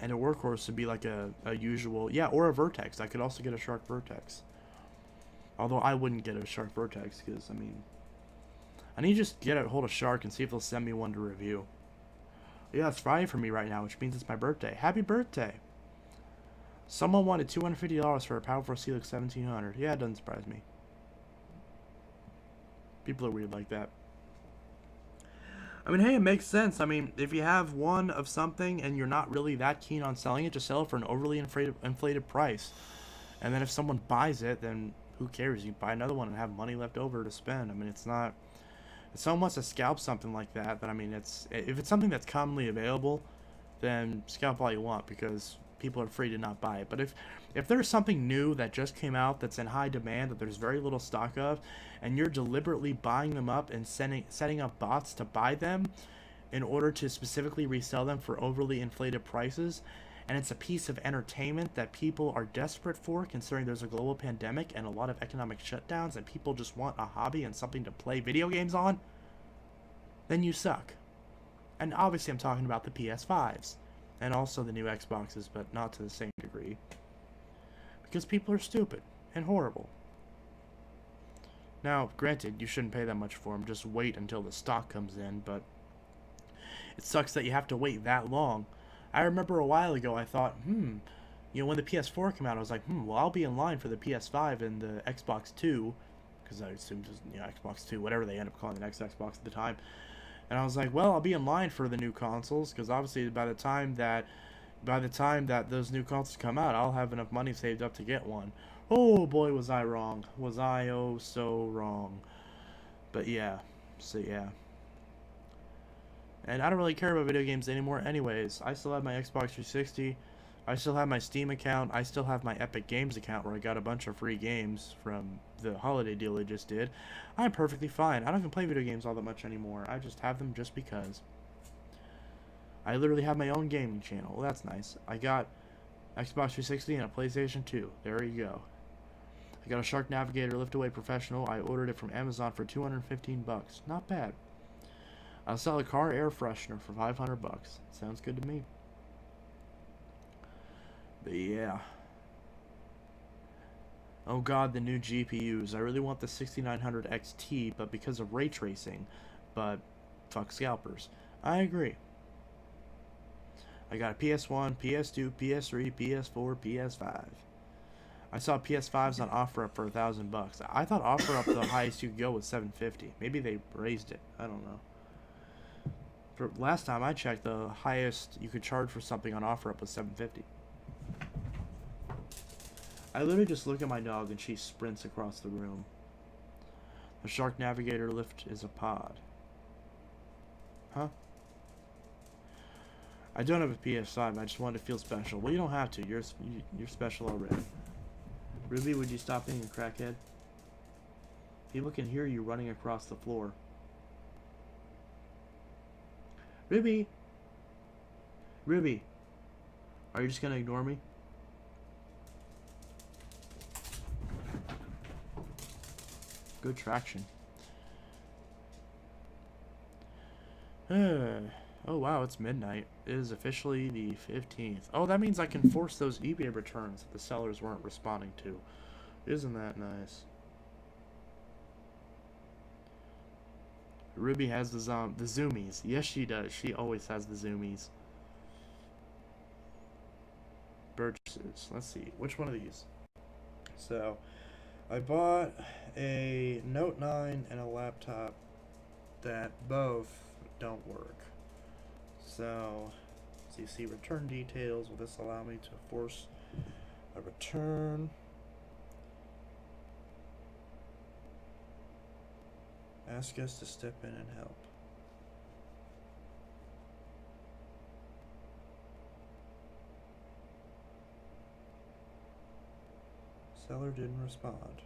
And a workhorse would be like a usual, yeah, or a Vertex. I could also get a Shark Vertex. Although I wouldn't get a Shark Vertex because, I mean, I need to just get a hold of Shark and see if they'll send me one to review. Yeah, it's Friday for me right now, which means it's my birthday. Happy birthday! Someone wanted $250 for a Powerful Helix 1700. Yeah, it doesn't surprise me. People are weird like that. I mean, hey, it makes sense. I mean, if you have one of something and you're not really that keen on selling it, just sell it for an overly inflated price. And then if someone buys it, then who cares? You buy another one and have money left over to spend. I mean, it's not... If someone wants to scalp something like that, then I mean, if it's something that's commonly available, then scalp all you want because people are free to not buy it. But if there's something new that just came out that's in high demand that there's very little stock of, and you're deliberately buying them up and setting up bots to buy them in order to specifically resell them for overly inflated prices, and it's a piece of entertainment that people are desperate for considering there's a global pandemic and a lot of economic shutdowns and people just want a hobby and something to play video games on, then you suck. And obviously I'm talking about the PS5s and also the new Xboxes, but not to the same degree. Because people are stupid and horrible. Now, granted, you shouldn't pay that much for them, just wait until the stock comes in, but it sucks that you have to wait that long. I remember a while ago I thought, when the PS4 came out, I was like, well, I'll be in line for the PS5 and the Xbox 2, because I assumed just, Xbox 2, whatever they end up calling the next Xbox at the time. And I was like, well, I'll be in line for the new consoles, because obviously by the time that those new consoles come out, I'll have enough money saved up to get one. Oh boy, was I wrong. Was I oh so wrong. But yeah, so yeah. And I don't really care about video games anymore anyways. I still have my Xbox 360. I still have my Steam account. I still have my Epic Games account where I got a bunch of free games from the holiday deal they just did. I'm perfectly fine. I don't even play video games all that much anymore. I just have them just because. I literally have my own gaming channel. Well, that's nice. I got Xbox 360 and a PlayStation 2. There you go. I got a Shark Navigator Liftaway Professional. I ordered it from Amazon for $215. Not bad. I'll sell a car air freshener for $500. Sounds good to me. But yeah. Oh god, the new GPUs. I really want the 6900 XT, but because of ray tracing. But fuck scalpers. I agree. I got a PS1, PS2, PS3, PS4, PS5. I saw PS5s on OfferUp for $1,000. I thought OfferUp the highest you could go was $750. Maybe they raised it. I don't know. For last time I checked, the highest you could charge for something on OfferUp was $750. I literally just look at my dog and she sprints across the room. The Shark Navigator lift is a pod. Huh? I don't have a PS5. I just wanted to feel special. Well, you don't have to. You're special already. Ruby, would you stop being a crackhead? People can hear you running across the floor. Ruby! Ruby! Are you just gonna ignore me? Good traction. Oh wow, it's midnight. It is officially the 15th. Oh, that means I can force those eBay returns that the sellers weren't responding to. Isn't that nice? Ruby has the zoomies. Yes, she does. She always has the zoomies. Purchases. Let's see. Which one of these? So, I bought a Note 9 and a laptop that both don't work. So, so you see return details. Will this allow me to force a return? Ask us to step in and help. Seller didn't respond.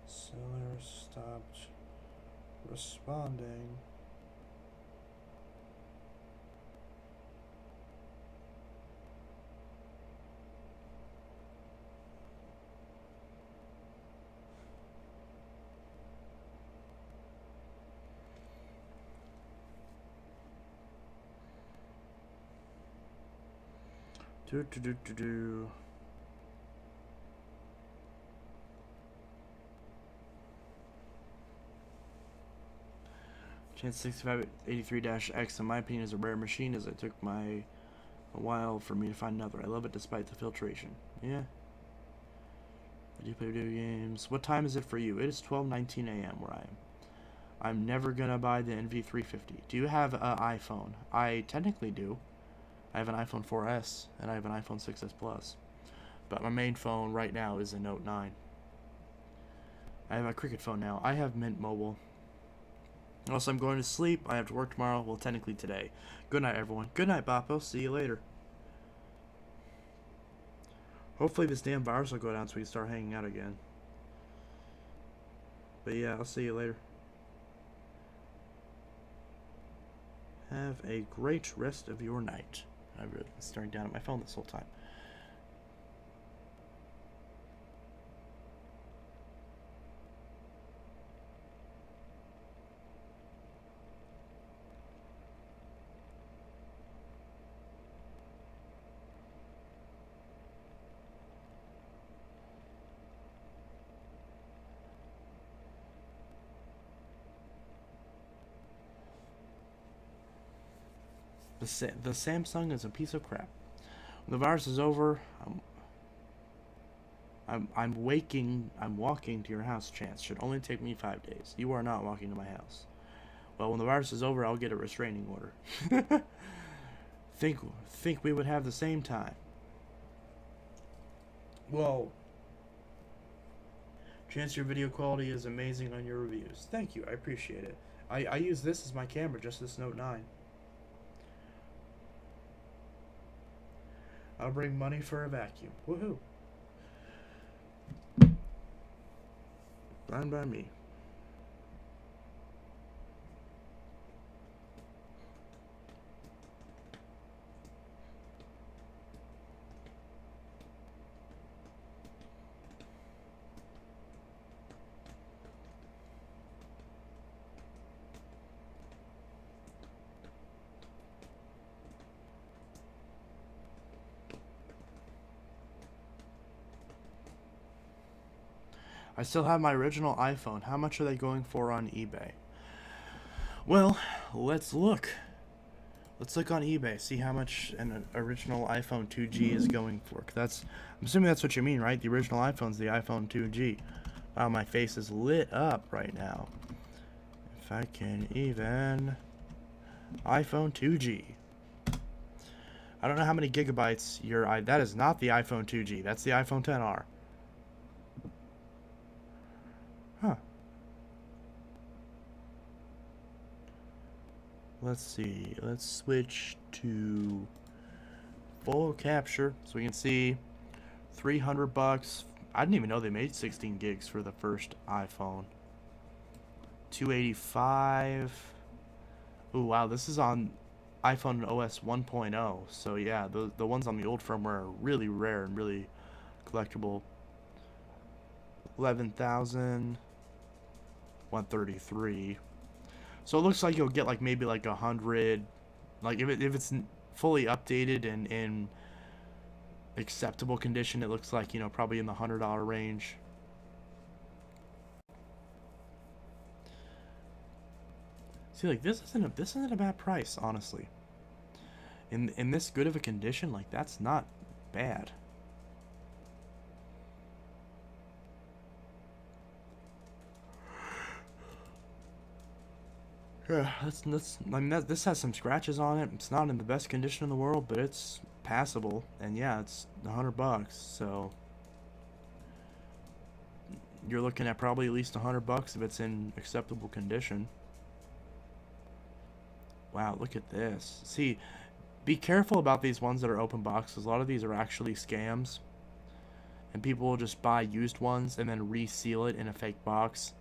Seller stopped responding. Do. Chance 6583-X, in my opinion, is a rare machine, as it took a while for me to find another. I love it despite the filtration. Yeah. I do play video games. What time is it for you? It is 12:19 a.m. where I am. I'm never gonna buy the NV350. Do you have an iPhone? I technically do. I have an iPhone 4S and I have an iPhone 6S Plus. But my main phone right now is a Note 9. I have a Cricket phone now. I have Mint Mobile. Unless I'm going to sleep, I have to work tomorrow. Well, technically today. Good night, everyone. Good night, Boppo. See you later. Hopefully this damn virus will go down so we can start hanging out again. But yeah, I'll see you later. Have a great rest of your night. I've really been staring down at my phone this whole time. The Samsung is a piece of crap. When the virus is over, I'm walking to your house, Chance. Should only take me 5 days. You are not walking to my house. Well, when the virus is over, I'll get a restraining order. Think we would have the same time. Well, Chance, your video quality is amazing on your reviews. Thank you, I appreciate it. I use this as my camera, just this Note 9. I'll bring money for a vacuum. Woohoo. Fine by me. I still have my original iPhone. How much are they going for on eBay? Well, let's look. Let's look on eBay, see how much an original iPhone 2G is going for. I'm assuming that's what you mean, right? The original iPhone's the iPhone 2G. Wow, my face is lit up right now. If I can even... iPhone 2G. I don't know how many gigabytes that is not the iPhone 2G. That's the iPhone 10R. Huh. Let's see. Let's switch to full capture so we can see $300. I didn't even know they made 16 gigs for the first iPhone. 285. Oh wow, this is on iPhone OS 1.0. So yeah, the ones on the old firmware are really rare and really collectible. 11,133. So it looks like you'll get like maybe like 100, like if it's fully updated and in acceptable condition, it looks like, you know, probably in the $100 range. See, like this isn't a bad price, honestly. In this good of a condition, like that's not bad. Yeah, I mean, this has some scratches on it. It's not in the best condition in the world, but it's passable. And yeah, it's $100, so you're looking at probably at least $100 if it's in acceptable condition. Wow, look at this. See, be careful about these ones that are open boxes. A lot of these are actually scams, and people will just buy used ones and then reseal it in a fake box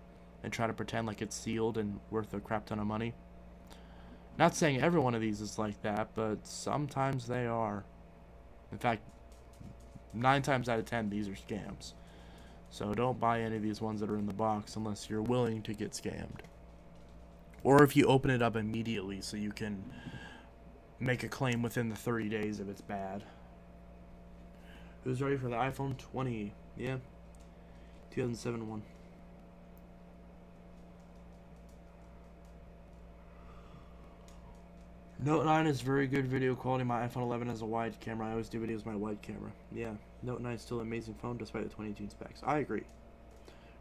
and try to pretend like it's sealed and worth a crap ton of money. Not saying every one of these is like that, but sometimes they are. In fact, 9 times out of 10, these are scams. So don't buy any of these ones that are in the box unless you're willing to get scammed. Or if you open it up immediately so you can make a claim within the 30 days if it's bad. Who's ready for the iPhone 20? Yeah. 2007 one. Note 9 is very good video quality. My iPhone 11 has a wide camera. I always do videos with my wide camera. Yeah. Note 9 is still an amazing phone despite the 2018 specs. I agree.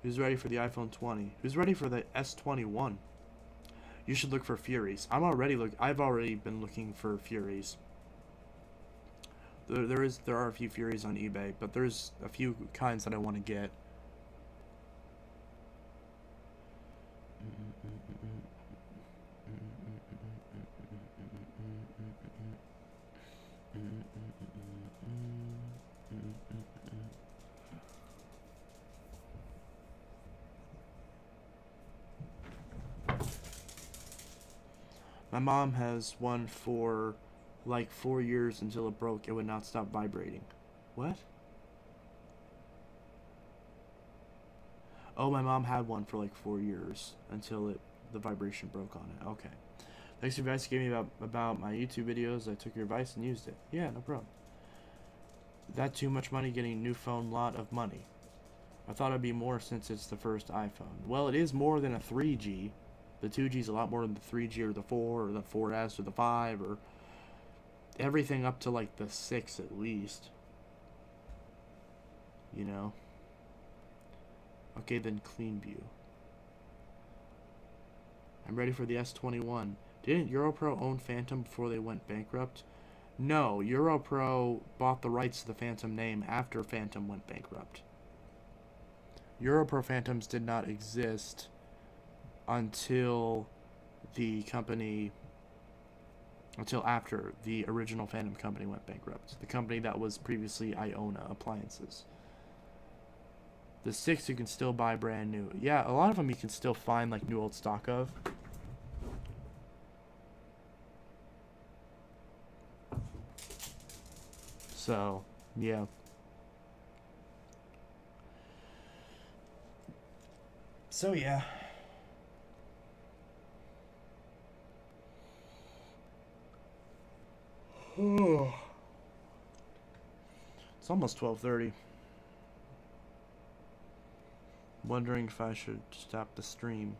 Who's ready for the iPhone 20? Who's ready for the S21? You should look for Furies. I've already been looking for Furies. There are a few Furies on eBay, but there's a few kinds that I want to get. My mom has one for like 4 years until it broke. It would not stop vibrating. What? Oh, my mom had one for like 4 years until the vibration broke on it. Okay. Thanks for advice you gave me about my YouTube videos. I took your advice and used it. Yeah, no problem. That too much money getting a new phone, lot of money. I thought it'd be more since it's the first iPhone. Well, it is more than a 3G. The 2G is a lot more than the 3G or the 4 or the 4S or the 5 or everything up to like the 6 at least. You know? Okay, then Clean View. I'm ready for the S21. Didn't Europro own Phantom before they went bankrupt? No, Europro bought the rights to the Phantom name after Phantom went bankrupt. Europro Phantoms did not exist until after the original Phantom company went bankrupt. The company that was previously Iona Appliances. The 6 you can still buy brand new. Yeah, a lot of them you can still find like new old stock of. So, yeah. So, yeah. It's almost 12:30. Wondering if I should stop the stream.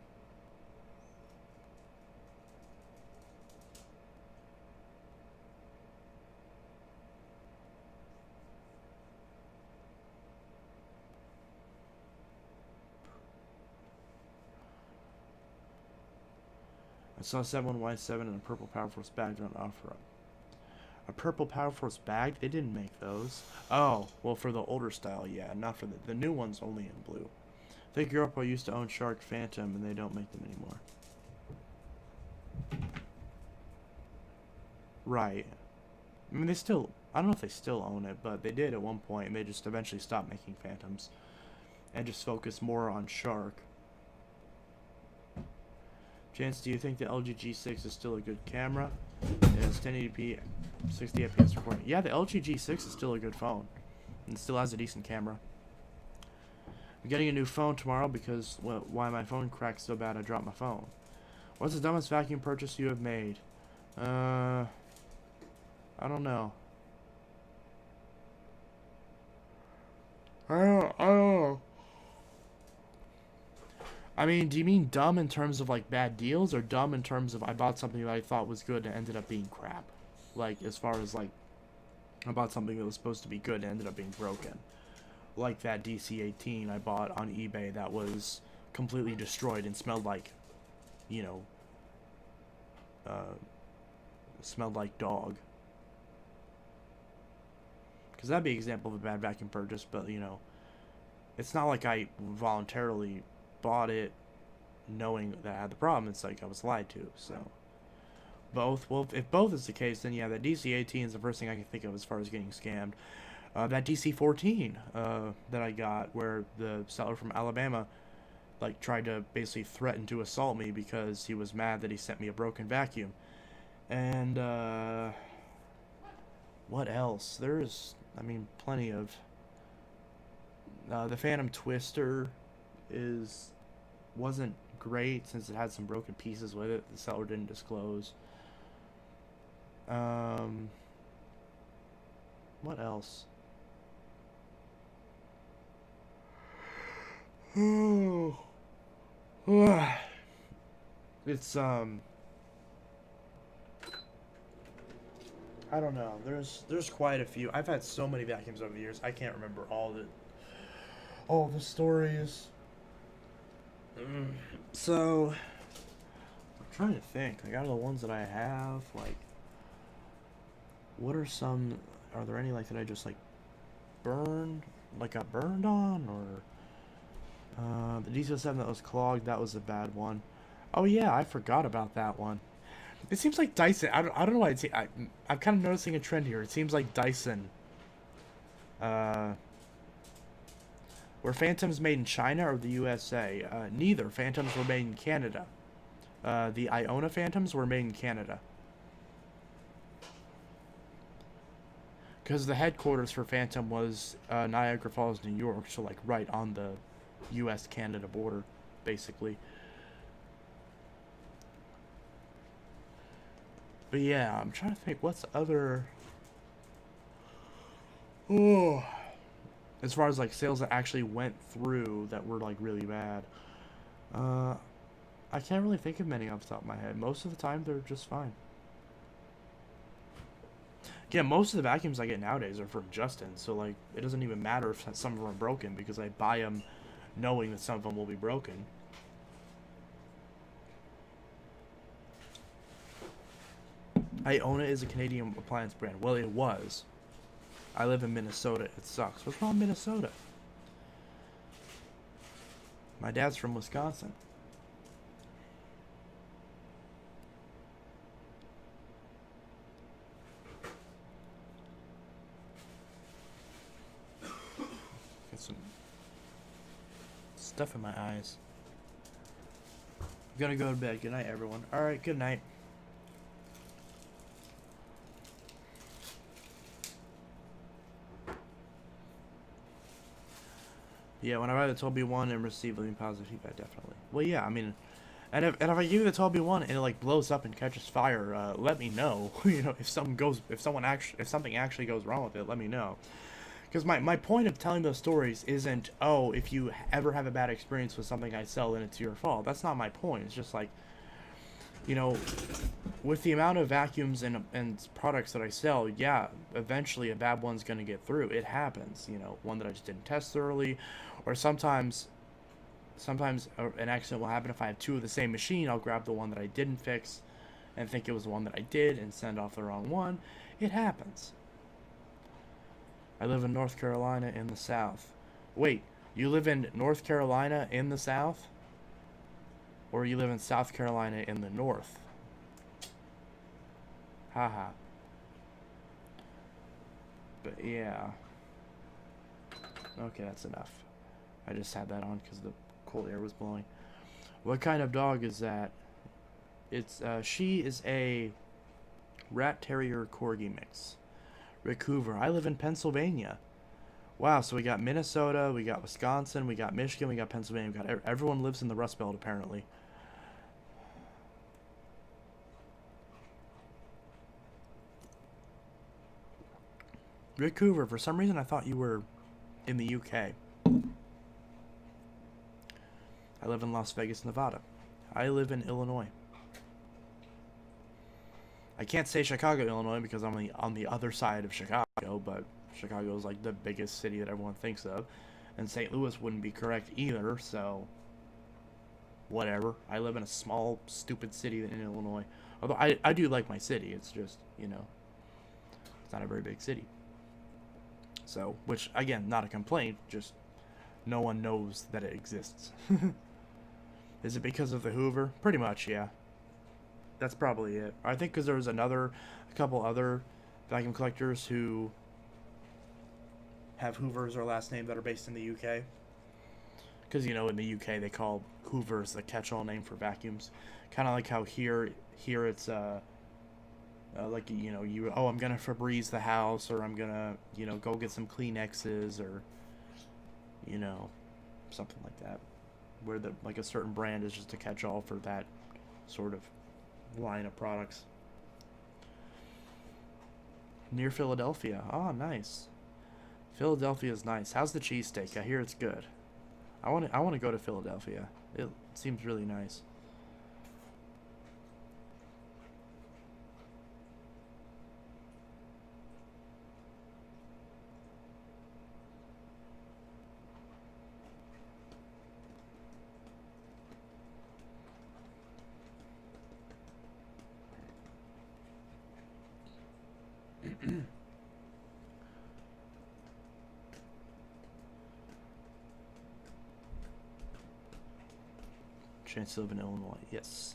I saw 71Y7 and a purple Power Force bag on offer. A purple Power Force bag? They didn't make those. Oh, well, for the older style, yeah. Not for the new one's only in blue. I think Europro used to own Shark Phantom, and they don't make them anymore. Right. I mean, I don't know if they still own it, but they did at one point, and they just eventually stopped making Phantoms. And just focused more on Shark. Chance, do you think the LG G6 is still a good camera? It has 1080p, 60 FPS recording. Yeah, the LG G6 is still a good phone. And still has a decent camera. I'm getting a new phone tomorrow because why my phone cracked so bad I dropped my phone. What's the dumbest vacuum purchase you have made? I don't know. I don't know. I mean, do you mean dumb in terms of like bad deals, or dumb in terms of I bought something that I thought was good and ended up being crap? Like as far as like I bought something that was supposed to be good and ended up being broken. Like that DC-18 I bought on eBay that was completely destroyed and smelled like, you know, smelled like dog. Because that'd be an example of a bad vacuum purchase, but you know, it's not like I voluntarily bought it knowing that I had the problem. It's like I was lied to. So both. Well, if both is the case, then yeah, that DC-18 is the first thing I can think of as far as getting scammed. That DC-14 that I got, where the seller from Alabama like tried to basically threaten to assault me because he was mad that he sent me a broken vacuum. And what else? There's, I mean, plenty of. The Phantom Twister wasn't great since it had some broken pieces with it. The seller didn't disclose. What else? It's I don't know. There's quite a few. I've had so many vacuums over the years. I can't remember all the stories. So I'm trying to think. Like out of the ones that I have, like what are some? Are there any like that I just like burned? Like got burned on, or the DC-07 that was clogged? That was a bad one. Oh yeah, I forgot about that one. It seems like Dyson. I don't know why. I'm kind of noticing a trend here. It seems like Dyson. Were Phantoms made in China or the USA? Neither. Phantoms were made in Canada. The Iona Phantoms were made in Canada. Because the headquarters for Phantom was Niagara Falls, New York, so like right on the U.S.-Canada border, basically. But yeah, I'm trying to think what's other. Oh, as far as like sales that actually went through that were like really bad, I can't really think of many off the top of my head. Most of the time, they're just fine. Yeah, most of the vacuums I get nowadays are from Justin, so like it doesn't even matter if some of them are broken because I buy them knowing that some of them will be broken. Iona is a Canadian appliance brand. Well, it was. I live in Minnesota. It sucks. What's wrong with Minnesota? My dad's from Wisconsin. Got some stuff in my eyes. I'm gonna go to bed. Good night, everyone. Alright, good night. Yeah, when I buy the 12B1 and receive positive feedback, definitely. Well, yeah, I mean, and if I give you the 12B1 and it like blows up and catches fire, let me know. You know, if something actually goes wrong with it, let me know. Because my point of telling those stories isn't, oh, if you ever have a bad experience with something I sell, then it's your fault. That's not my point. It's just like, you know, with the amount of vacuums and products that I sell, yeah, eventually a bad one's going to get through. It happens, you know, one that I just didn't test thoroughly, or sometimes an accident will happen if I have two of the same machine. I'll grab the one that I didn't fix and think it was the one that I did and send off the wrong one. It happens. I live in North Carolina in the South. Wait, you live in North Carolina in the South? Or you live in South Carolina in the North? Haha. But yeah. Okay, that's enough. I just had that on because the cold air was blowing. What kind of dog is that? She is a Rat Terrier Corgi mix. Rick Hoover. I live in Pennsylvania. Wow, so we got Minnesota, we got Wisconsin, we got Michigan, we got Pennsylvania. We got everyone lives in the Rust Belt apparently. Rick Hoover, for some reason I thought you were in the UK. I live in Las Vegas, Nevada. I live in Illinois. I can't say Chicago, Illinois because I'm on the other side of Chicago, but Chicago is like the biggest city that everyone thinks of. And St. Louis wouldn't be correct either, so whatever. I live in a small, stupid city in Illinois. Although I do like my city, it's just, you know, it's not a very big city. So, which, again, not a complaint, just no one knows that it exists. Is it because of the Hoover? Pretty much, yeah. That's probably it. I think because there was a couple other vacuum collectors who have Hoover as their last name that are based in the UK. Because, you know, in the UK they call Hoovers the catch-all name for vacuums. Kind of like how here it's, like, you know, I'm going to Febreze the house, or I'm going to, you know, go get some Kleenexes, or, you know, something like that. Where like a certain brand is just a catch-all for that sort of line of products. Near Philadelphia. Oh, nice. Philadelphia is nice. How's the cheesesteak? I hear it's good. I want to go to Philadelphia. It seems really nice. Chance to live in Illinois. Yes.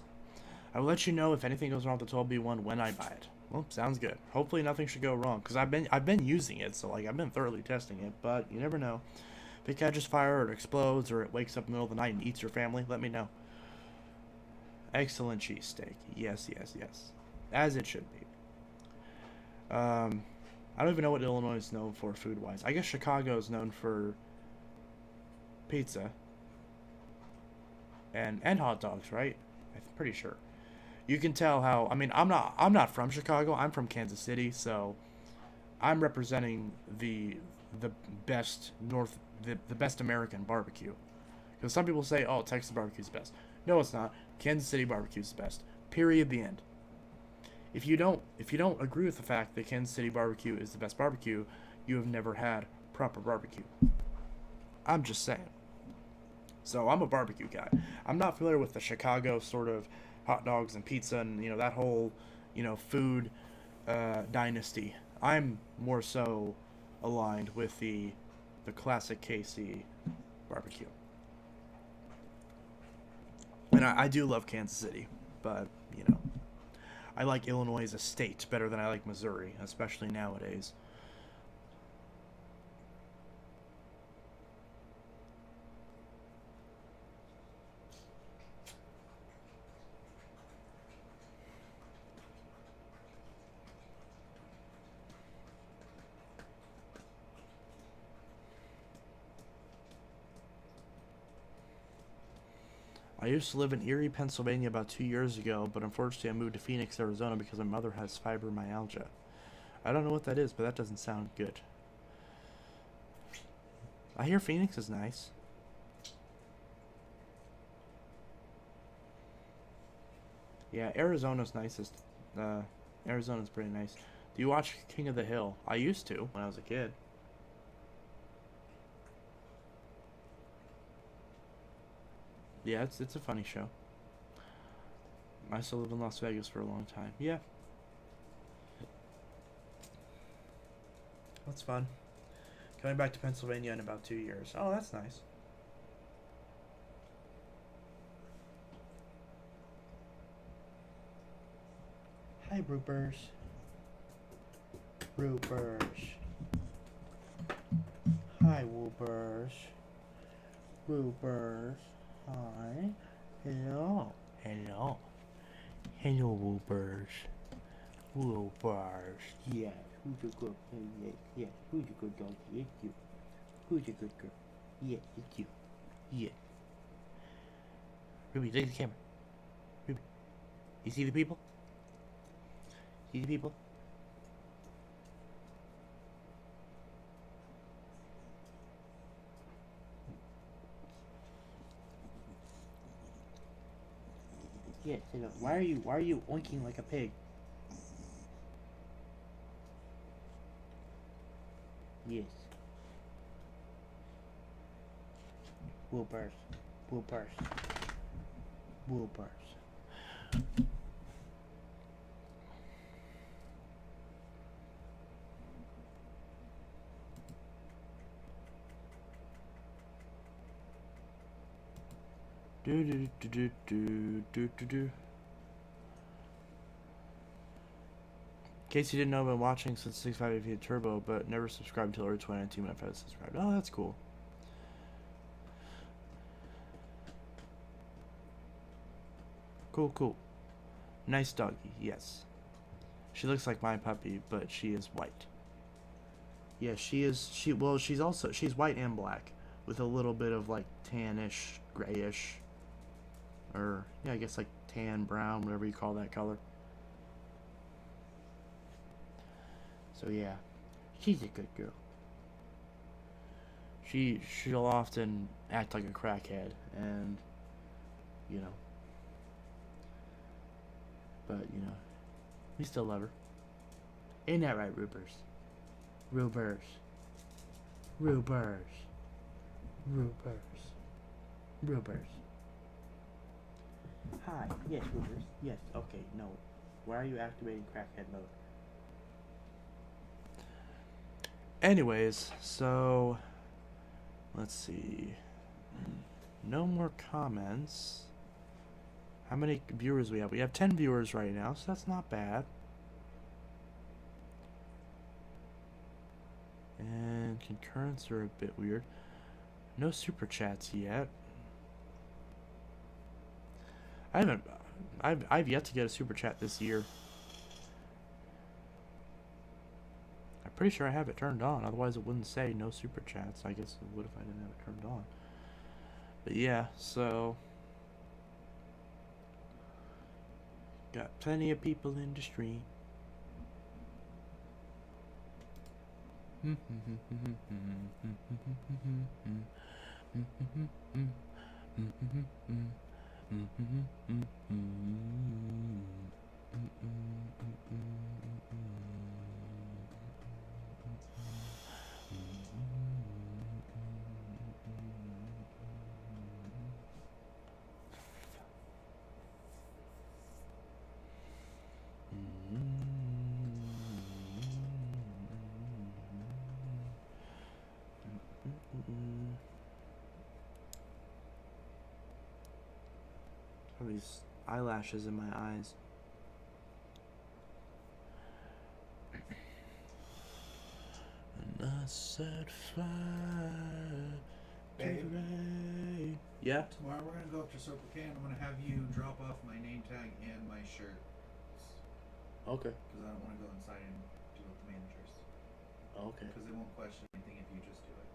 I will let you know if anything goes wrong with the 12B1 when I buy it. Well, sounds good. Hopefully nothing should go wrong, because I've been using it, so like I've been thoroughly testing it, but you never know. If it catches fire, or it explodes, or it wakes up in the middle of the night and eats your family, let me know. Excellent cheesesteak. Yes, yes, yes. As it should be. I don't even know what Illinois is known for food-wise. I guess Chicago is known for pizza. And hot dogs, right? I'm pretty sure. You can tell how, I mean, I'm not from Chicago. I'm from Kansas City, so I'm representing the best the best American barbecue. Because some people say, "Oh, Texas barbecue is the best." No, it's not. Kansas City barbecue is the best. Period. The end. If you don't agree with the fact that Kansas City barbecue is the best barbecue, you have never had proper barbecue. I'm just saying. So I'm a barbecue guy. I'm not familiar with the Chicago sort of hot dogs and pizza and, you know, that whole, you know, food dynasty. I'm more so aligned with the classic KC barbecue. And I do love Kansas City, but, you know, I like Illinois as a state better than I like Missouri, especially nowadays. I used to live in Erie, Pennsylvania about 2 years ago, but unfortunately I moved to Phoenix, Arizona because my mother has fibromyalgia. I don't know what that is, but that doesn't sound good. I hear Phoenix is nice. Yeah, Arizona's nicest. Arizona's pretty nice. Do you watch King of the Hill? I used to when I was a kid. Yeah, it's a funny show. I still lived in Las Vegas for a long time. Yeah, that's fun. Coming back to Pennsylvania in about 2 years. Oh, that's nice. Hi, Roopers. Roopers. Hi, Woopers. Roopers. Hi. Hello. Hello. Hello, Woopers. Woopers. Yeah. Who's a good? Yeah. Who's a good dog? Yeah. You. Who's a good girl? Yeah, it's you. Yeah. Ruby, look at the camera. Ruby, you see the people? See the people? Yeah, say no. Why are you oinking like a pig? Yes. Whoopers. Whoopers. Whoopers. Do do do do do do do do. In case you didn't know, I've been watching since 65 Turbo, but never subscribed until early 2019 when I finally subscribed. Oh, that's cool. Cool, cool. Nice doggy, yes. She looks like my puppy, but she is white. Yeah, she is. She's white and black, with a little bit of like tannish, grayish, or yeah, I guess like tan, brown, whatever you call that color. So yeah, she's a good girl. She'll often act like a crackhead, and you know, but you know, we still love her. Ain't that right, Rupers? Rupers. Rupers. Rupers. Rupers. Hi. Yes, Rupers. Yes. Okay. No. Why are you activating crackhead mode? Anyways, so let's see. No more comments. How many viewers we have? We have 10 viewers right now, so that's not bad. And concurrents are a bit weird. No super chats yet. I've yet to get a super chat this year. I'm pretty sure I have it turned on, otherwise it wouldn't say no super chats. I guess it would if I didn't have it turned on. But yeah, so got plenty of people in the stream. Have these eyelashes in my eyes. And I said fly to Babe. the rain. Yeah? Tomorrow we're gonna go up to Circle K and I'm gonna have you drop off my name tag and my shirt. Okay. Because I don't want to go inside and do it with the managers. Okay. Because they won't question anything if you just do it.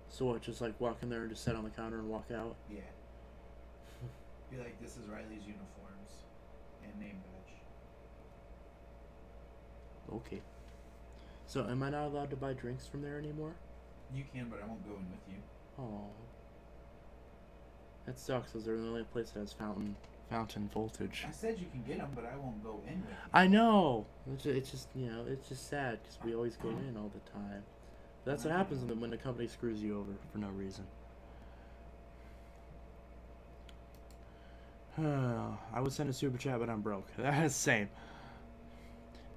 So what, just like walk in there and just sit on the counter and walk out? Yeah. Be like, this is Riley's uniforms and name badge. Okay. So am I not allowed to buy drinks from there anymore? You can, but I won't go in with you. Oh. That sucks, because they're the only place that has fountain voltage. I said you can get them, but I won't go in with you. I know! It's just, you know, it's just sad, because we always go in all the time. That's what happens when the company screws you over for no reason. I would send a super chat, but I'm broke. That's the same.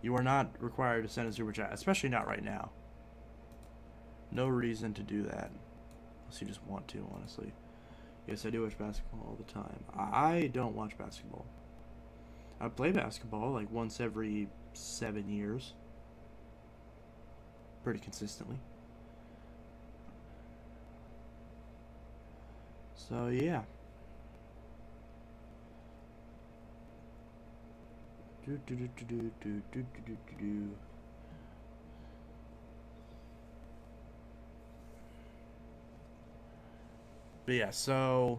You are not required to send a super chat, especially not right now. No reason to do that. Unless you just want to, honestly. Yes, I do watch basketball all the time. I don't watch basketball. I play basketball like once every 7 years. Pretty consistently. So, yeah. But yeah, so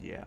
yeah.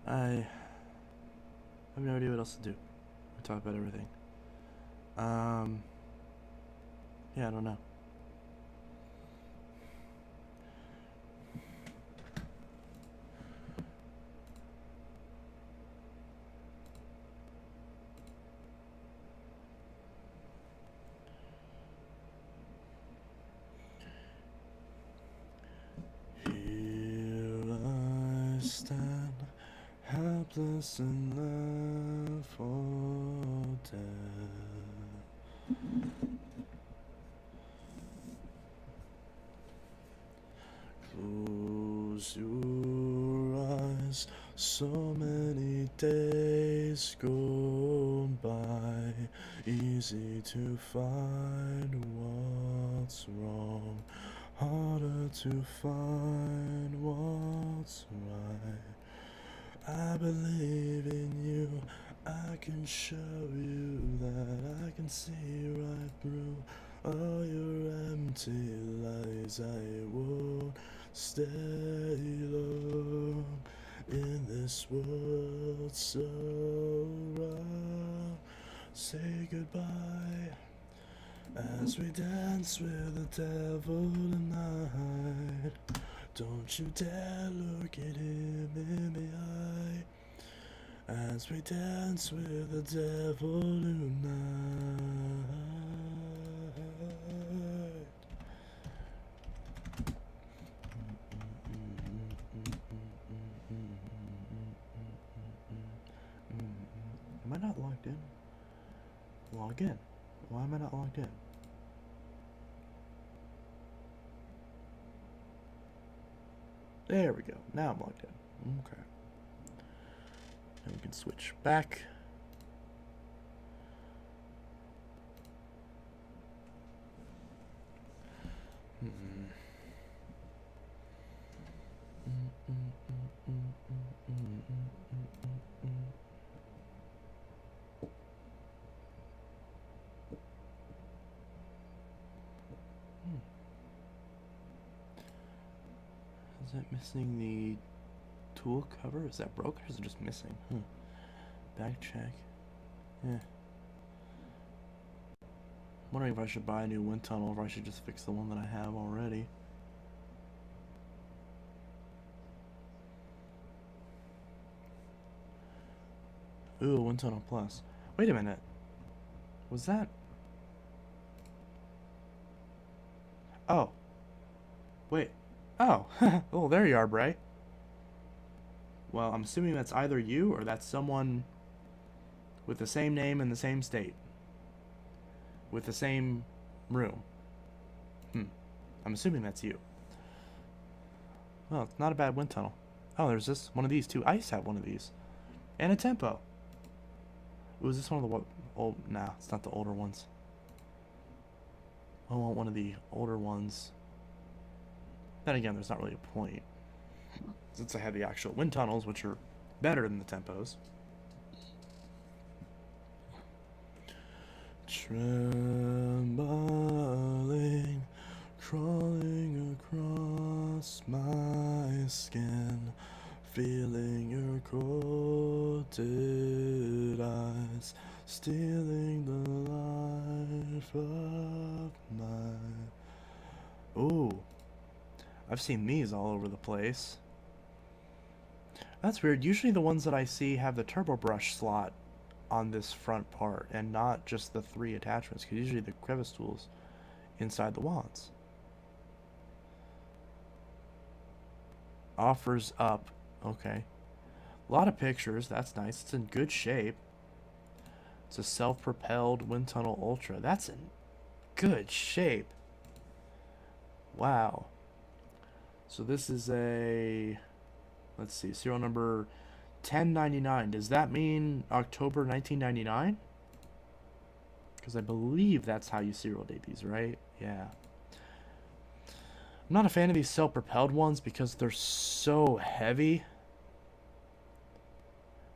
I have no idea what else to do. We talked about everything. Yeah, I don't know. Here I stand, helpless and left for dead. Close your eyes, so many days go by, easy to find what's wrong, harder to find what's right. I believe in you, I can show you that I can see right through all your empty lies. I won't stay long in this world so wrong. Say goodbye as we dance with the devil tonight. Don't you dare look at him in the eye as we dance with the devil tonight. Am I not logged in? Log in. Why am I not logged in? There we go. Now I'm logged in. Okay. And we can switch back. Is that missing the tool cover? Is that broken or is it just missing? Back check. Yeah. I'm wondering if I should buy a new wind tunnel or if I should just fix the one that I have already. Ooh, wind tunnel plus. Wait a minute. Was that? Oh. Wait. Oh. Oh, there you are, Bray. Well, I'm assuming that's either you or that's someone with the same name in the same state. With the same room. I'm assuming that's you. Well, it's not a bad wind tunnel. Oh, there's this one of these too. I used to have one of these. And a tempo. Ooh, is this one of the old? Nah, it's not the older ones. I want one of the older ones. Then again, there's not really a point, since I have the actual wind tunnels, which are better than the tempos. Trembling, crawling across my skin, feeling your coated eyes, stealing the life of mine. Ooh, I've seen these all over the place. That's weird. Usually the ones that I see have the turbo brush slot on this front part and not just the 3 attachments, because usually the crevice tool's inside the wands. Offers up. Okay. A lot of pictures. That's nice. It's in good shape. It's a self-propelled wind tunnel ultra. That's in good shape. Wow. So this is a, let's see, serial number 1099. Does that mean October 1999? Because I believe that's how you serial date these, right? Yeah. I'm not a fan of these self-propelled ones because they're so heavy.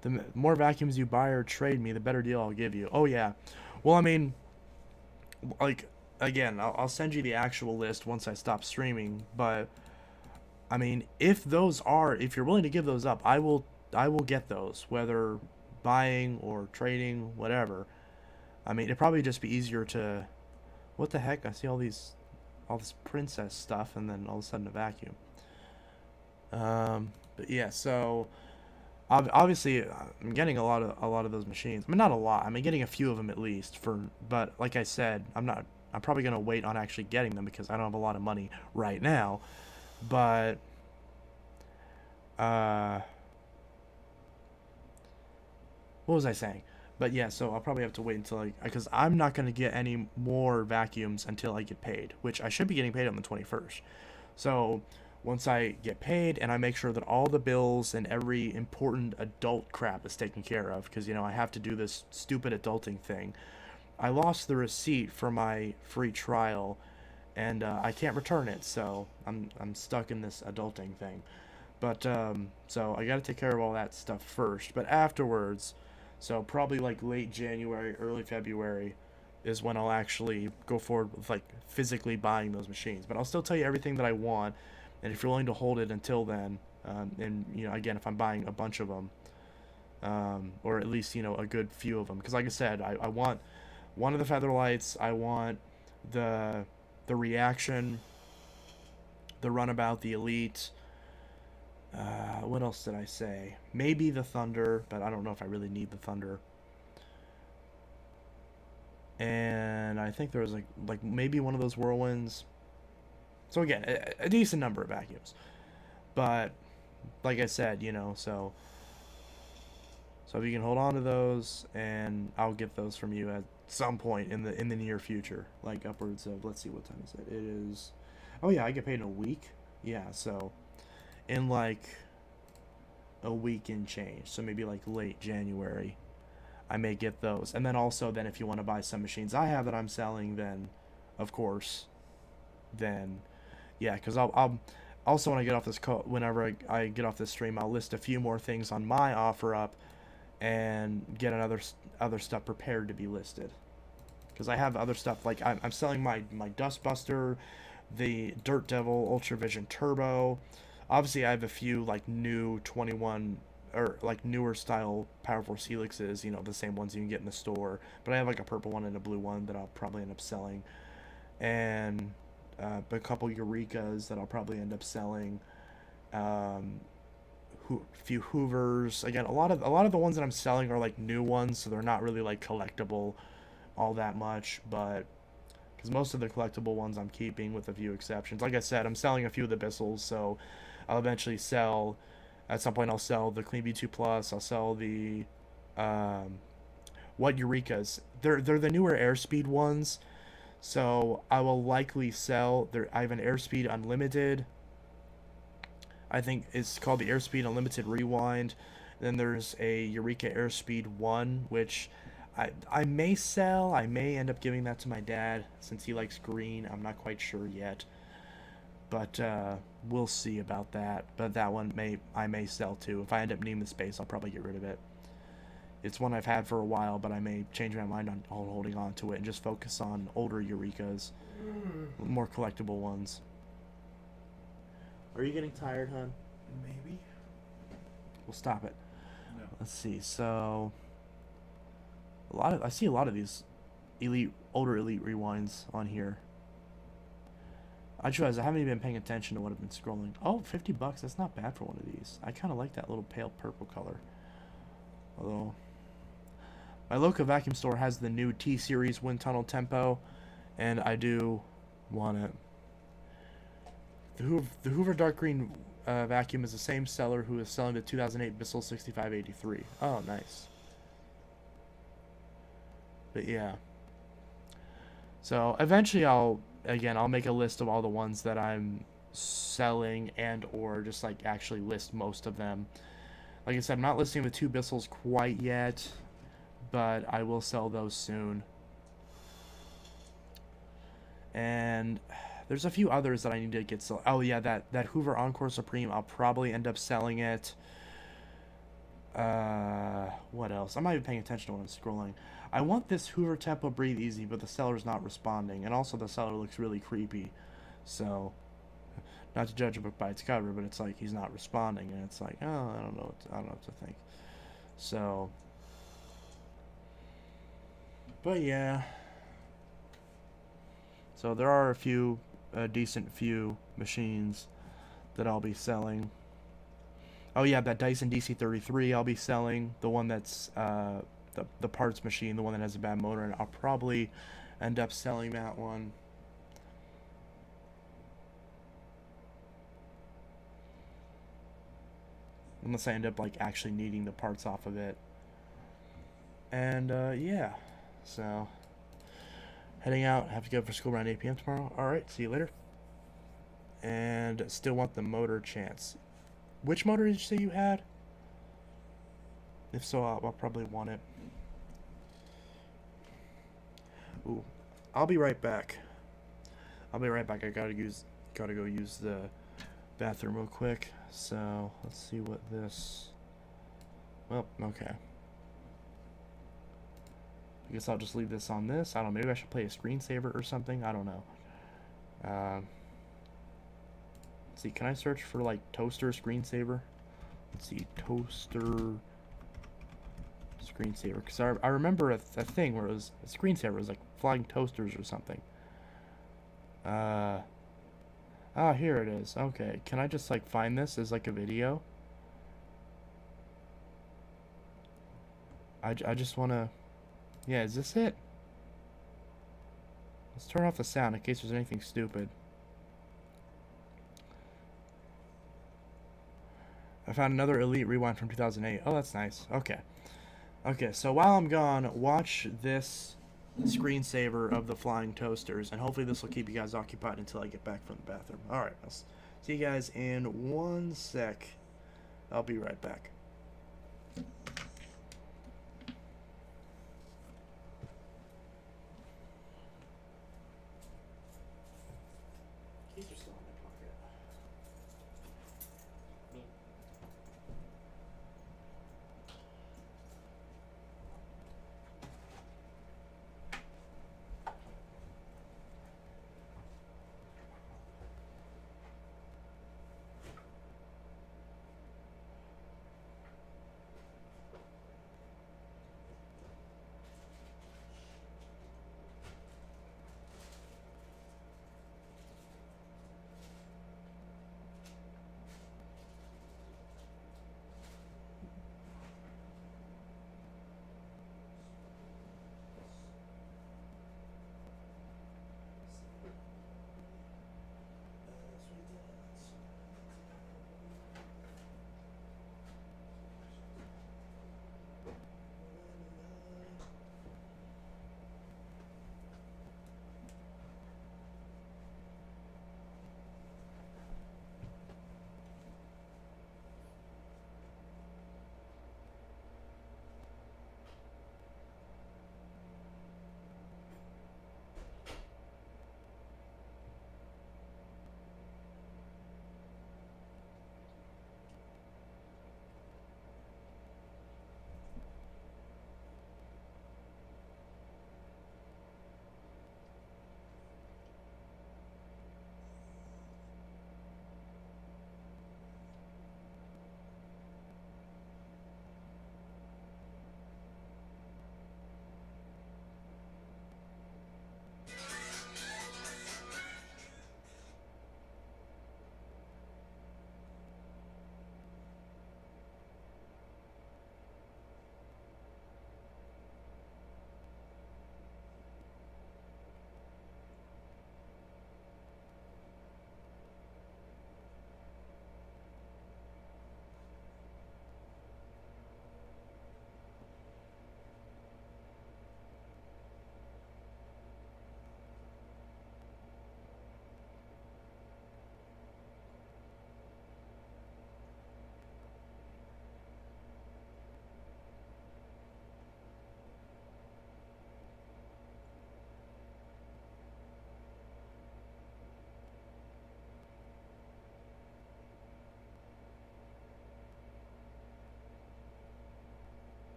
The more vacuums you buy or trade me, the better deal I'll give you. Oh, yeah. Well, I mean, like, again, I'll send you the actual list once I stop streaming, but I mean, if you're willing to give those up, I will get those, whether buying or trading, whatever. I mean, it'd probably just be easier to, what the heck? I see all this princess stuff, and then all of a sudden a vacuum. But yeah, so obviously I'm getting a lot of those machines. I mean, not a lot. I'm getting a few of them at least. But like I said, I'm probably gonna wait on actually getting them because I don't have a lot of money right now. But what was I saying? But yeah, so I'll probably have to wait until because I'm not going to get any more vacuums until I get paid, which I should be getting paid on the 21st. So once I get paid and I make sure that all the bills and every important adult crap is taken care of, because I have to do this stupid adulting thing. I lost the receipt for my free trial, and I can't return it, so I'm stuck in this adulting thing. But so I got to take care of all that stuff first. But afterwards, so probably like late January, early February is when I'll actually go forward with like physically buying those machines. But I'll still tell you everything that I want, and if you're willing to hold it until then, and again, if I'm buying a bunch of them, or at least a good few of them, because like I said, I want one of the feather lights, I want the reaction, the runabout, the elite. What else did I say? Maybe the thunder, but I don't know if I really need the thunder. And I think there was like maybe one of those whirlwinds. So again, a decent number of vacuums. But like I said, so if you can hold on to those, and I'll get those from you at some point in the near future, like upwards of, let's see, what time is it? It is, oh yeah, I get paid in a week. Yeah, so in like a week and change, so maybe like late January, I may get those. And then also, then if you want to buy some machines I have that I'm selling, then of course, then yeah, because I'll also, when I get off this whenever I get off this stream, I'll list a few more things on my offer up and get other stuff prepared to be listed, because I have other stuff like I'm selling my Dustbuster, the Dirt Devil Ultravision Turbo. Obviously, I have a few like new 21 or like newer style Power Force Helixes, the same ones you can get in the store. But I have like a purple one and a blue one that I'll probably end up selling, and a couple Eurekas that I'll probably end up selling. Few Hoovers. Again, a lot of the ones that I'm selling are like new ones, so they're not really like collectible all that much, but because most of the collectible ones I'm keeping with a few exceptions. Like I said, I'm selling a few of the Bissels, so I'll eventually sell, at some point I'll sell the Clean B2 Plus, I'll sell the what Eurekas. They're the newer airspeed ones, so I will likely sell I have an airspeed unlimited, I think it's called the Airspeed Unlimited Rewind. Then there's a Eureka Airspeed 1, which I may sell. I may end up giving that to my dad since he likes green. I'm not quite sure yet. But we'll see about that. But that one I may sell too. If I end up needing the space, I'll probably get rid of it. It's one I've had for a while, but I may change my mind on holding on to it and just focus on older Eurekas, more collectible ones. Are you getting tired, hon? Maybe. We'll stop it. No. Let's see. So, I see a lot of these older elite rewinds on here. I just realized I haven't even been paying attention to what I've been scrolling. Oh, $50. That's not bad for one of these. I kind of like that little pale purple color. Although, my local vacuum store has the new T-Series wind tunnel tempo, and I do want it. The Hoover dark green vacuum is the same seller who is selling the 2008 Bissell 6583. Oh, nice. But yeah. So eventually I'll make a list of all the ones that I'm selling, and or just like actually list most of them. Like I said, I'm not listing the 2 Bissells quite yet, but I will sell those soon. And there's a few others that I need to get sold. Oh yeah, that Hoover Encore Supreme, I'll probably end up selling it. What else? I'm not even paying attention to what I'm scrolling. I want this Hoover Tempo Breathe Easy, but the seller's not responding, and also the seller looks really creepy. So, not to judge a book by its cover, but it's like he's not responding, and it's like, oh, I don't know what to think. So, but yeah. So there are a decent few machines that I'll be selling. Oh yeah, that Dyson DC-33 I'll be selling. The one that's the parts machine, the one that has a bad motor, and I'll probably end up selling that one. Unless I end up like actually needing the parts off of it. And yeah, so heading out. Have to go for school around 8 p.m. tomorrow. All right, see you later. And still want the motor chance. Which motor did you say you had? If so, I'll probably want it. Ooh, I'll be right back. I gotta go use the bathroom real quick. So let's see what this. Well, okay. I guess I'll just leave this on this. I don't know. Maybe I should play a screensaver or something. I don't know. Let's see. Can I search for like toaster screensaver? Let's see. Toaster screensaver. Because I remember a thing where it was a screensaver. It was like flying toasters or something. Here it is. Okay. Can I just like find this as like a video? I just want to. Yeah, is this it? Let's turn off the sound in case there's anything stupid. I found another Elite Rewind from 2008. Oh, that's nice. Okay. Okay, so while I'm gone, watch this screensaver of the flying toasters, and hopefully this will keep you guys occupied until I get back from the bathroom. Alright, I'll see you guys in 1 sec. I'll be right back. Keys are still in my pocket.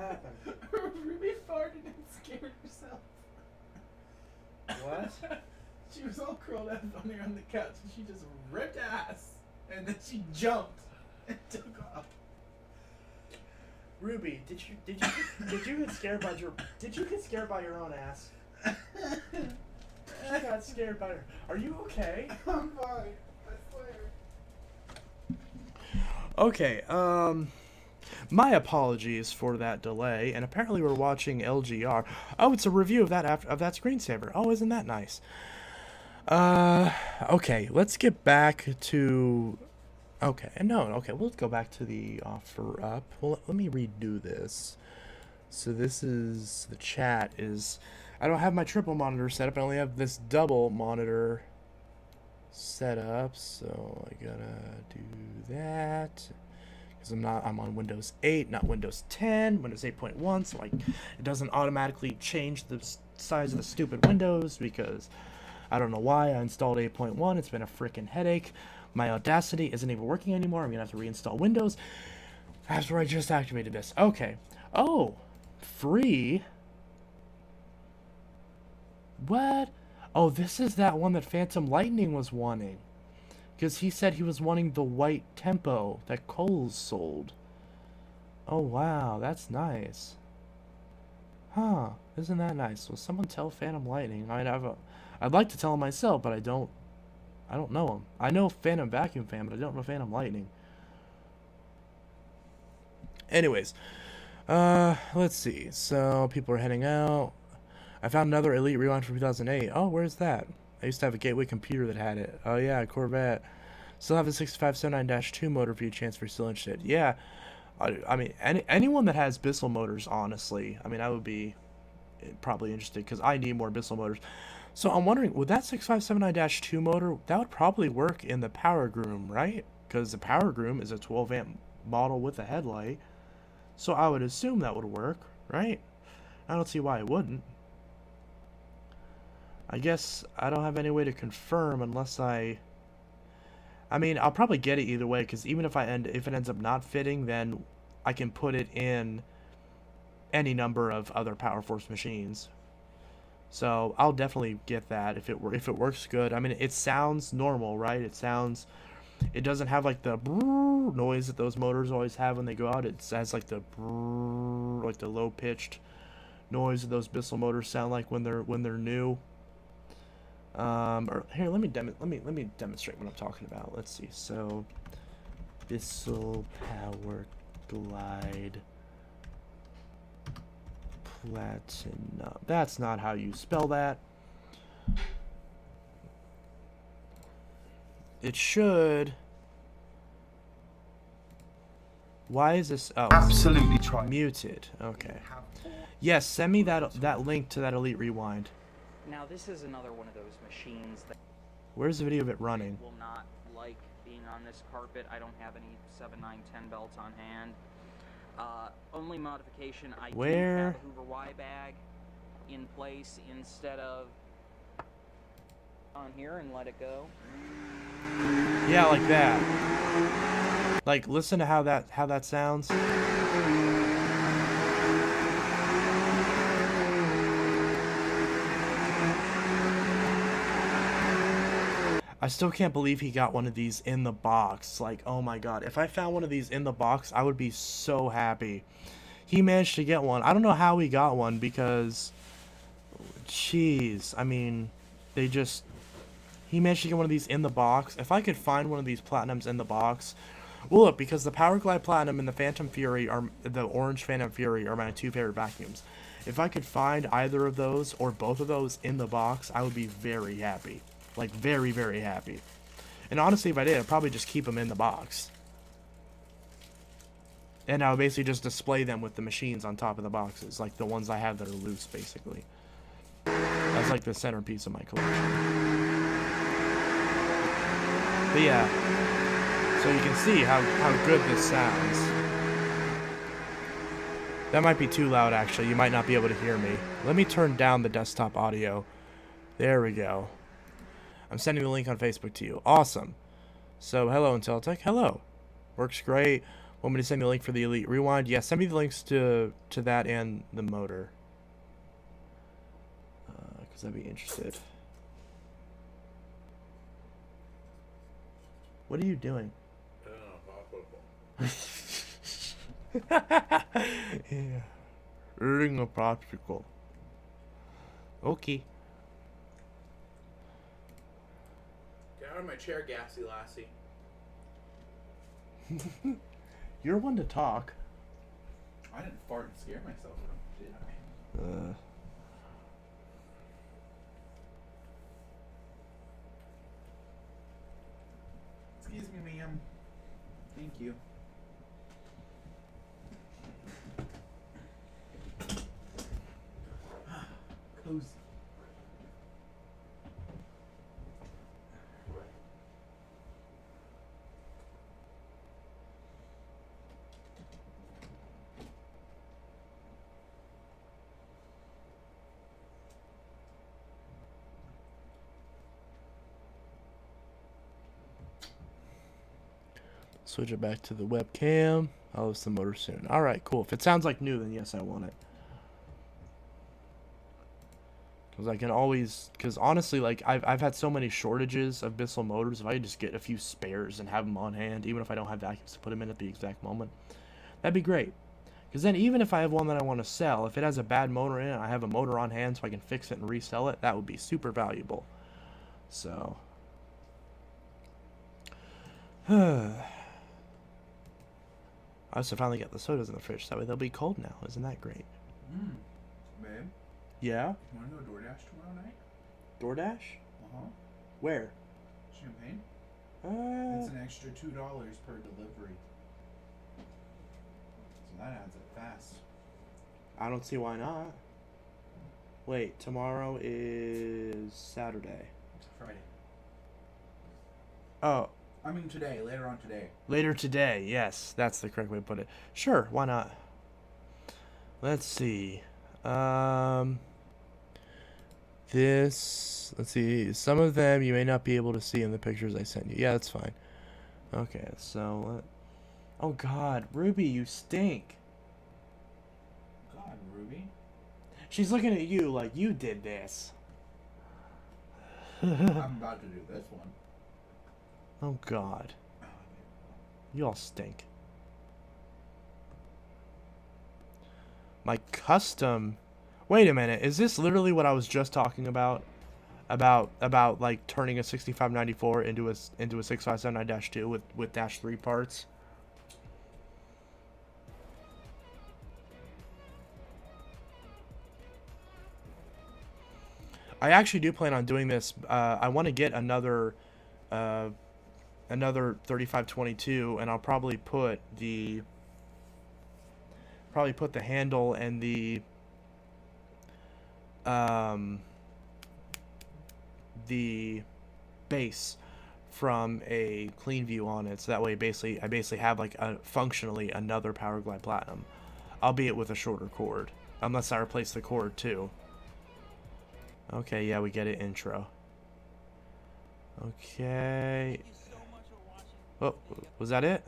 happened? Ruby farted and scared herself. What? She was all curled up on there on the couch and she just ripped ass. And then she jumped and took off. Ruby, did you get scared by your own ass? She got scared by her. Are you okay? I'm fine. I swear. Okay, my apologies for that delay, and apparently we're watching LGR. Oh, it's a review of that screensaver. Oh, isn't that nice? Okay, let's get back to... Okay, we'll go back to the offer up. Well, let me redo this. So this is... The chat is... I don't have my triple monitor set up. I only have this double monitor set up. So I gotta do that. Because I'm on Windows 8, not Windows 10. Windows 8.1, so it doesn't automatically change the size of the stupid windows because... I don't know why I installed 8.1. It's been a freaking headache. My Audacity isn't even working anymore. I'm going to have to reinstall Windows. That's where I just activated this. Okay. Oh. Free? What? Oh, this is that one that Phantom Lightning was wanting. Because he said he was wanting the white tempo that Coles sold. Oh, wow. That's nice. Huh. Isn't that nice? Will someone tell Phantom Lightning? I'd like to tell him myself, but I don't know him. I know Phantom Vacuum Fan, but I don't know Phantom Lightning. Anyways, let's see. So people are heading out. I found another Elite Rewind from 2008. Oh, where's that? I used to have a Gateway computer that had it. Oh yeah, Corvette. Still have a 6579-2 motor if you chance if you're still interested. Yeah, I mean anyone that has Bissell motors, honestly. I mean, I would be probably interested because I need more Bissell motors. So I'm wondering, would that 6579-2 motor, that would probably work in the Power Groom, right? Because the Power Groom is a 12 amp model with a headlight. So I would assume that would work, right? I don't see why it wouldn't. I guess I don't have any way to confirm unless I mean, I'll probably get it either way, because even if it ends up not fitting, then I can put it in any number of other Power Force machines. So I'll definitely get that if it works good. I mean, it sounds normal, right? It doesn't have like the brrr noise that those motors always have when they go out. It has like the brrr, like the low pitched noise that those Bissell motors sound like when they're new. Here, let me demonstrate what I'm talking about. Let's see. So Bissell Power Glide Platinum. That's not how you spell that. It should. Why is this? Oh, Absolutely try. Muted. Okay. Yes, send me that link to that Elite Rewind. Now this is another one of those machines that Where's the video of it running? will not like being on this carpet. I don't have any 7, 9, 10 belts on hand. Only modification, I do have a Hoover Y bag in place instead of on here and let it go. Yeah, like that. Like, listen to how that sounds. I still can't believe he got one of these in the box. Like, oh my god. If I found one of these in the box, I would be so happy. He managed to get one. I don't know how he got one because... Jeez. I mean, he managed to get one of these in the box. If I could find one of these Platinums in the box... Well, look, because the Power Glide Platinum and the Phantom Fury, the Orange Phantom Fury, are my two favorite vacuums. If I could find either of those, or both of those, in the box, I would be very happy. Like, very, very happy. And honestly, if I did, I'd probably just keep them in the box. And I would basically just display them with the machines on top of the boxes. Like the ones I have that are loose, basically. That's like the centerpiece of my collection. But yeah. So you can see how good this sounds. That might be too loud, actually. You might not be able to hear me. Let me turn down the desktop audio. There we go. I'm sending the link on Facebook to you. Awesome. So, hello, Inteltech. Hello. Works great. Want me to send you a link for the Elite Rewind? Yeah, send me the links to that and the motor. Because I'd be interested. What are you doing? Yeah. Eating a popsicle. Okay. Get out of my chair, gassy lassie. You're one to talk. I didn't fart and scare myself, did I? Excuse me, ma'am. Thank you. Cozy. Switch it back to the webcam. I'll list the motor soon. Alright, cool. If it sounds like new, then yes, I want it. Because I can always... Because honestly, like, I've had so many shortages of Bissell motors. If I could just get a few spares and have them on hand, even if I don't have vacuums to put them in at the exact moment, that'd be great. Because then even if I have one that I want to sell, if it has a bad motor in it, I have a motor on hand so I can fix it and resell it, that would be super valuable. So... I also finally got the sodas in the fridge. That way they'll be cold now. Isn't that great? Babe, Yeah? you wanna go DoorDash tomorrow night? DoorDash? Uh-huh. Where? Champagne? It's an extra $2 per delivery. So that adds up fast. I don't see why not. Wait, tomorrow is Saturday. It's Friday. Oh, I mean today, later on today. later today. Yes, that's the correct way to put it. Sure, why not? Let's see. Let's see. Some of them you may not be able to see in the pictures I sent you. Yeah, that's fine. Okay, so oh God, Ruby, you stink. God, Ruby. She's looking at you like you did this. I'm about to do this one. Oh God, you all stink. My custom. Wait a minute. Is this literally what I was just talking about? About like turning a 6594 into a 6579-2 with -3 parts. I actually do plan on doing this. I want to get another 3522, and I'll probably put the handle and the base from a clean view on it, so that way I basically have like functionally another Powerglide Platinum, albeit with a shorter cord, unless I replace the cord too. Okay, yeah, we get it. Intro. Okay. Oh, was that it?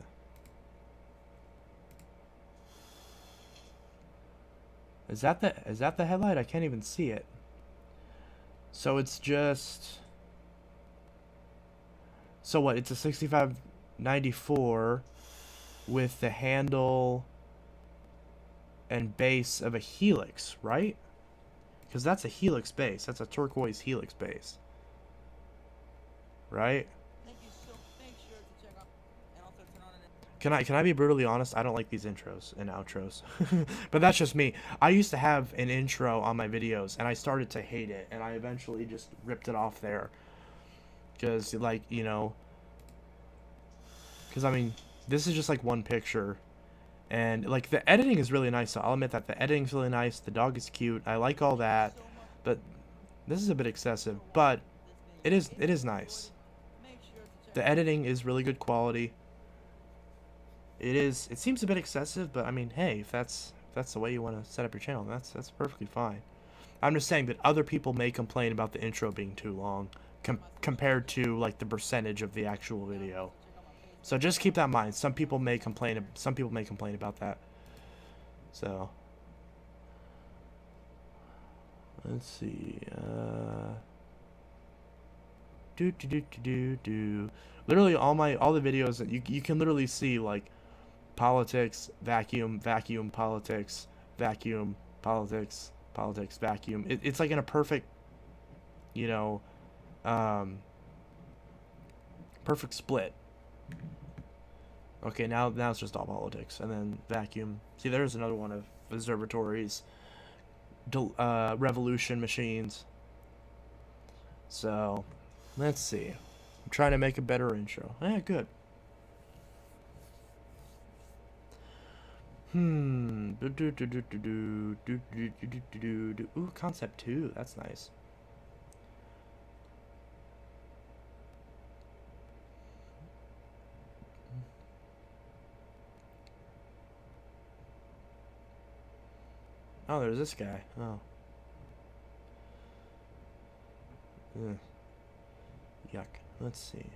Is that the headlight? I can't even see it. So it's just... So what? It's a 6594 with the handle and base of a Helix, right? Because that's a Helix base. That's a turquoise Helix base. Right? Can I be brutally honest? I don't like these intros and outros. But that's just me. I used to have an intro on my videos, and I started to hate it, and I eventually just ripped it off there. Because, like, you know... Because, I mean, this is just, like, one picture. And, like, the editing is really nice. So I'll admit that the editing's really nice. The dog is cute. I like all that. But this is a bit excessive. But it is nice. The editing is really good quality. It seems a bit excessive, but I mean, hey, if that's the way you want to set up your channel, that's perfectly fine. I'm just saying that other people may complain about the intro being too long compared to like the percentage of the actual video. So just keep that in mind. Some people may complain about that. So let's see. Literally all the videos that you can literally see, like, politics, vacuum, vacuum, politics, vacuum, politics, politics, vacuum. It's like in a perfect, you know, perfect split. Okay, now it's just all politics, and then vacuum. See, there's another one of observatories, revolution machines. So, let's see. I'm trying to make a better intro. Yeah, good. Ooh, concept 2. That's nice. Oh, there's this guy. Oh. Ugh. Yuck. Let's see.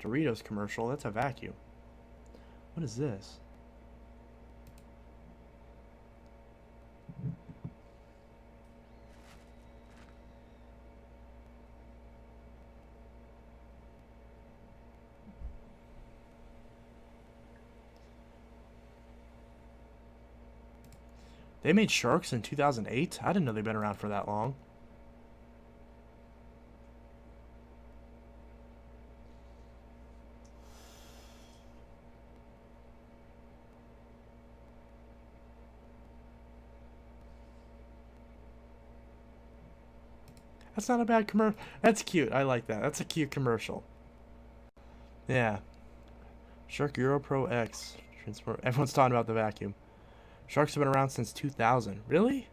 Doritos commercial. That's a vacuum. What is this? They made Sharks in 2008? I didn't know they'd been around for that long. That's not a bad commercial. That's cute. I like that. That's a cute commercial. Yeah. Shark Euro Pro X. Everyone's talking about the vacuum. Sharks have been around since 2000. Really?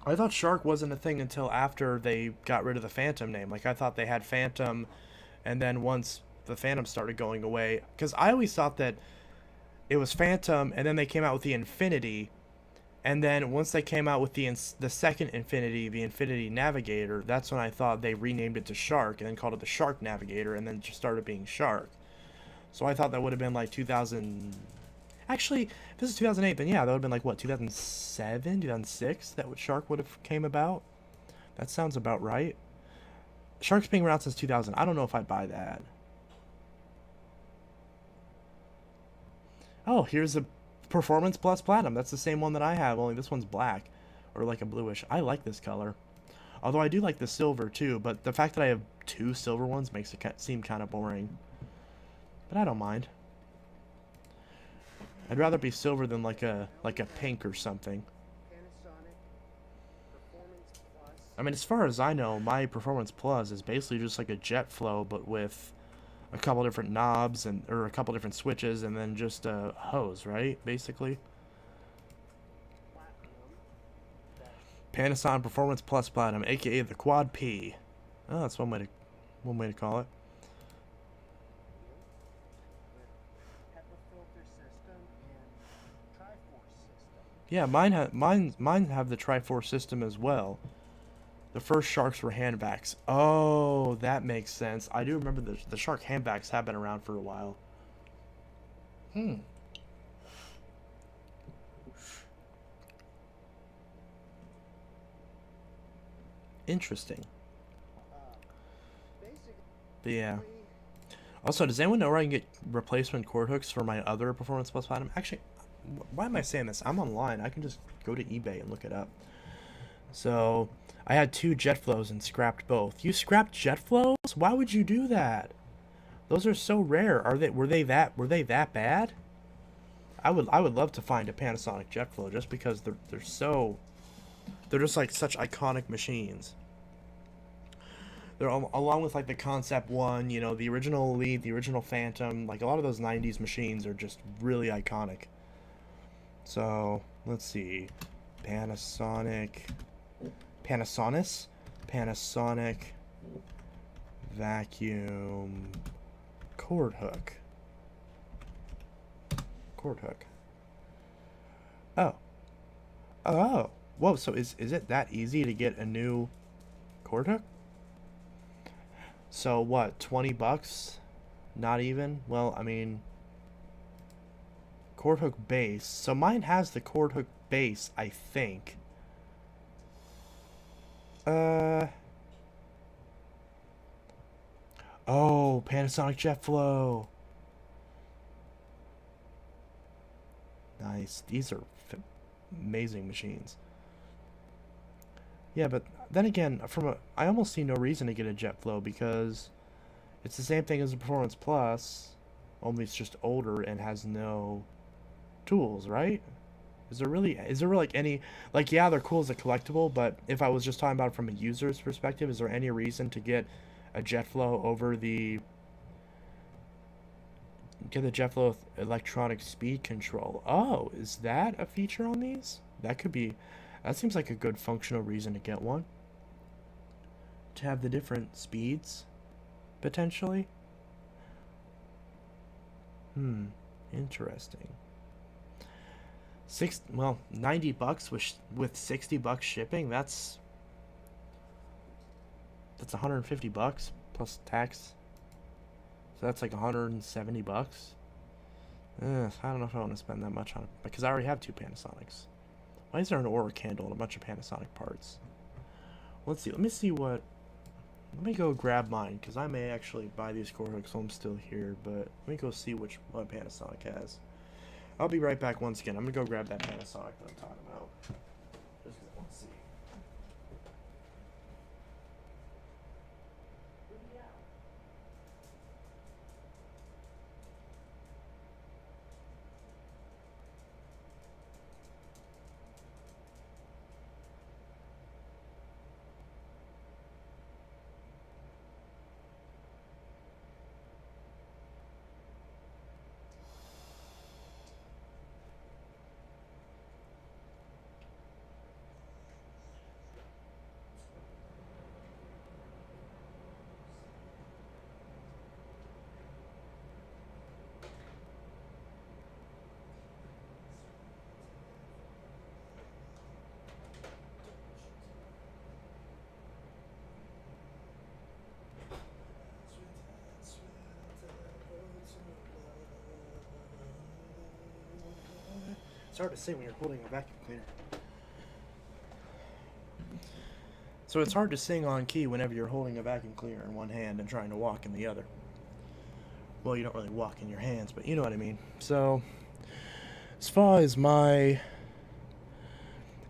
I thought Shark wasn't a thing until after they got rid of the Phantom name. Like, I thought they had Phantom, and then once the Phantom started going away, because I always thought that it was Phantom, and then they came out with the Infinity, and then once they came out with the second Infinity, the Infinity Navigator, that's when I thought they renamed it to Shark, and then called it the Shark Navigator, and then just started being Shark. So I thought that would have been like 2000... Actually, if this is 2008, then yeah, that would have been like, what, 2007, 2006? That what Shark would have came about? That sounds about right. Shark's being around since 2000. I don't know if I'd buy that. Oh, here's a Performance Plus Platinum. That's the same one that I have, only this one's black. Or like a bluish. I like this color. Although I do like the silver too, but the fact that I have two silver ones makes it seem kind of boring. But I don't mind. I'd rather be silver than like a pink or something. I mean, as far as I know, my Performance Plus is basically just like a jet flow, but with a couple different knobs or a couple different switches, and then just a hose, right? Basically. Panasonic Performance Plus Platinum, aka the Quad P. Oh, that's one way to call it. Yeah, mine have the Triforce system as well. The first Sharks were handbacks. Oh, that makes sense. I do remember the Shark handbacks have been around for a while. Interesting. But yeah. Also, does anyone know where I can get replacement cord hooks for my other Performance Plus Platinum? Actually, why am I saying this? I'm online. I can just go to eBay and look it up. So, I had 2 jet flows and scrapped both. You scrapped jet flows? Why would you do that? Those are so rare. Were they that bad? I would love to find a Panasonic jet flow just because they're just like such iconic machines. They're along with like the Concept 1, you know, the original Elite, the original Phantom, like a lot of those 90s machines are just really iconic. So, let's see. Panasonic vacuum cord hook. Oh. Whoa, so is it that easy to get a new cord hook? So what, 20 bucks? Not even? Well, I mean, cord hook base. So mine has the cord hook base, I think. Oh, Panasonic Jet Flow. Nice. These are amazing machines. Yeah, but then again, I almost see no reason to get a Jet Flow because it's the same thing as a Performance Plus, only it's just older and has no tools, right? Is there really like any, like, yeah, they're cool as a collectible, but if I was just talking about it from a user's perspective, is there any reason to get a Jet Flow over the Jet Flow with electronic speed control? Oh, is that a feature on these? That seems like a good functional reason to get one. To have the different speeds, potentially. Interesting. 90 bucks with 60 bucks shipping. That's 150 bucks plus tax. So that's like 170 bucks. I don't know if I want to spend that much on it because I already have 2 Panasonics. Why is there an Aura candle and a bunch of Panasonic parts? Let's see. Let me go grab mine because I may actually buy these cord hooks while I'm still here. But let me go see what Panasonic has. I'll be right back once again. I'm gonna go grab that Panasonic that I'm talking about. Just 'cause I want to see. It's hard to say when you're holding a vacuum cleaner. So it's hard to sing on key whenever you're holding a vacuum cleaner in one hand and trying to walk in the other. Well, you don't really walk in your hands, but you know what I mean. So, as far as my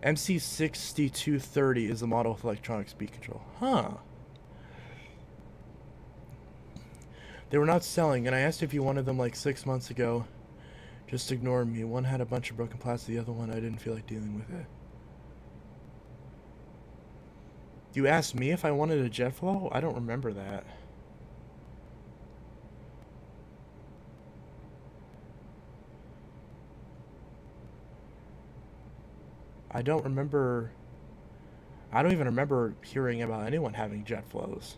MC6230 is the model with electronic speed control. Huh. They were not selling, and I asked if you wanted them like 6 months ago. Just ignored me. One had a bunch of broken plastic, the other one I didn't feel like dealing with it. You asked me if I wanted a Jet Flow? I don't remember that. I don't even remember hearing about anyone having Jet Flows.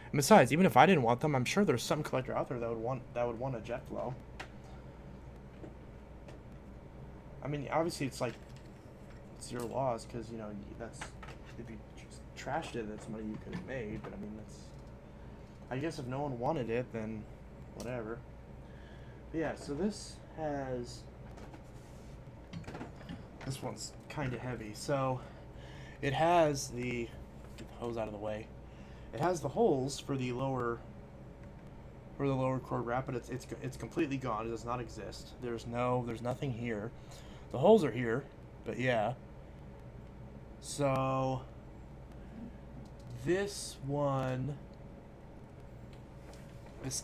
And besides, even if I didn't want them, I'm sure there's some collector out there that would want a Jet Flow. I mean, obviously it's like it's your loss because you know if you just trashed it, that's money you could have made. But I mean, I guess if no one wanted it, then whatever. But yeah, so this one's kind of heavy. So it has get the hose out of the way. It has the holes for the lower cord wrap, but it's completely gone. It does not exist. There's nothing here. The holes are here, but yeah. So this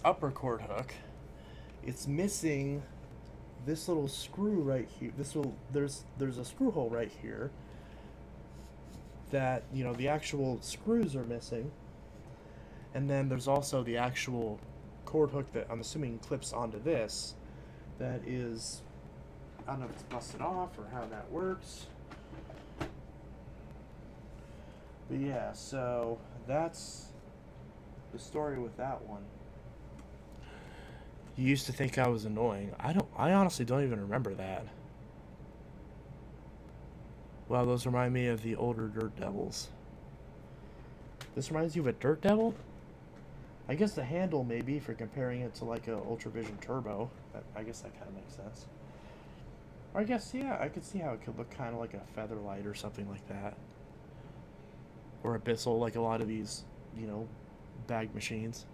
upper cord hook, it's missing this little screw right here. There's a screw hole right here that, you know, the actual screws are missing. And then there's also the actual cord hook that I'm assuming clips onto this. That is, I don't know if it's busted off or how that works. But yeah, so that's the story with that one. You used to think I was annoying. I honestly don't even remember that. Wow, those remind me of the older Dirt Devils. This reminds you of a Dirt Devil? I guess the handle maybe for comparing it to like a Ultra Vision Turbo. I guess that kind of makes sense. Or I guess, yeah, I could see how it could look kind of like a Featherlight or something like that. Or Abyssal, like a lot of these, you know, bag machines.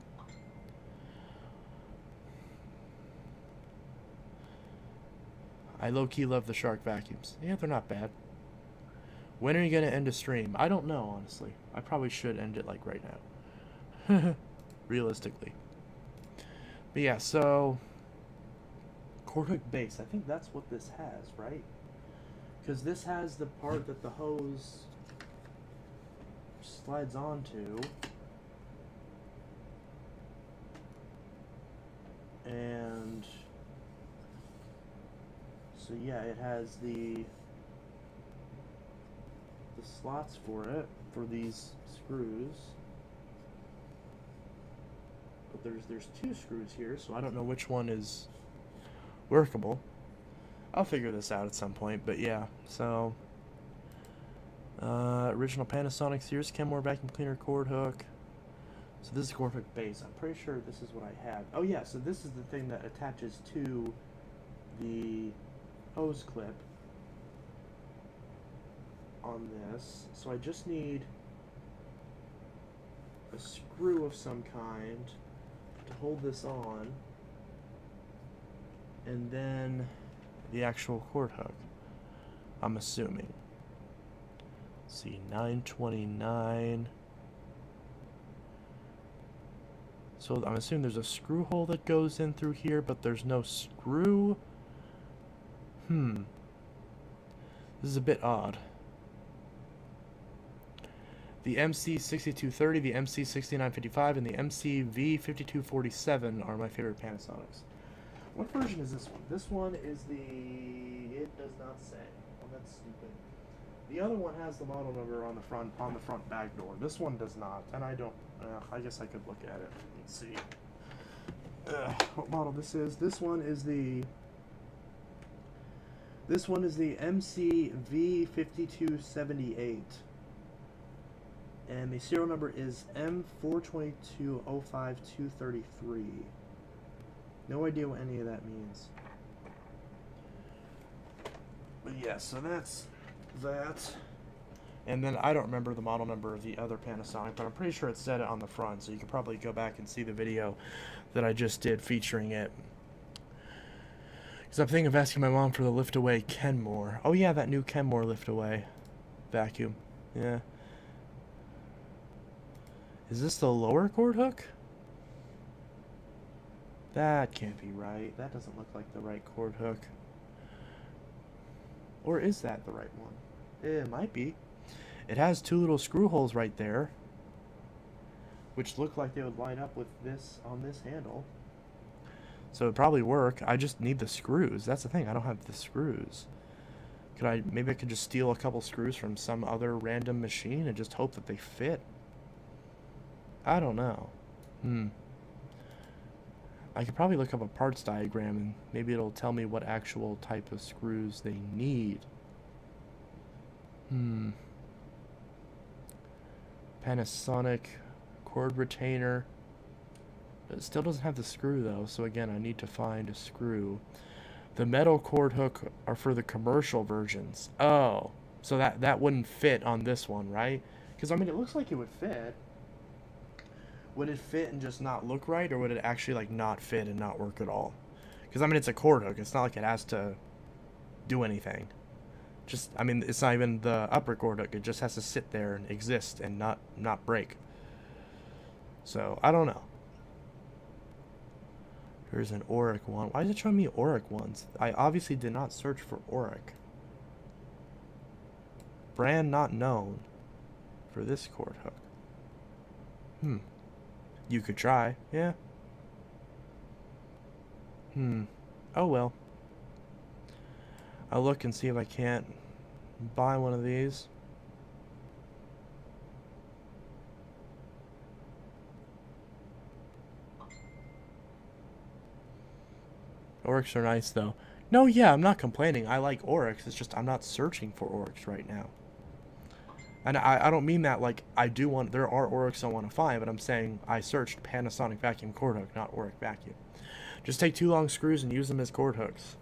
I low-key love the Shark vacuums. Yeah, they're not bad. When are you going to end a stream? I don't know, honestly. I probably should end it, like, right now. Realistically. But yeah, so... cord hook base. I think that's what this has, right? Because this has the part that the hose slides onto. And... so yeah, it has the slots for it, for these screws. But there's two screws here, so I don't know which one is workable. I'll figure this out at some point, but yeah, so original Panasonic Sears Kenmore vacuum cleaner cord hook. So this is cord hook base. I'm pretty sure this is what I have. Oh yeah, so this is the thing that attaches to the hose clip on this. So I just need a screw of some kind to hold this on, and then the actual cord hook, I'm assuming. Let's see, 929. So I'm assuming there's a screw hole that goes in through here, but there's no screw. This is a bit odd. The MC6230, the MC6955, and the MCV5247 are my favorite Panasonics. What version is this one? This one is the... it does not say. Oh, that's stupid. The other one has the model number on the front back door. This one does not, and I don't... I guess I could look at it. Let's see. What model this is? This one is the... this one is the MCV5278. And the serial number is M42205233. No idea what any of that means. But yeah, so that's that. And then I don't remember the model number of the other Panasonic, but I'm pretty sure it said it on the front, so you could probably go back and see the video that I just did featuring it. Because I'm thinking of asking my mom for the lift-away Kenmore. Oh yeah, that new Kenmore lift-away vacuum. Yeah. Is this the lower cord hook? That can't be right. That doesn't look like the right cord hook. Or is that the right one? It might be. It has two little screw holes right there, which look like they would line up with this on this handle. So it'd probably work. I just need the screws. That's the thing. I don't have the screws. Maybe I could just steal a couple screws from some other random machine and just hope that they fit. I don't know. I could probably look up a parts diagram and maybe it'll tell me what actual type of screws they need. Panasonic cord retainer. It still doesn't have the screw though, so again, I need to find a screw. The metal cord hook are for the commercial versions. Oh, so that wouldn't fit on this one, right? Because I mean, it looks like it would fit. Would it fit and just not look right, or would it actually like not fit and not work at all? Because I mean, it's a cord hook. It's not like it has to do anything. Just, I mean, it's not even the upper cord hook. It just has to sit there and exist and not break. So I don't know. Here's an Auric one. Why is it showing me Auric ones? I obviously did not search for Auric. Brand not known for this cord hook. You could try, yeah. Oh well. I'll look and see if I can't buy one of these. Aurics are nice though. No, yeah, I'm not complaining. I like Oryx. It's just I'm not searching for Oryx right now. And I don't mean that like I do want. There are Oryx I want to find, but I'm saying I searched Panasonic vacuum cord hook, not Oryx vacuum. Just take 2 long screws and use them as cord hooks.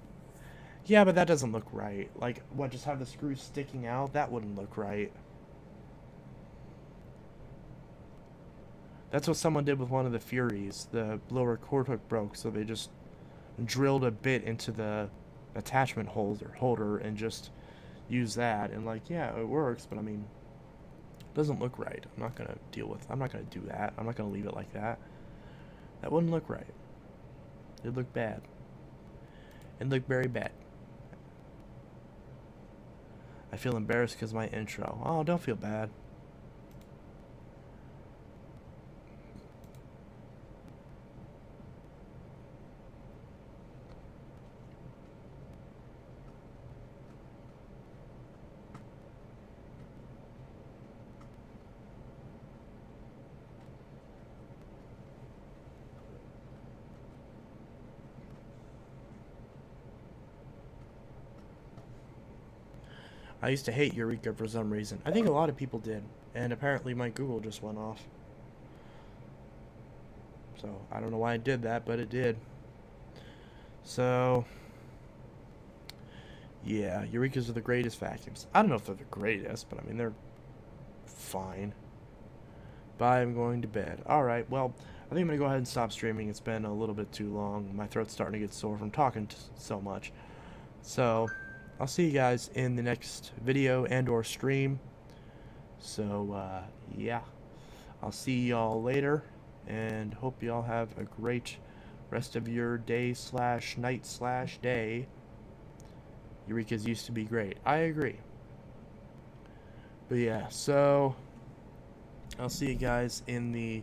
Yeah, but that doesn't look right. Like, what, just have the screws sticking out? That wouldn't look right. That's what someone did with one of the Furies. The lower cord hook broke, so they just drilled a bit into the attachment holder and just use that. And like, yeah, it works, but I mean, it doesn't look right. I'm not gonna do that. I'm not gonna leave it like that. That wouldn't look right. It'd look bad. It'd look very bad. I feel embarrassed because my intro. Oh, don't feel bad. I used to hate Eureka for some reason. I think a lot of people did. And apparently my Google just went off. So, I don't know why it did that, but it did. So, yeah, Eurekas are the greatest vacuums. I don't know if they're the greatest, but I mean, they're fine. But I'm going to bed. Alright, well, I think I'm going to go ahead and stop streaming. It's been a little bit too long. My throat's starting to get sore from talking so much. So, I'll see you guys in the next video and or stream. So, yeah. I'll see y'all later. And hope y'all have a great rest of your day/night/day. Eureka's used to be great. I agree. But yeah, so I'll see you guys in the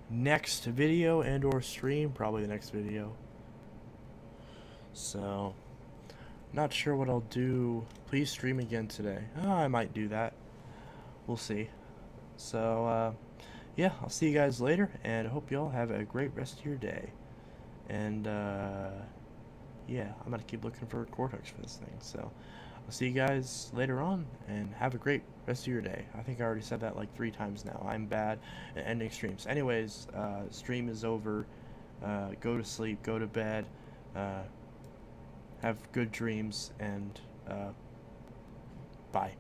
next video and or stream. Probably the next video. So, not sure what I'll do. Please stream again today. Oh, I might do that. We'll see. So, yeah, I'll see you guys later, and I hope you all have a great rest of your day. And, yeah, I'm gonna keep looking for cord hooks for this thing. So, I'll see you guys later on, and have a great rest of your day. I think I already said that like 3 times now. I'm bad at ending streams. Anyways, stream is over. Go to sleep, go to bed, have good dreams, and, bye.